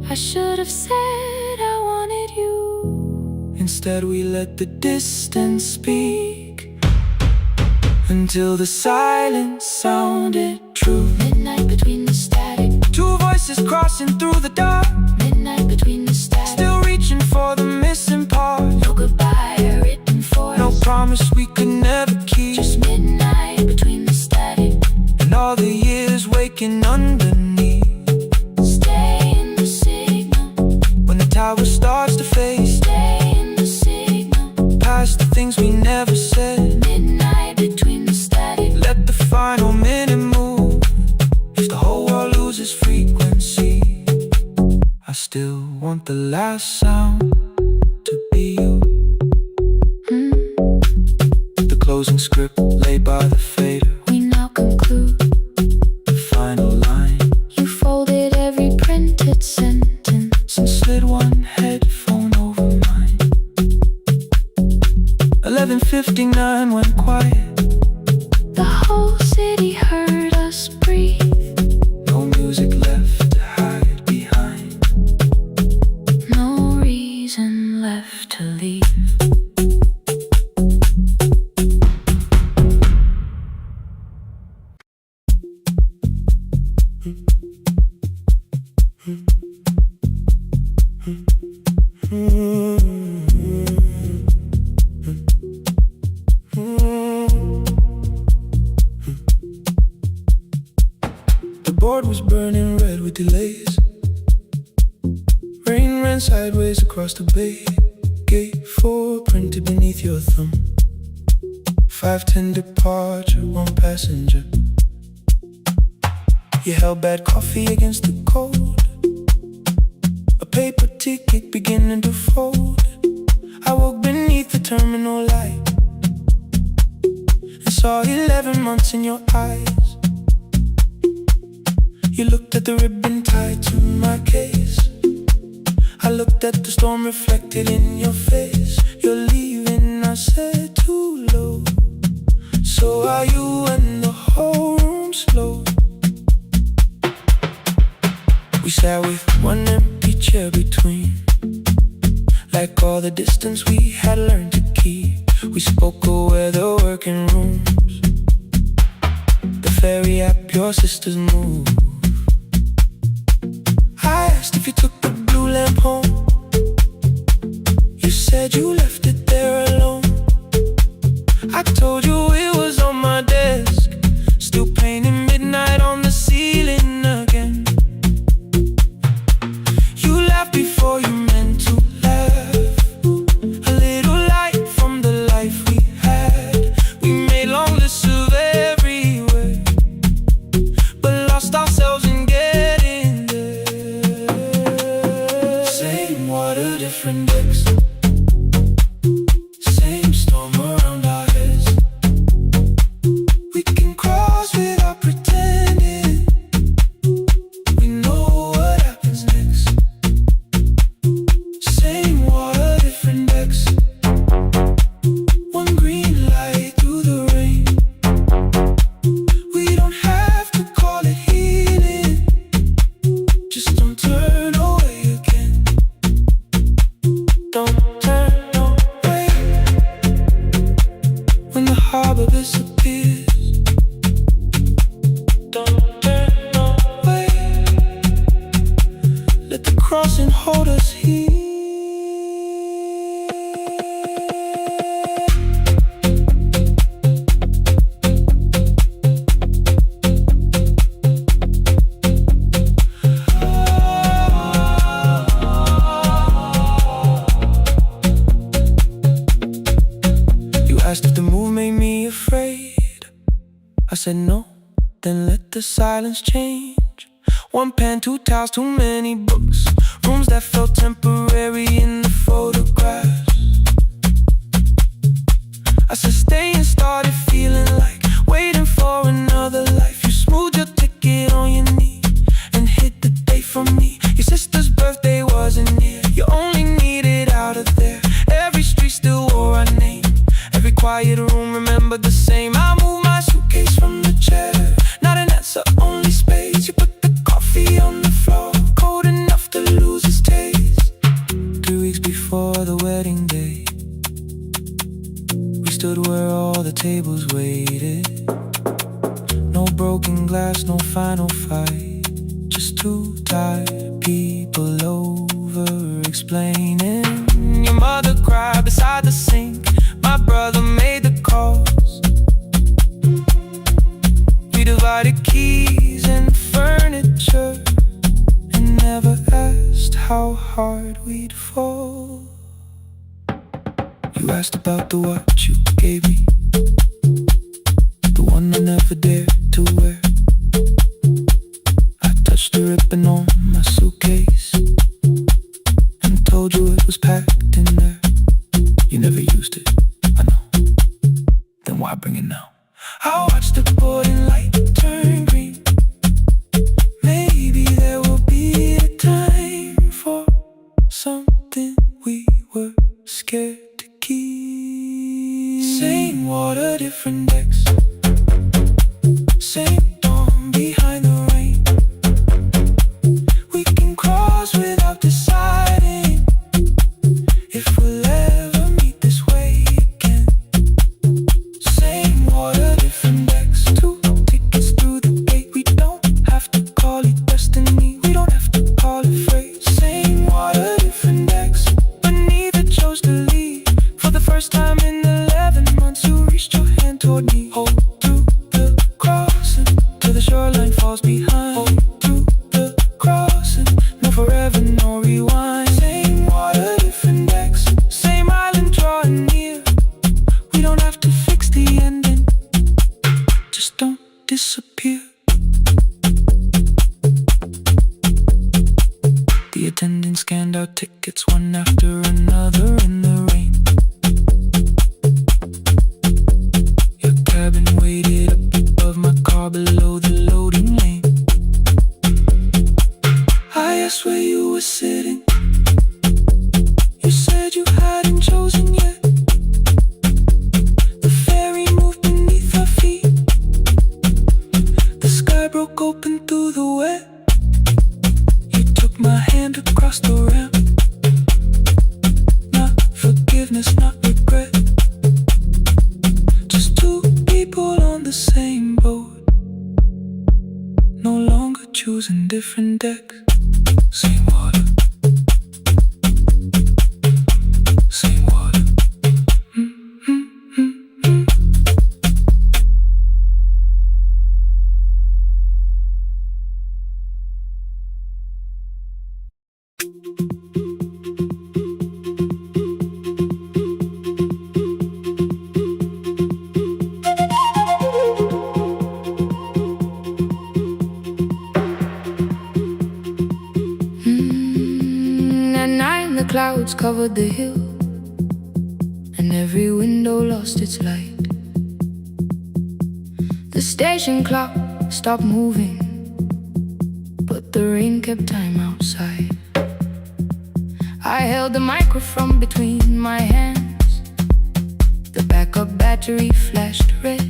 I should have said I wanted you. Instead we let the distance speak until the silence sounded true. Midnight between the static. Two voices crossing through the dark. Midnight between the static. Still reaching for the missing part. No goodbye written for us. No promise we could never keep. Just midnight between the static. And all the years waking underneath. Stay in the signal when the tower starts to fade. Stay in the signal past the things we never said. Midnight between the static. Let the final minute move. If the whole world loses frequency, I still want the last sound to be you. The closing script laid by the fader. We now conclude the final line. You folded every printed sentence and slid one headphone over mine. 11:59 went quiet. The whole city heard us breathe. No music left to hide behind. No reason left to leave. The board was burning red with delays. Rain ran sideways across the bay. Gate 4 printed beneath your thumb. 5:10 departure, 1 passenger. You held bad coffee against the cold. A paper ticket beginning to fold. I woke beneath the terminal light and saw 11 months in your eyes. You looked at the ribbon tied to my case. I looked at the storm reflected in your face. You're leaving, I said, too low. So are you, and the whole room slow. We sat with one empty chair between, like all the distance we had learned to keep. We spoke of weather, working rooms, the ferry app, your sister's move. I asked if you took the blue lamp home. You said you left it there alone. I told you it was on my desk, still painting midnight on the ceiling again. You laughed before you meant to laugh, a little light from the life we had. We made long lists of everywhere, but lost ourselves in getting there. Same water, different decks, same storm around our heads. We can cross without pretending we know what happens next. Same water, different decks, one green light through the rain. We don't have to call it healing, just don't turn away again. Don't turn away when the harbor disappears. Don't turn away, let the crossing hold us here. You asked if the move made me afraid. I said no, then let the silence change. One pen, two towels, too many books, rooms that felt temporary in the photographs. I said stay and started feeling like waiting for another life. You smoothed your ticket on your knee and hit the date for me. Your sister's birthday wasn't near, you only needed out of there. Every street still wore our name, every quiet room remembered the same. I moved my suitcase from the chair, not an answer, only space. You put the coffee on the floor, cold enough to lose its taste. 3 weeks before the wedding day, we stood where all the tables waited. No broken glass, no final fight, just two tired people over explaining. Your mother cried beside the sink, my brother made the calls. We divided keys and furniture and never asked how hard we'd fall. You asked about the watch you gave me, the one I never dared to wear. I touched the ribbon on my suitcase and told you it was packed in there. You never used it, I know, then why bring it now? I watched the boarding light turn green. Maybe there will be a time for something we were scared to keep. Same water, different decks, same storm behind the rain. We can cross without deciding if we'll ever meet this way again. Same water, different decks, two tickets through the gate. We don't have to call it destiny, we don't have to call it fate. Same water, different decks, but neither chose to leave. For the first time in 11 months, you reached your hand toward me. Hold through the crossing till the shoreline falls behind. Hold through the crossing, no forever, no rewind. Same water, different decks, same island drawing near. We don't have to fix the ending, just don't disappear. The attendant scanned our tickets one after another in the rain. Your cabin waited up above my car below the loading lane. I asked where you were sitting, you said you hadn't chosen yet. The ferry moved beneath our feet, the sky broke open through the wet. You took my hand across the ramp, not the same boat, no longer choosing different decks. Same water, same water. Clouds covered the hill, and every window lost its light. The station clock stopped moving, but the rain kept time outside. I held the microphone between my hands. The backup battery flashed red.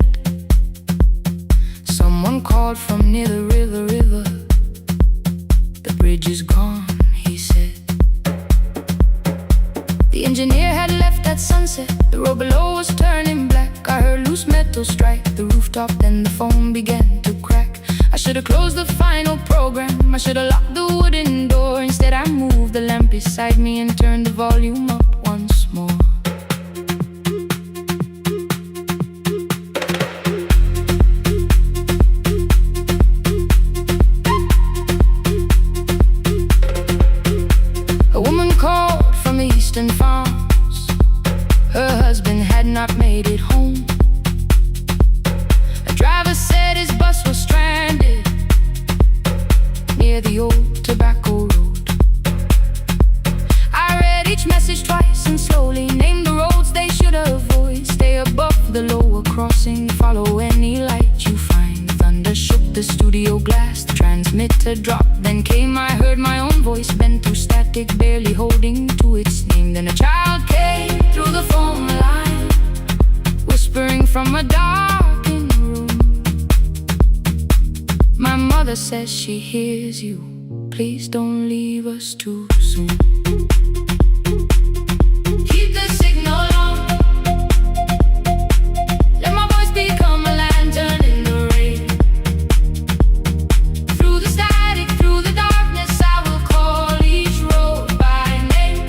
Someone called from near the river. The bridge is gone, he said. The engineer had left at sunset. The road below was turning black. I heard loose metal strike the rooftop, then the phone began to crack. I should have closed the final program. I should have locked the wooden door. Instead I moved the lamp beside me and turned the volume up once more. A woman called from the eastern farms. Her husband had not made it home. A driver said his bus was stranded near the old tobacco road. I read each message twice and slowly named the roads they should avoid. Stay above the lower crossing, follow any light you find. Thunder shook the studio glass, the transmitter dropped. Then came, I heard my own voice bent through static, barely holding to its name. Then a child came through the phone line, whispering from a darkened room. My mother says she hears you. Please don't leave us too soon. Keep the signal on. Let my voice become a lantern in the rain. Through the static, through the darkness, I will call each road by name.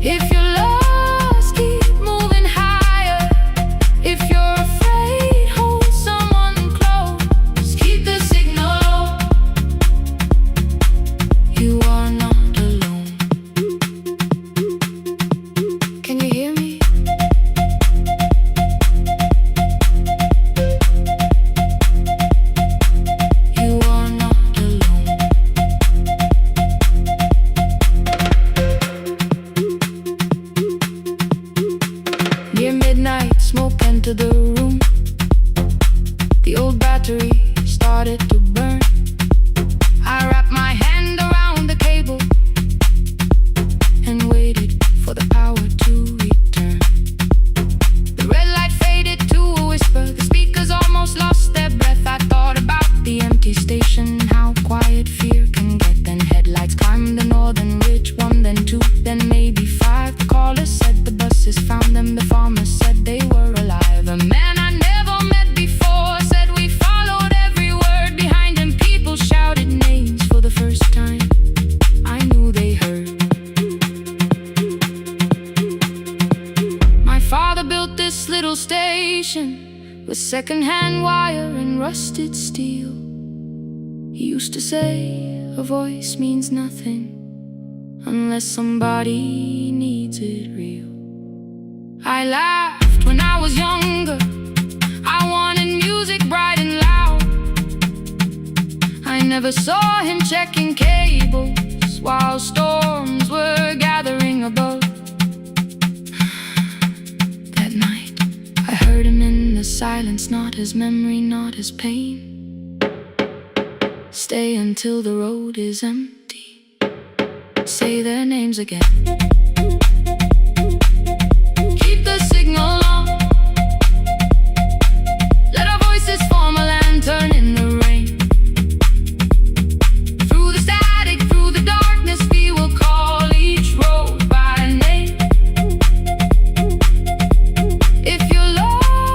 If you're lost, keep moving higher. If you're afraid, hold someone close. Keep the signal low. You are not alone. Can you hear me? You are not alone. Near midnight, smoke entered the room. The old battery started to burn. I wrapped my hand around the cable and waited for the power to return. The red light faded to a whisper. The speakers almost lost their breath. I thought about the empty station, how quiet fear can get. Then headlights climbed the northern ridge, one, then two, then maybe five. The caller said the buses found them. The farmer said they were alive. A man I never met before said we followed every word. Behind him people shouted names for the first time. I knew they heard. My father built this little station with second-hand wire and rusted steel. He used to say a voice means nothing unless somebody needs it real. I laughed when I was younger. I wanted music bright and loud. I never saw him checking cables while storms were gathering above. That night, I heard him in the silence, not his memory, not his pain. Stay until the road is empty. Say their names again. Keep the signal on. Let our voices form a lantern in the rain. Through the static, through the darkness, we will call each road by name. If you're lost,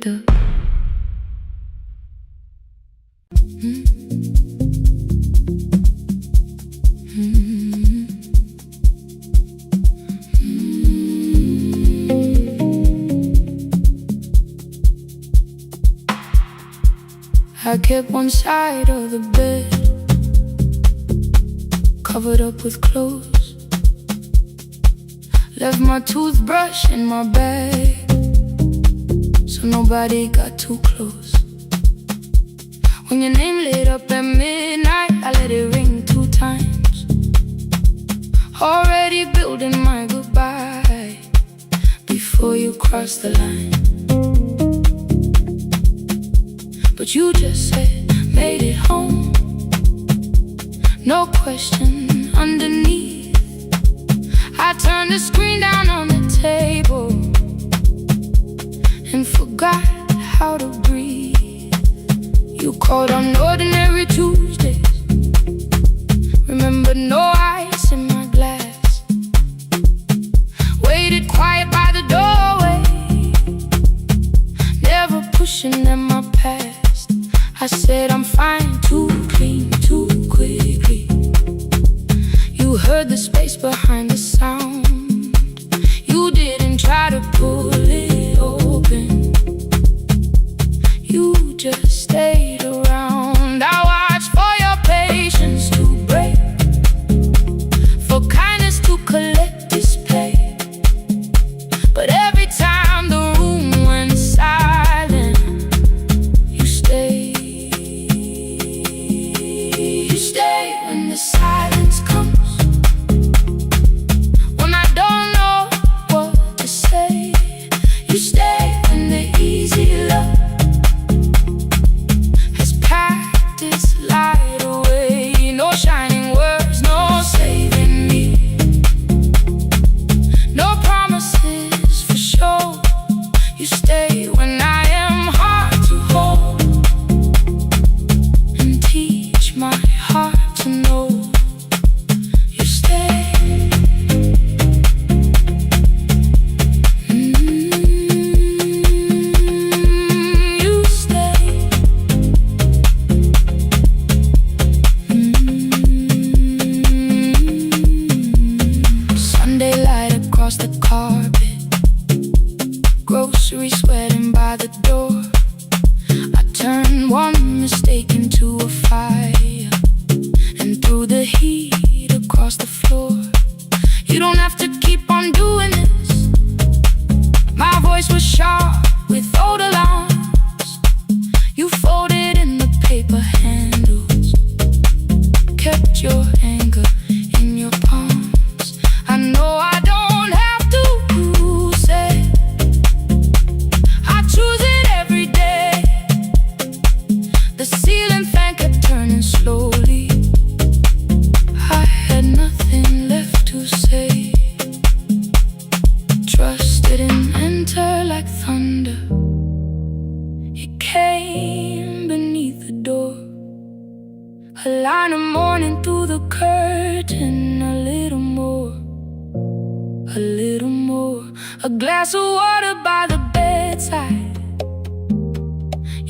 later. I kept one side of the bed covered up with clothes, left my toothbrush in my bag so nobody got too close. When your name lit up at midnight, I let it ring 2 times, already building my goodbye before you crossed the line. But you just said, made it home, no question underneath. I turned the screen down on the table and forgot how to breathe. You called on ordinary Tuesdays, remember no ice in my glass. Waited quiet by the doorway, never pushing at my past. I said I'm fine, too clean, too quickly. You heard the space behind the sound. You didn't try to pull it open, you just stayed around. I watched for your patience to break, for kindness to collect display. But every time the room went silent, you stayed. You stay when the silence comes, when I don't know what to say. You stay when the easy love has packed its light away. No shining words, no saving me, no promises for sure. You stay when I am hard to hold and teach my heart to know. You stay. You stay. Sunday light across the carpet, groceries sweating by the door. I turned one mistake into a fire and threw the heat across the floor. You don't have to keep on doing this. My voice was sharp with old alarms. You folded in the paper handles, kept your anger in your palms. I know I don't have to say I choose it every day. The ceiling fan kept turning slowly. I had nothing left to say. Trust didn't enter like thunder, it came beneath the door. A line of mourning through the curtain, a little more, a little more. A glass of water by the bedside,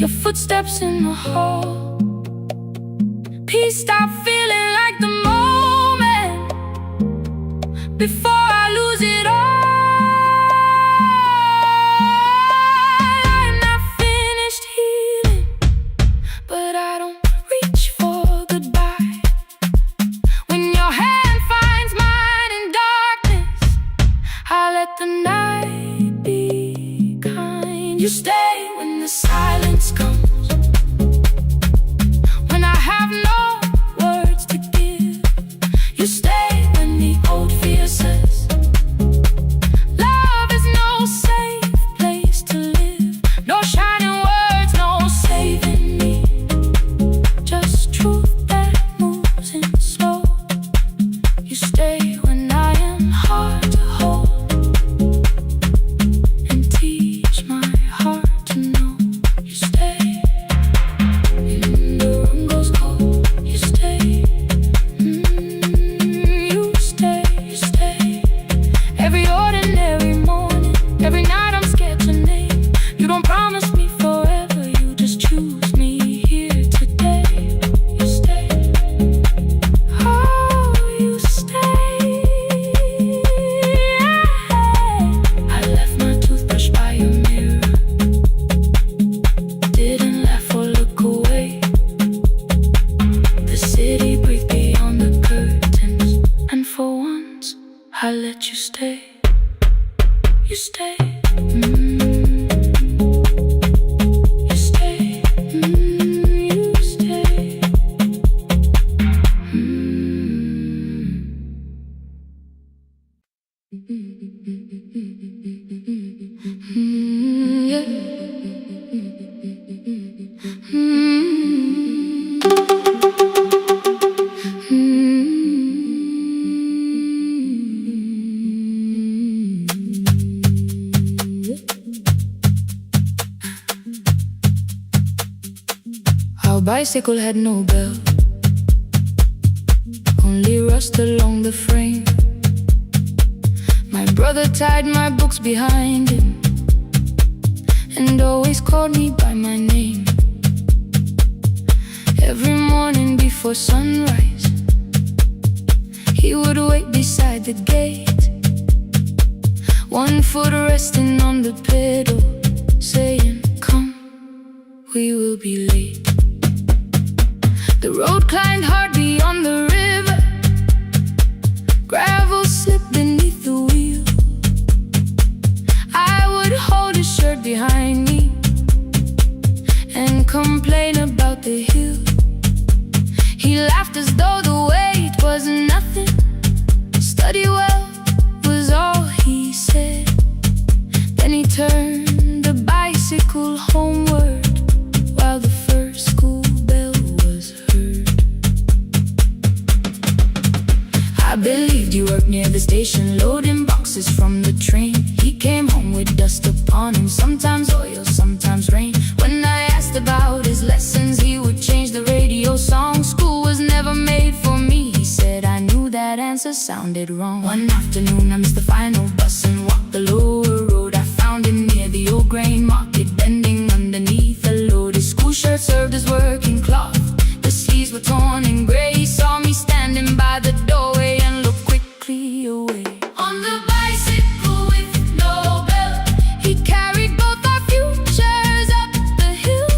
your footsteps in the hall. Peace stopped feeling like the moment before I lose it all. I'm not finished healing, but I don't reach for goodbye. When your hand finds mine in darkness, I let the night be kind. You stay when the silence comes, when I have no words to give. You stay when the old fear says love is no safe place to live. No shining words, no saving me, just truth that moves in slow. You stay when I am hard to hold and teach my heart to know. Our bicycle had no bell, only rust along the frame. My brother tied my books behind him and always called me by my name. Every morning before sunrise, he would wait beside the gate, one foot resting on the pedal, saying, "Come, we will be late." The road climbed hard beyond the river, gravel slipped beneath the wheel. I would hold his shirt behind me and complain about the hill. He laughed as though the weight was nothing. Study well was all he said. Then he turned the bicycle homeward while the first school bell was heard. I believed you worked near the station, loading boxes from the train. He came home with dust upon him, sometimes oil, sometimes rain. When I asked about his lessons, he would change the radio song. School was never made for me, he said. I knew that answer sounded wrong. One afternoon I missed the final bus and walked the lower road. I found him near the old grain market, bending underneath a load. His school shirt served as working cloth, the sleeves were torn and gray. He saw me standing by the doorway and looked quickly away. On the bicycle with no bell, he carried both our futures up the hill.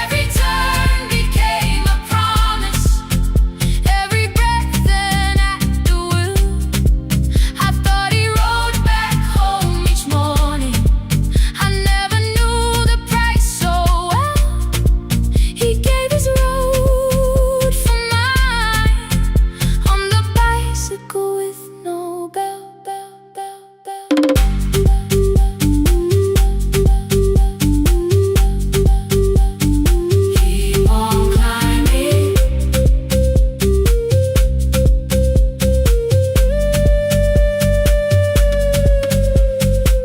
Every turn became a promise, every breath an act of will. I thought he rode back home each morning, I never knew the price so well. He gave his road for mine, on the bicycle with no bell, bell, bell, bell. Keep on climbing.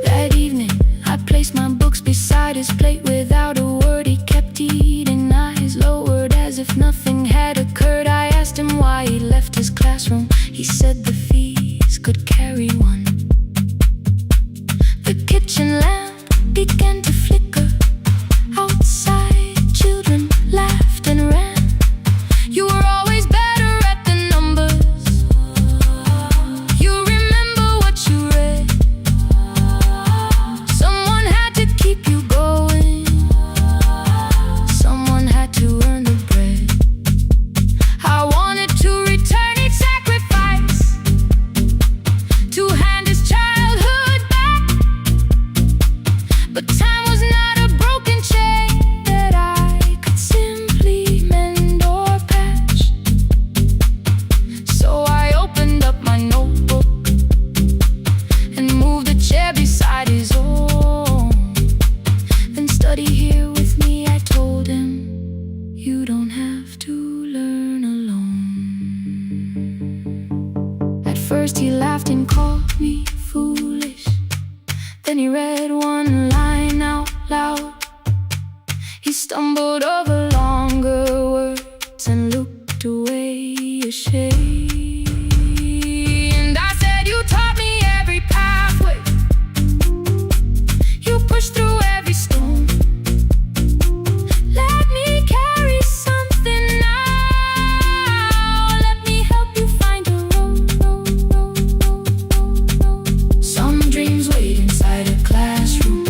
That evening, I placed my books beside his plate without a word. He kept eating, eyes lowered as if nothing had occurred. I asked him why he left his classroom. He said the fees could carry one. The kitchen lamp began to flicker. Outside, children laughed and ran. You were always better at the numbers. You remember what you read. Someone had to keep you going, someone had to earn the bread. I wanted to return each sacrifice, to hand his childhood back. But time was not a broken chain that I could simply mend or patch. So I opened up my notebook and moved a chair beside his own. Then study here with me, I told him. You don't have to learn alone. At first he laughed and called me foolish. Then he read one line out loud. He stumbled over longer words and looked away ashamed. And I said, you taught me every pathway, you pushed through every stone. Let me carry something now, let me help you find a road. Some dreams wait inside a classroom,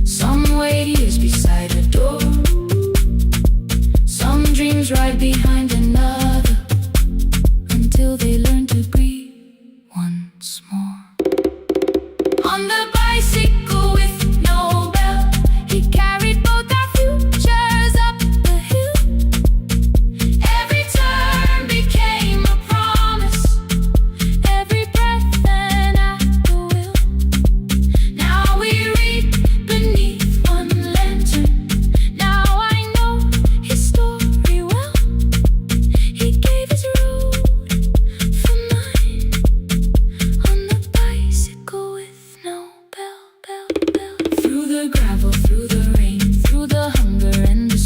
some wait years beside a door. Some dreams right behind another, until they learn to breathe once more. On the bicycle with no bell, he carried both our futures up the hill. Every turn became a promise, every breath an act of will. Now we read beneath one lantern, now I know his story well. He gave his road for mine, on the bicycle with no bell, bell, bell. Through the gravel, through the rain, through the hunger and the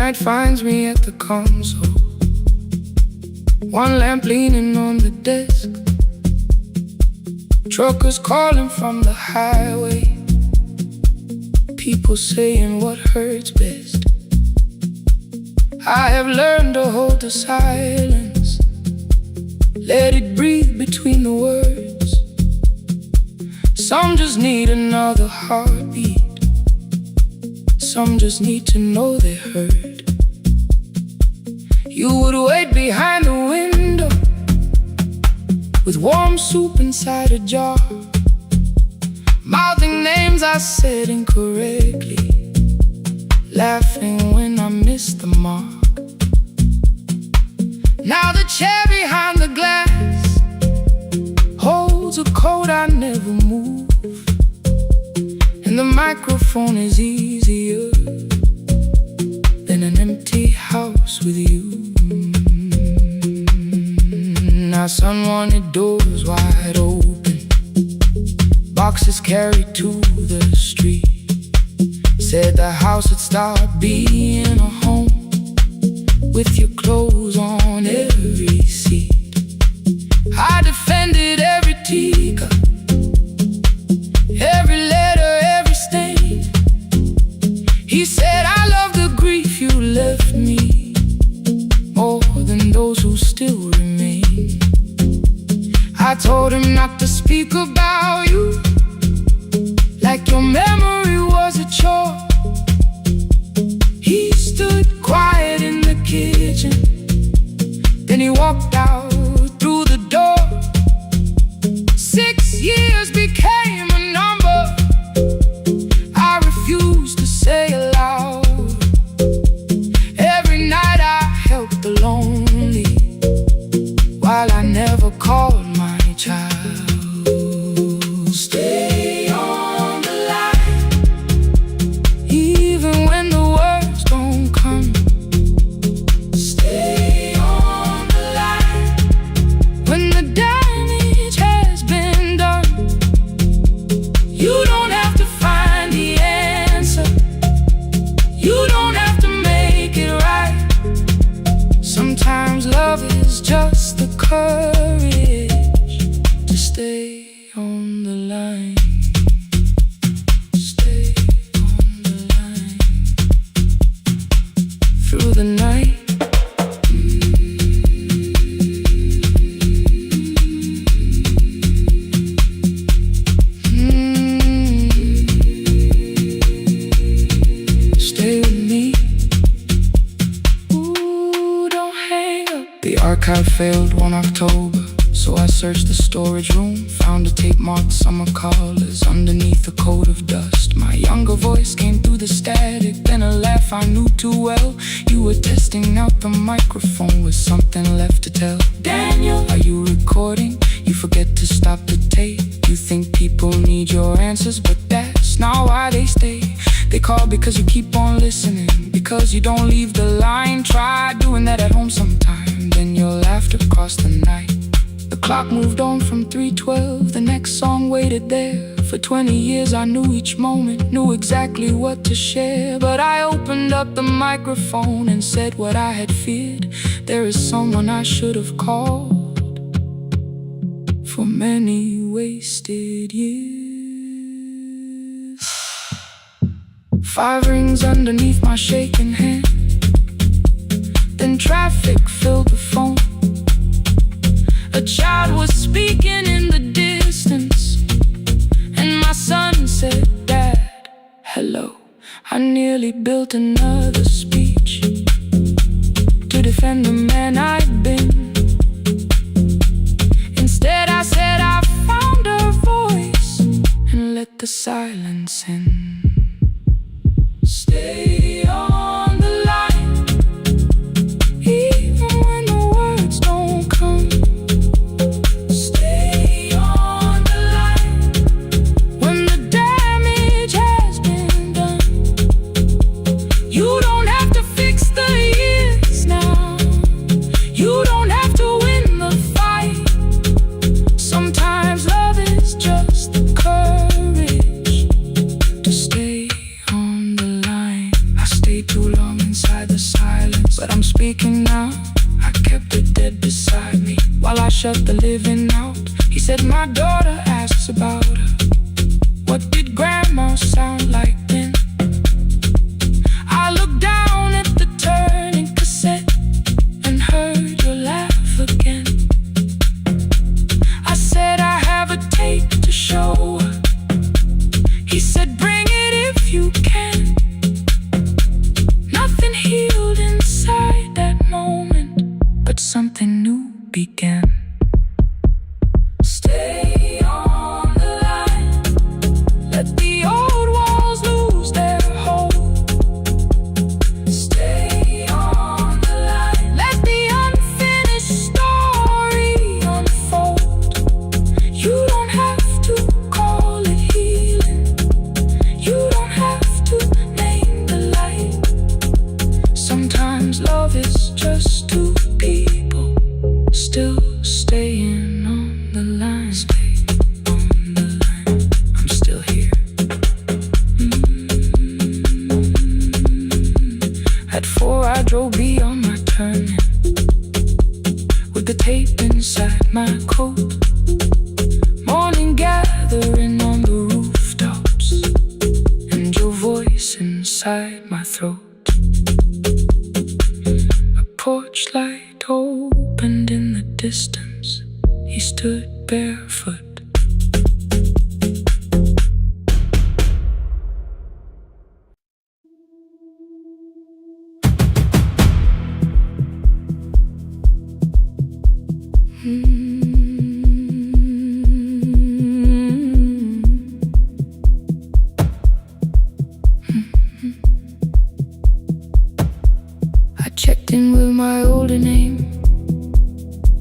Midnight finds me at the console, one lamp leaning on the desk. Truckers calling from the highway, people saying what hurts best. I have learned to hold the silence, let it breathe between the words. Some just need another heartbeat, some just need to know they're heard. You would wait behind the window with warm soup inside a jar, mouthing names I said incorrectly, laughing when I missed the mark. Now the chair behind the glass holds a coat I never move, and the microphone is easier than an empty house with you. Now son wanted doors wide open, boxes carried to the street. Said the house would start being a home with your clothes on every seat. I defended every teacup, every letter, every stain. He said I love the grief you left me more than those who still remain. I told him not to speak about you like your memory was a chore. He stood quiet in the kitchen, then he walked out through the door. 6 years became a number I refused to say aloud. Every night I helped the lonely while I never called my child. Stay on the line, even when the words don't come. Stay on the line when the damage has been done. You don't have to find the answer, you don't have to make it right. Sometimes love is just the courage to stay on the line. Stay on the line through the night. Stay with me. Ooh, don't hang up. The archive failed one October, so I searched the storage room, found a tape marked summer callers underneath a coat of dust. My younger voice came through the static, then a laugh I knew too well. You were testing out the microphone with something left to tell. Daniel, are you recording? You forget to stop the tape. You think people need your answers, but that's not why they stay. They call because you keep on listening, because you don't leave the line. Try doing that at home sometime, then you'll laugh across the night. The clock moved on from 3:12, the next song waited there. For 20 years I knew each moment, knew exactly what to share. But I opened up the microphone and said what I had feared. There is someone I should have called for many wasted years. 5 rings underneath my shaking hand, then traffic filled the phone. A child was speaking in the distance, and my son said, "Dad, hello." I nearly built another speech to defend the man I'd been. Instead I said I found a voice and let the silence in. Stay on the line, even when the words don't come. Stay on the line when the damage has been done. You don't have to fix the years now, you don't have to win the fight. Sometimes love is just the courage to stay beside me while I shut the living out. He said, my daughter asks about her. What did grandma sound like then? I looked down at the turning cassette and heard your laugh again. I said, I have a tape to show her. He said, bring it if you can. Nothing healed inside that moment, but something new began. Stay on the line, let the old walls lose their hold. Stay on the line, let the unfinished story unfold. You don't have to call it healing, you don't have to name the light. Sometimes love is just two people still staying on the line. Stay on the line, I'm still here. At 4 I drove beyond my turning with the tape inside my coat. Morning gathering on the rooftops and your voice inside my throat. A porch light opened in the distance. He stood barefoot. I checked in with my older name.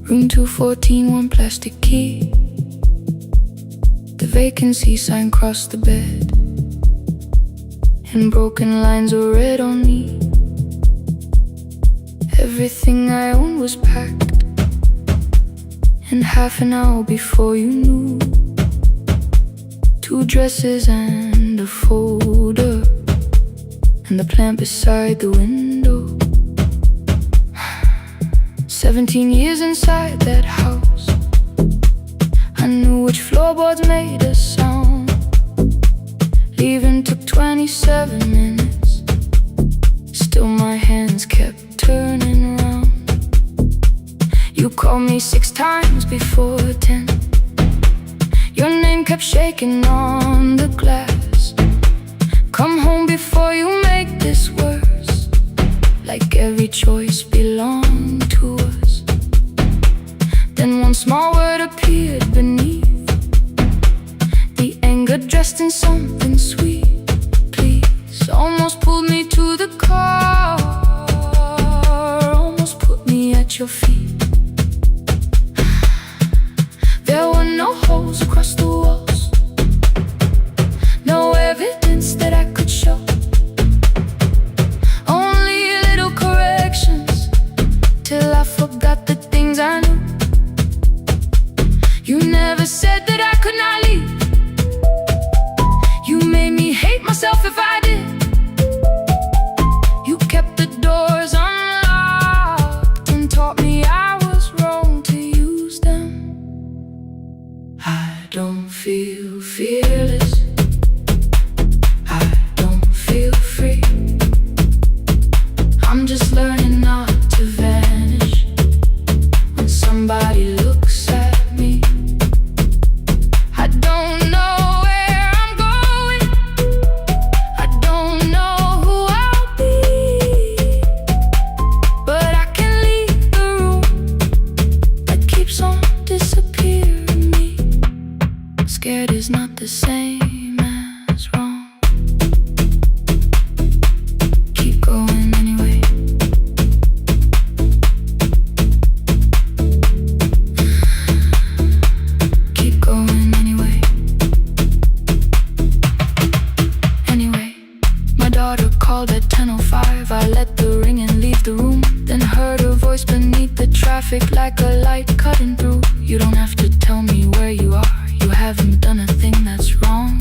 Room 214, one plastic key. The vacancy sign crossed the bed, and broken lines were read on me. Everything I owned was packed, and half an hour before you knew, 2 dresses and a folder, and the plant beside the window. 17 years inside that house, I knew which floorboards made a sound. Leaving took 27 minutes, still my hands kept turning around. You called me 6 times before 10. Your name kept shaking on the glass. Come home before you make this worse, like every choice belonged to us. Then one small word appeared beneath the anger, dressed in something sweet. Please, almost pulled me to the car, almost put me at your feet. There were no holes across the walls, no evidence that I could show. Only little corrections till I forgot the things I knew. You never said that I could not leave. You made me hate myself if I did. You kept the doors unlocked and taught me I was wrong to use them. I don't feel fearless, I don't feel free. I'm just learning not to vanish when somebody looks at me. I don't know where I'm going, I don't know who I'll be, but I can leave the room that keeps on disappearing me. Scared is not the same as wrong. Keep going anyway. Keep going anyway. Anyway, my daughter called at 10:05. I let the ring and leave the room, then heard her voice beneath the traffic like a light cutting through. You don't have to tell me where you are, you haven't done a thing that's wrong.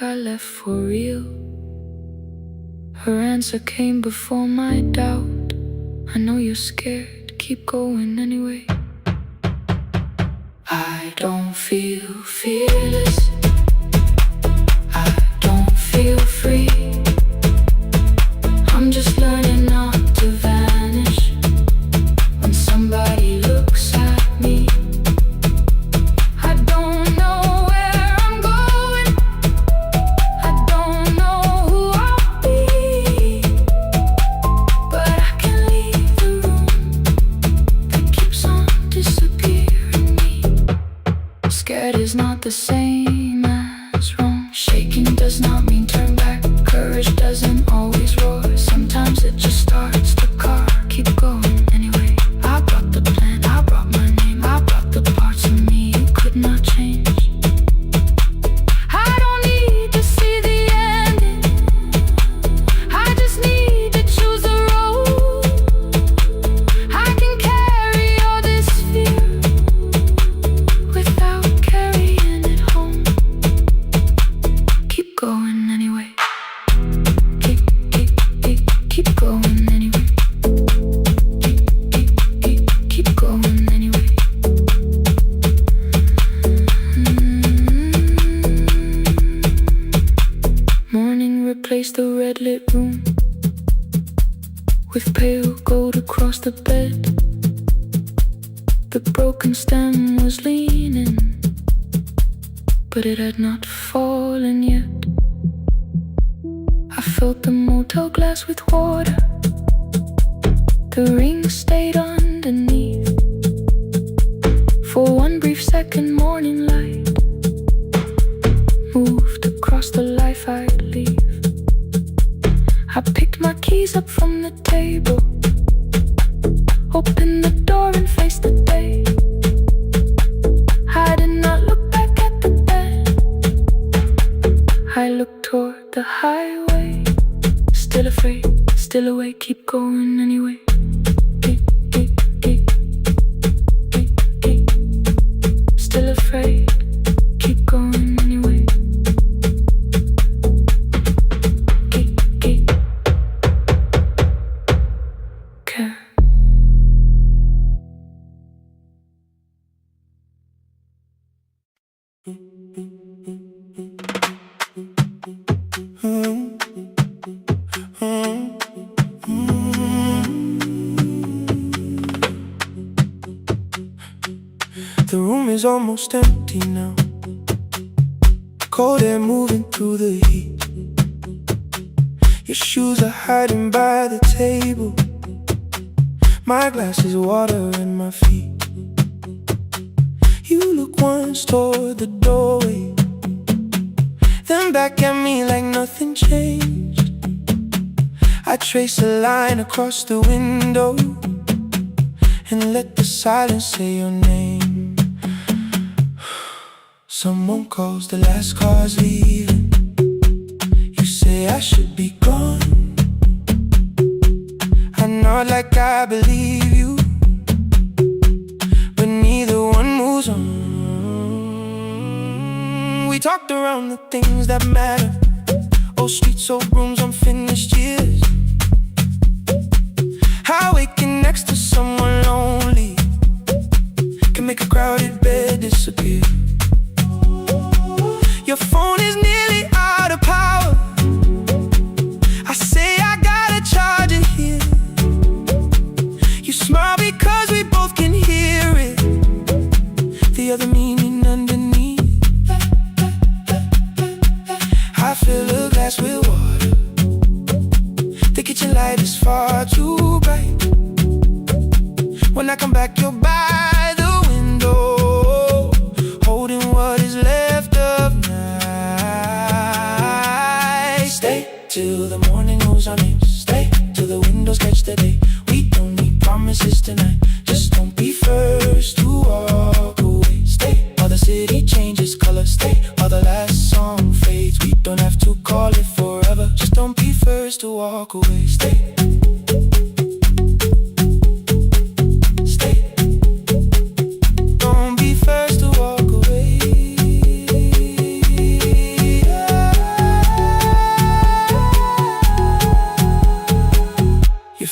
I left for real. Her answer came before my doubt. I know you're scared, keep going anyway. I don't feel fearless, I don't feel free. I'm just learning not to vanish when somebody looks at me. I don't know where I'm going, I don't know who I'll be, but I can leave the room that keeps on disappearing me. Scared is not the same as wrong. Shaking does not mean turn back. Courage doesn't always roar. Sometimes it just starts the car. Keep going anyway. I brought the plan, I brought my name, I brought the parts of me you could not change. I don't need to see the ending, I just need to choose the road. I can carry all this fear without carrying it home. Keep going anyway. Keep going anyway. Keep going anyway. Morning replaced the red lit room with pale gold across the bed. The broken stem was leaning, but it had not fallen yet. I filled the motel glass with water. The ring stayed underneath. For one brief second, morning light moved across the life I'd leave. I picked my keys up from the table, opened the door and faced the day. I did not look back at the bed, I looked toward the highway. Still afraid, still awake, keep going anyway. Still afraid, keep going anyway. Care. The room is almost empty now. Cold air moving through the heat. Your shoes are hiding by the table. My glass is water in my feet. You look once toward the doorway, then back at me like nothing changed. I trace a line across the window and let the silence say your name. Someone calls, the last car's leaving. You say I should be gone. I nod like I believe you, but neither one moves on. We talked around the things that matter. Old streets, old rooms, unfinished years. How waking next to someone lonely can make a crowded bed disappear. Your phone is nearly out of power. I say I gotta charge it here. You smile because we both can hear it. The other meaning underneath. I fill a glass with water. The kitchen light is far too bright. When I come back, you're by the window, holding what is left of night. Stay till the morning knows our names. Stay till the windows catch the day. We don't need promises tonight. Just don't be first to walk away. Stay while the city changes color. Stay while the last song fades. We don't have to call it forever. Just don't be first to walk away. Stay. Don't be first to walk away.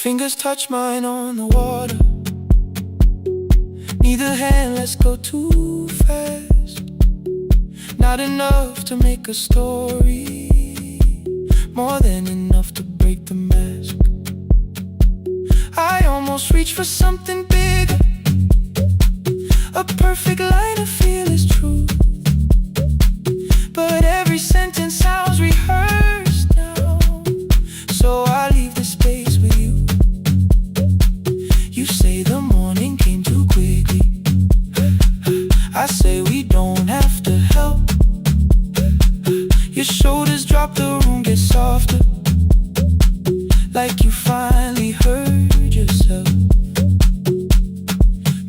fingers touch mine on the water. Neither hand lets go too fast. Not enough to make a story, more than enough to break the mask. I almost reach for something bigger, a perfect line of fearless truth. But every sentence sounds rehearsed now, so I leave the space with you. You say the morning came too quickly. I say we don't have to help. Your shoulders drop, the room gets softer, like you finally heard yourself.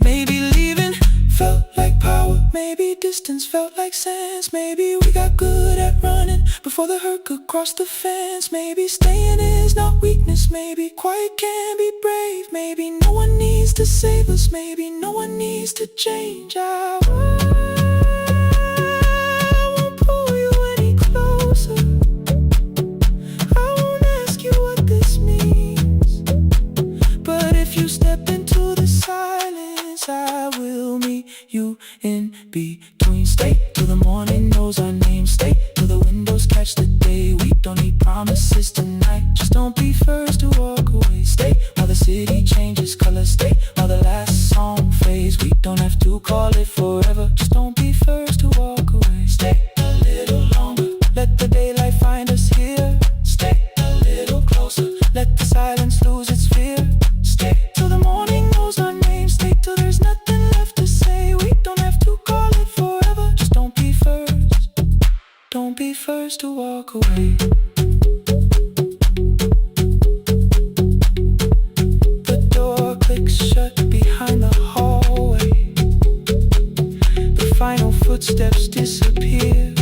Maybe leaving felt like power, maybe distance felt like sense. Maybe we got good at running before the hurt could cross the fence. Maybe staying is not weakness, maybe quiet can be brave. Maybe no one needs to save us, maybe no one needs to change. I won't pull you any closer, I won't ask you what this means. But if you step into the silence, I will meet you in between. Stay till the morning knows our name. Stay till the windows catch the day. We don't need promises tonight, just don't be first to walk away. Stay while the city changes color. Stay while the last song fades. We don't have to call it forever, just don't be first to walk away. Stay a little longer, let the daylight find us here. Stay a little closer, let the silence lose its fear. Stay till the morning knows our name. Stay till there's nothing left to say. We don't have to call it forever, just don't be first. Don't be first to walk away. The door clicks shut behind the hallway. The final footsteps disappear.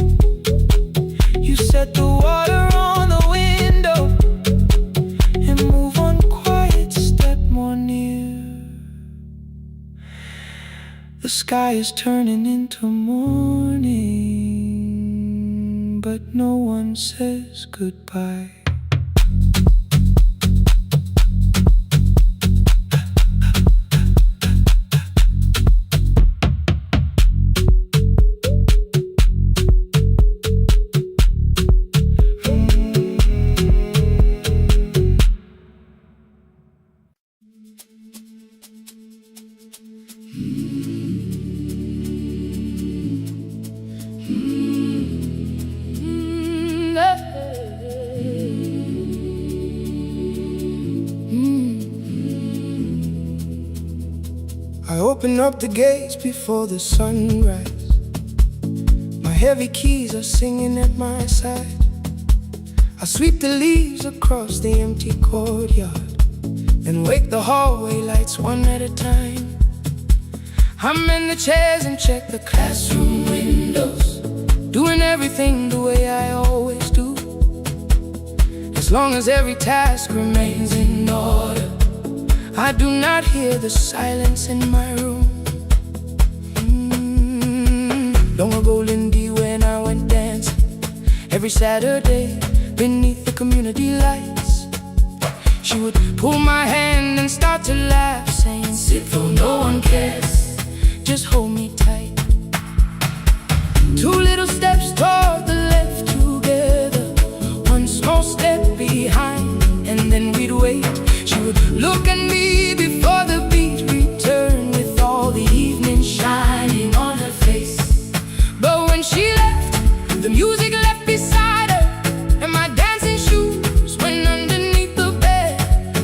You set the water on the window and move on quiet, step more near. The sky is turning into morning, but no one says goodbye. I open up the gates before the sunrise. My heavy keys are singing at my side. I sweep the leaves across the empty courtyard and wake the hallway lights one at a time. I'm in the chairs and check the classroom windows, doing everything the way I always do. As long as every task remains in order, I do not hear the silence in my room. Long ago, Lindy, when I went dancing every Saturday beneath the community lights, she would pull my hand and start to laugh, saying, "Sit though no one cares, just hold me tight." Two little steps toward the left together, one small step behind, and then we'd wait. She would look at me before the beat returned, with all the evening shining on her face. But when she left, the music left beside her, and my dancing shoes went underneath the bed.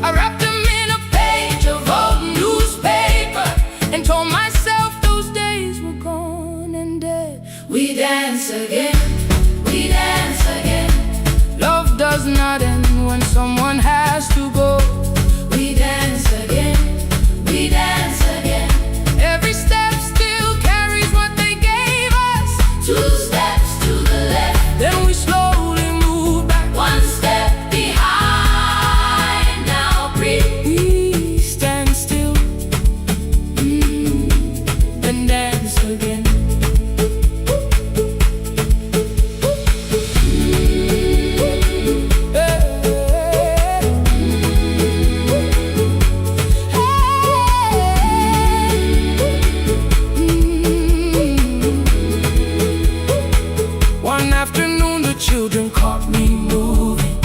I wrapped them in a page of old newspaper and told myself those days were gone and dead. We dance again, we dance again. Love does not end when someone has to go. We dance got me moving.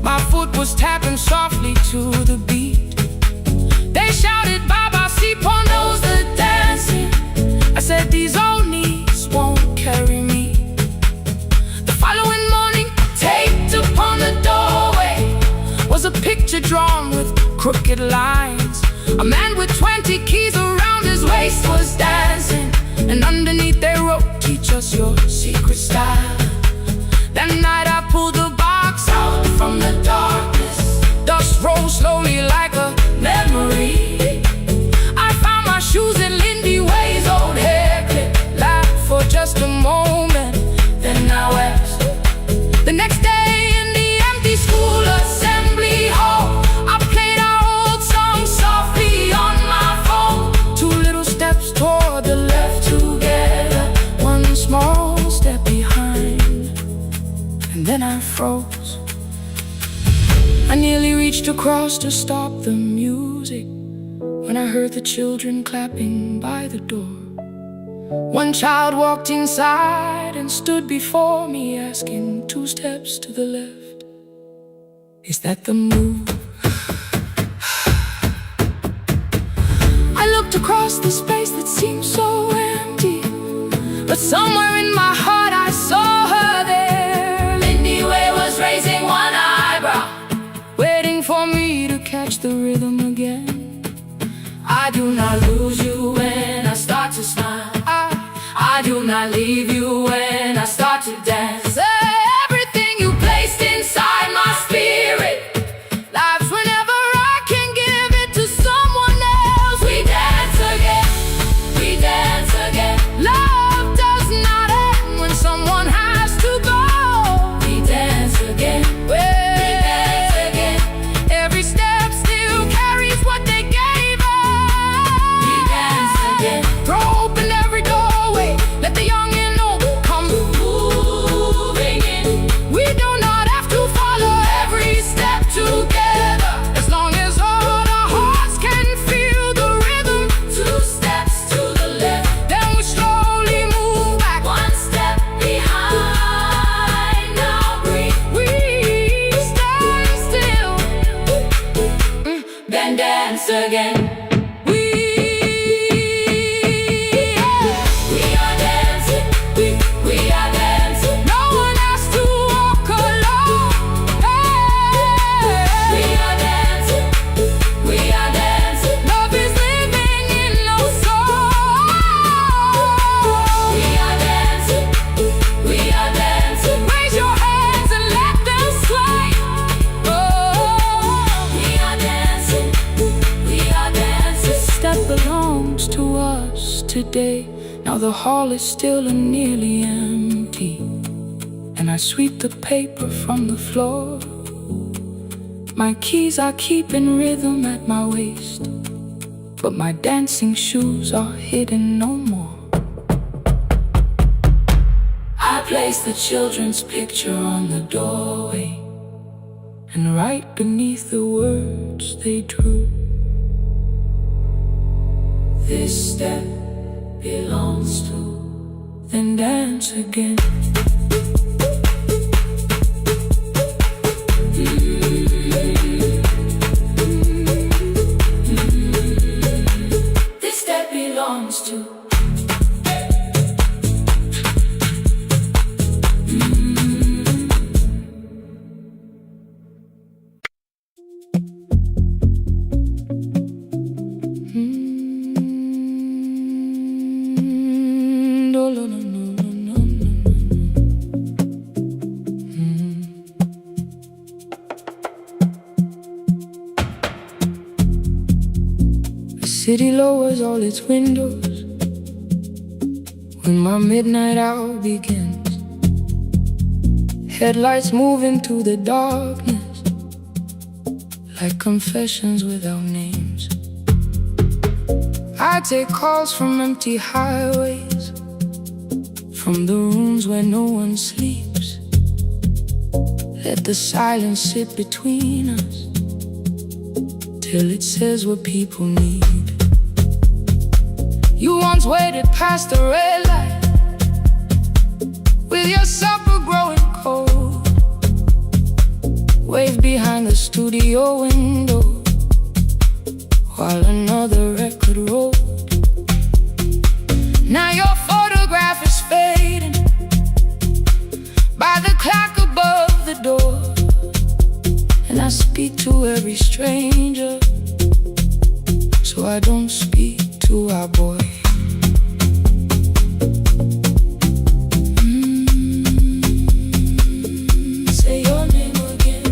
My foot was tapping softly to the beat. They shouted, Baba, si pon knows the dancing. I said, these old knees won't carry me. The following morning, taped upon the doorway was a picture drawn with crooked lines. A man with 20 keys around his waist was dancing, and underneath they wrote, teach us your secret style. That night I pulled the box out from the darkness. Dust rose slowly like a memory. I found my shoes in Lindy Way's old hair clip. Laughed for just a moment, then I wept. The next day in the empty school assembly hall, I played our old song softly on my phone. 2 little steps toward the left together, 1 small step behind, and then I froze. I nearly reached across to stop the music when I heard the children clapping by the door. 1 child walked inside and stood before me, asking 2 steps to the left, is that the move? I looked across the space that seemed so empty, but somewhere in my heart I saw her there. Lindy Way was raising 1 eyebrow, waiting for me to catch the rhythm again. I do not lose you when I start to smile. I do not leave you when I start to dance. Everything you placed inside my spirit lives whenever I can give it to someone else. We dance again, we dance again. Love does not end when someone has to go. We dance again, we dance again. Every step still carries what they gave us. We dance again. Throw open every doorway, let the young and old come moving in. We do not have to follow every step together, as long as all our hearts can feel the rhythm. 2 steps to the left, then we slowly move back, 1 step behind. Now breathe, we stand still, then dance again. Today, now the hall is still and nearly empty, and I sweep the paper from the floor. My keys I keep in rhythm at my waist, but my dancing shoes are hidden no more. I place the children's picture on the doorway, and right beneath the words they drew, this step belongs to, then dance again. This step belongs to. City lowers all its windows when my midnight hour begins. Headlights move into the darkness like confessions without names. I take calls from empty highways, from the rooms where no one sleeps. Let the silence sit between us till it says what people need. You once waited past the red light with your supper growing cold. the studio window while another record rolled. Now your photograph is fading by the clock above the door, and I speak to every stranger, so I don't speak to our boy. Say your name again.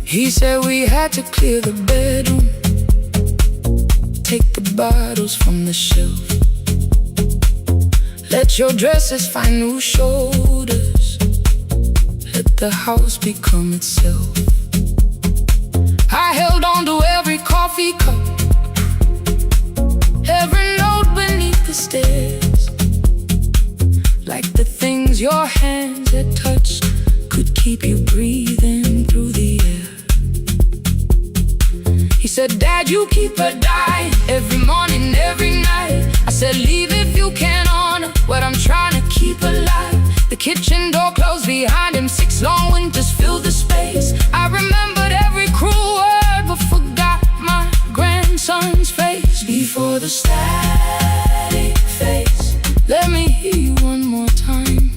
He said we had to clear the bedroom, take the bottles from the shelf, let your dresses find new shoulders, let the house become itself. I held on to every coffee cup, every note beneath the stairs, like the things your hands had touched could keep you breathing through the air. He said, Dad, you keep her dying every morning, every night. I said, leave if you can honor what I'm trying to keep alive. The kitchen door closed behind him, 6 long winters filled the space. I remembered every cruel word but forgot my grandson's face. Before the static fades, let me hear you one more time.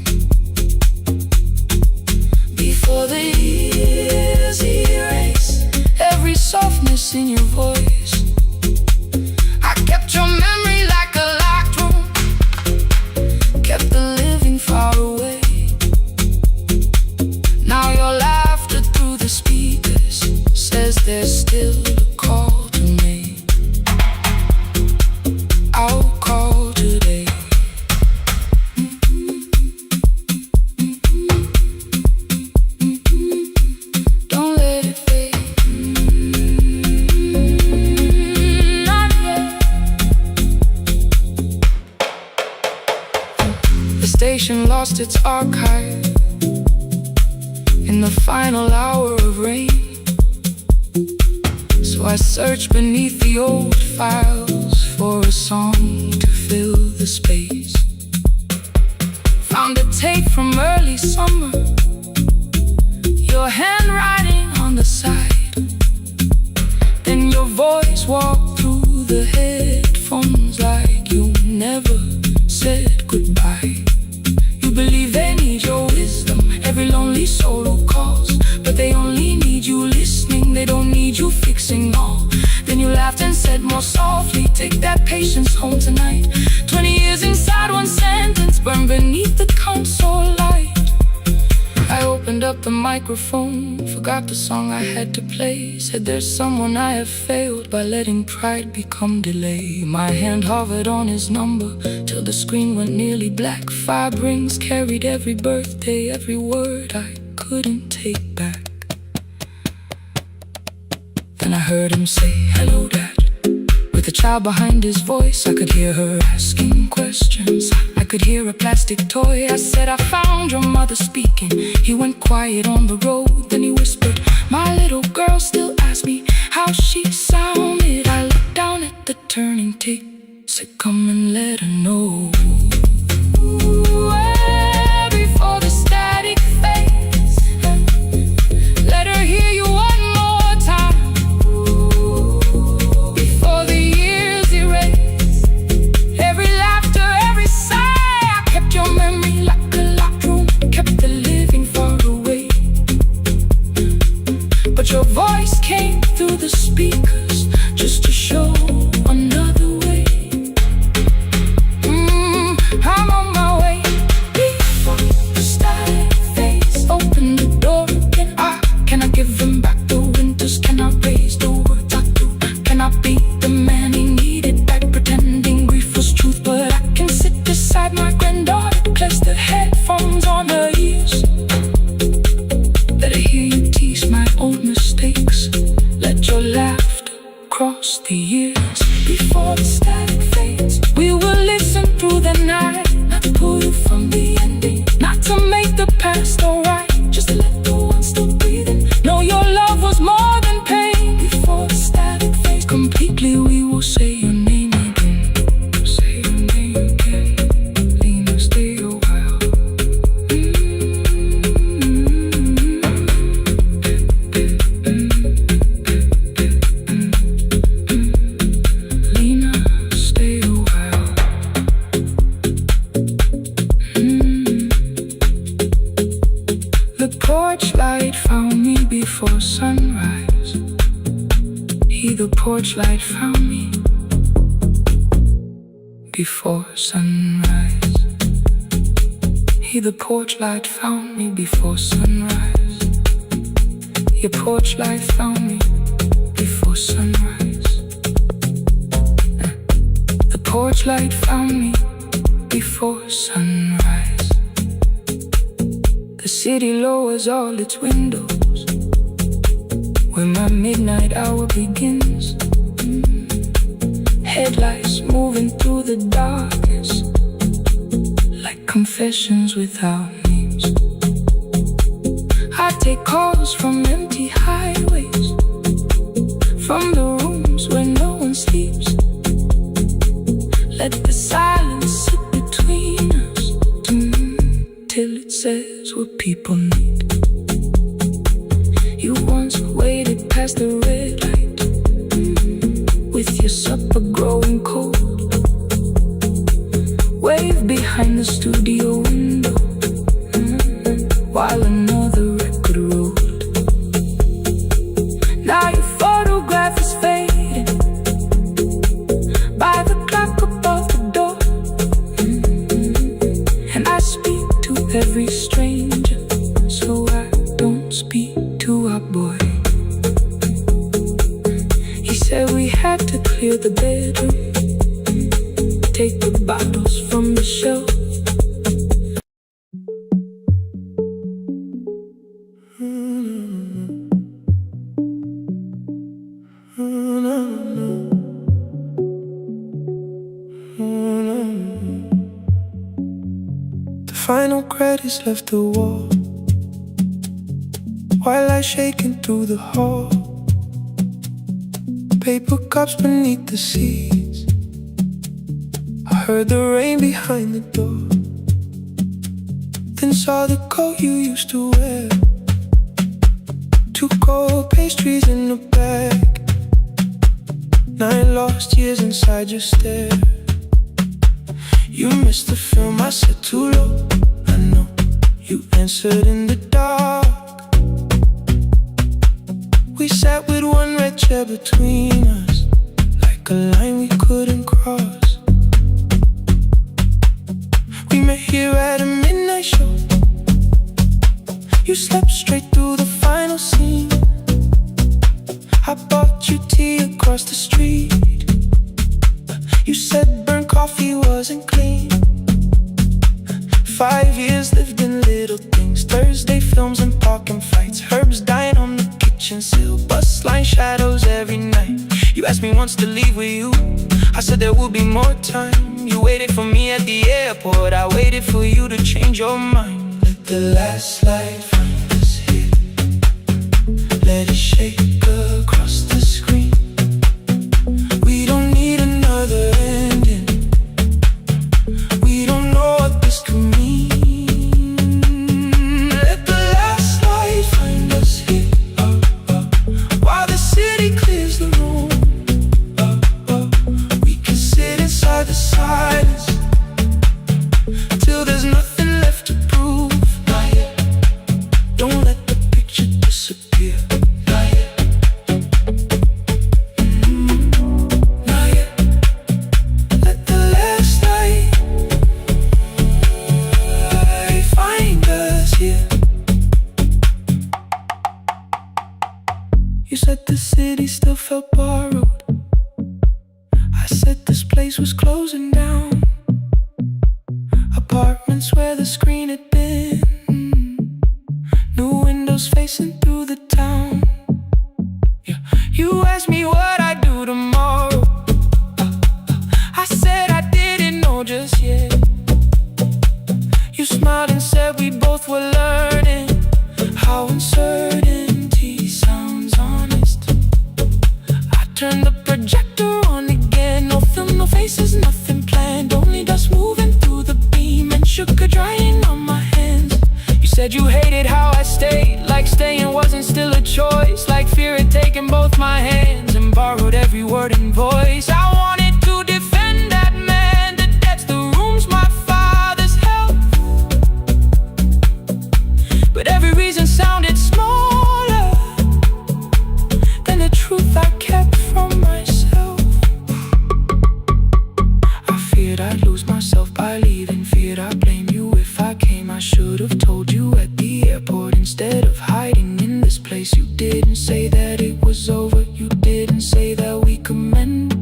Before the years erase every softness in your voice, I kept your memory like a locked room, kept the living far away. Now your laughter through the speakers says there's still a call to make. I'll call today. Don't let it fade. Not yet. The station lost its archive in the final hour of rain, so I searched beneath the old files for a song to fill the space. Found a tape from early summer, your handwriting on the side, then your voice walked through the headphones like you never said goodbye. You believe they need your wisdom, every lonely soul who calls, but they only need you listening, they don't need you fixing all. Then you laughed and said more softly, take that patience home tonight. 20 years inside one sentence, burned beneath the console light. I opened up the microphone, forgot the song I had to play. Said there's someone I have failed by letting pride become delay. My hand hovered on his number till the screen went nearly black. 5 rings carried every birthday, every word I couldn't take back. Then I heard him say, hello, Dad. With a child behind his voice, I could hear her asking questions. I could hear a plastic toy. I said, I found your mother speaking. He went quiet on the road, then he whispered, my little girl still asks me how she sounded. I looked down at the turning tick, said, come and let her know. Before the static fades, let her hear you one more time. Before the years erase every laughter, every sigh, I kept your memory like a locked room, kept the living far away. But your voice came through the speakers just to show another way. porch light found me before sunrise. The porch light found me before sunrise. Your porch light found me before sunrise. The porch light found me before sunrise. The city lowers all its windows when my midnight hour begins. Headlights moving through the darkness like confessions without names. I take calls from empty highways, from the rooms where no one sleeps. Let the silence sit between us till it says what people need. You once waited past the red light with your supper growing cold. Wave behind the studio window while another record rolled. Now your photograph is fading by the clock above the door. And I speak to every stranger, so I don't speak to our boy. He said we had to clear the bedroom, take the bottles from the shelf. The final credits left the wall while I shaking through the hall. Paper cups beneath the seats. I heard the rain behind the door, then saw the coat you used to wear. 2 cold pastries in a bag, 9 lost years inside your stare. You missed the film I set too low. I know you answered in the dark. We sat with one red chair between us, like a line we couldn't cross. We met here at a midnight show. You slept straight through the final scene. I bought you tea across the street. You said burnt coffee wasn't clean. 5 years lived in little things, Thursday films and parking fights, herbs dying on the kitchen sill, bus line shadows every night. You asked me once to leave with you, I said there would be more time. You waited for me at the airport, I waited for you to change your mind. Let the last light find us here, let it shake across the screen. We don't need another ending, we don't know what this could mean. Let the last light find us here, while the city clears the room. We can sit inside the silence till there's nothing left to prove. Not yet. Don't let the picture disappear. Not yet. Not yet. Let the last light find us here. You said the city still felt borrowed. I said this place was closing down. Apartments where the screen had been, new windows facing through the town. Yeah. You asked me what I'd do tomorrow. I said I didn't know just yet. You smiled and said we both were learning how uncertainty sounds honest. I turned the projector on again, no film, no faces, nothing planned, only dust moving through the beam and sugar drying on my hands. You said you hated how I stayed, like staying wasn't still a choice, like fear had taken both my hands and borrowed every word and voice. I wanted to defend that man, the debts, the rooms my fathers held, but every reason sounded smaller than the truth I kept from myself. I should have told you at the airport. Instead of hiding in this place, you didn't say that it was over. You didn't say that we could mend.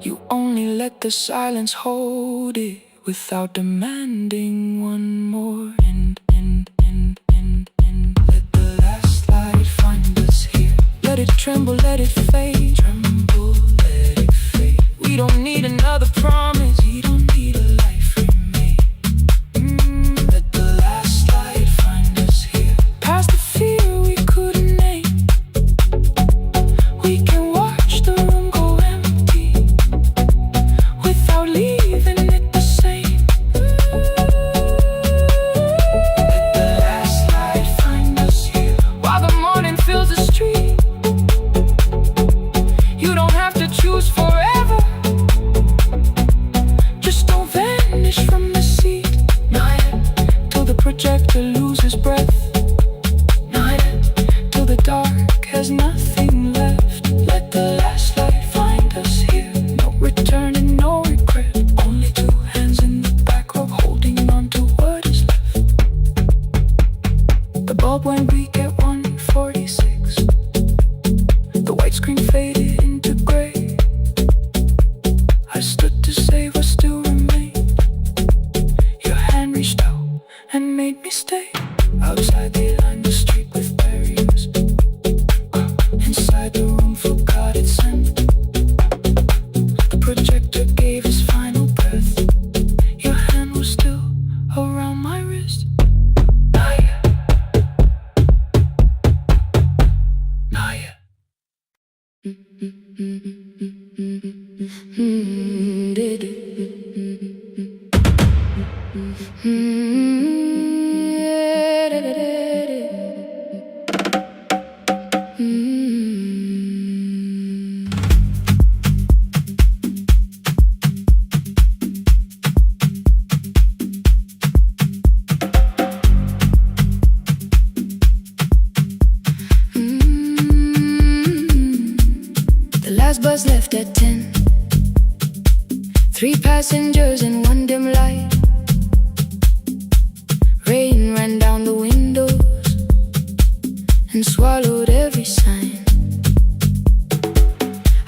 You only let the silence hold it without demanding one more. And let the last light find us here. Let it tremble, let it fade. Tremble, let it fade. We don't need another promise. We don't need a life remade. Let the last light find us here. Past the fear we couldn't name. We can watch the room go empty without leaving it the same. Let the last light find us here. While the morning fills the street, you don't have to choose forever. Just don't vanish from the seat. Not yet. Till the projector loses breath. Not yet. Till the dark has nothing left. Let the last light find us here. No return and no regret. Only two hands in the back row holding on to what is left. The bulb went weak at 1:46. The white screen faded into gray. I stood to save what still remained. Your hand reached out and made me stay. Outside they lined the street with barriers. Inside the room forgot its scent. The projector gave his final breath. Your hand was still around my wrist. Not yet. Not yet. The last bus left at 10. 3 passengers and 1 dim light. Rain ran down the windows and swallowed every sign.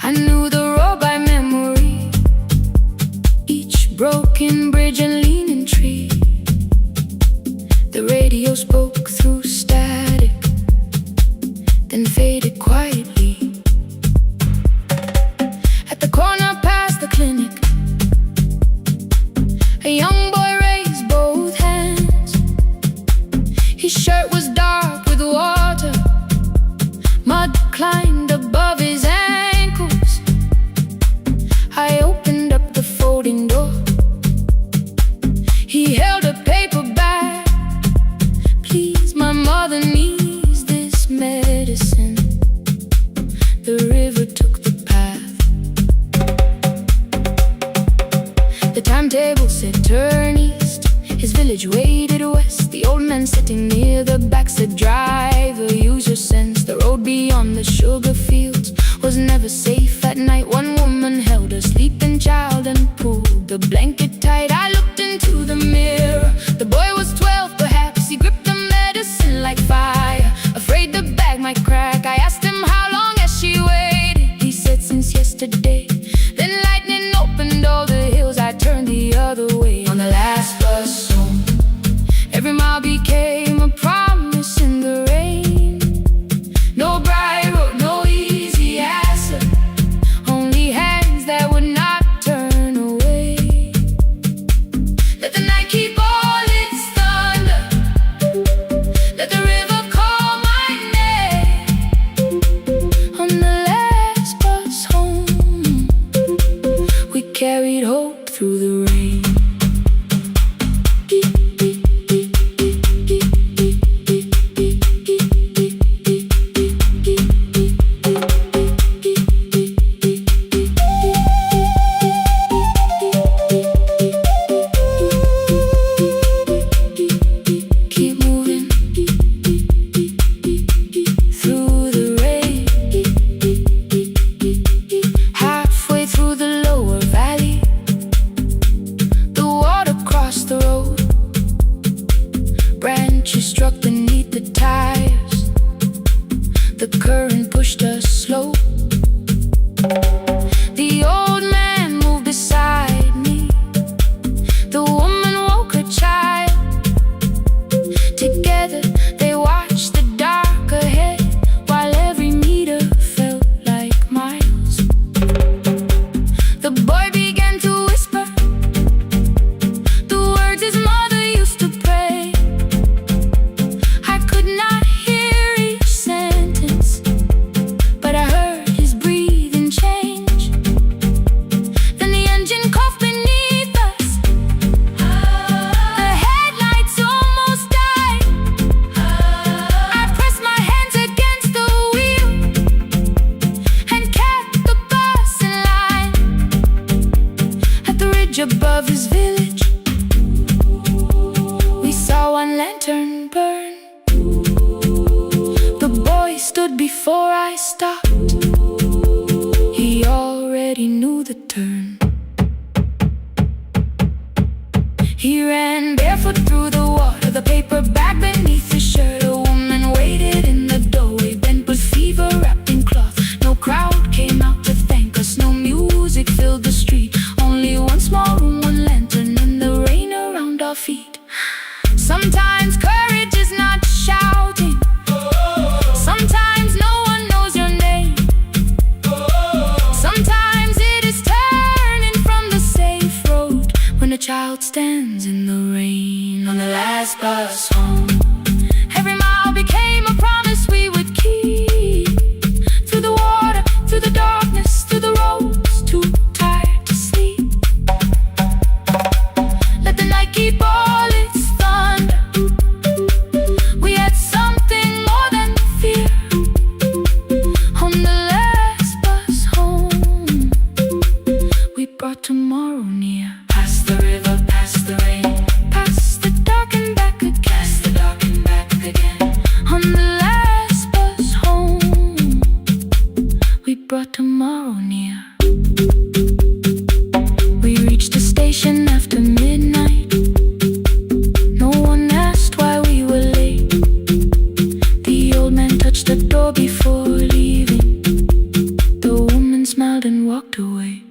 I knew the road by memory, each broken bridge and leaning tree. The radio spoke through static, then faded quietly. At the corner past the clinic, a young boy raised both hands. His shirt was dark with water. Mud climbed above his ankles. I opened up the folding door. He held a paper bag. Please, my mother needs this medicine. The river took the path. The timetable said turn east. His village waded west. The old man sitting near the back said driver, use your sense. The road beyond the sugar fields was never safe at night. One woman held a sleeping child and pulled the blanket tight. I looked into the mirror. The boy was 12 perhaps. He gripped the medicine like fire, afraid the bag might crack. I asked him how long has she waited. He said since yesterday. Then lightning opened all the hills. I turned the other way. On the last bus home, every mile became a promise in the rain. No bright road, no easy answer, only hands that would not turn away. Let the night keep all its thunder. Let the river call my name. On the last bus home, we carried hope through the rain. He ran barefoot through the water, the paper bag beneath his shirt. A woman waited in the doorway, bent with fever, wrapped in cloth. No crowd came out to thank us, no music filled the street. Only one small room, one lantern, and the rain around our feet. Sometimes courage is not shouting. Sometimes no one knows your name. Sometimes it is turning from the safe road when a child stands in the rain on the last bus home. Every mile became a promise we would keep. Through the water, through the darkness, through the roads, too tired to sleep. Let the night keep all its thunder. We had something more than fear. On the last bus home, we brought tomorrow near. Past the river, past the rain, past the dark and back again. Past the dark and back again. On the last bus home, we brought tomorrow near. We reached the station after midnight. No one asked why we were late. The old man touched the door before leaving. The woman smiled and walked away.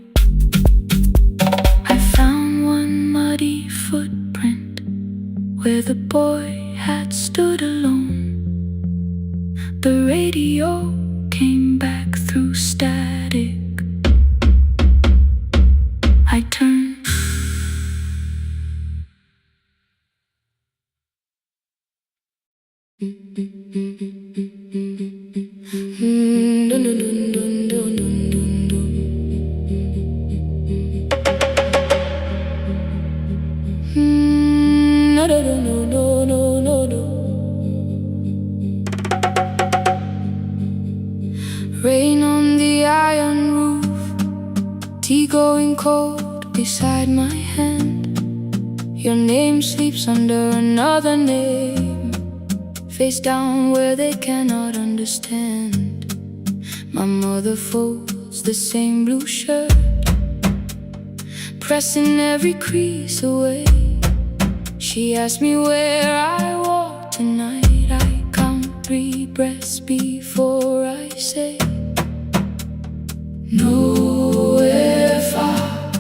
I found one muddy footprint where the boy had stood alone. The radio came back through static. I turned. Rain on the iron roof, tea going cold beside my hand. Your name sleeps under another name, face down where they cannot understand. My mother folds the same blue shirt, pressing every crease away. She asked me where I walk tonight. I count 3 breaths before I say nowhere far,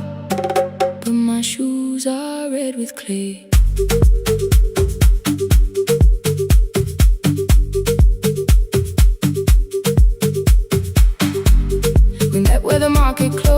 but my shoes are red with clay. We met where the market closed.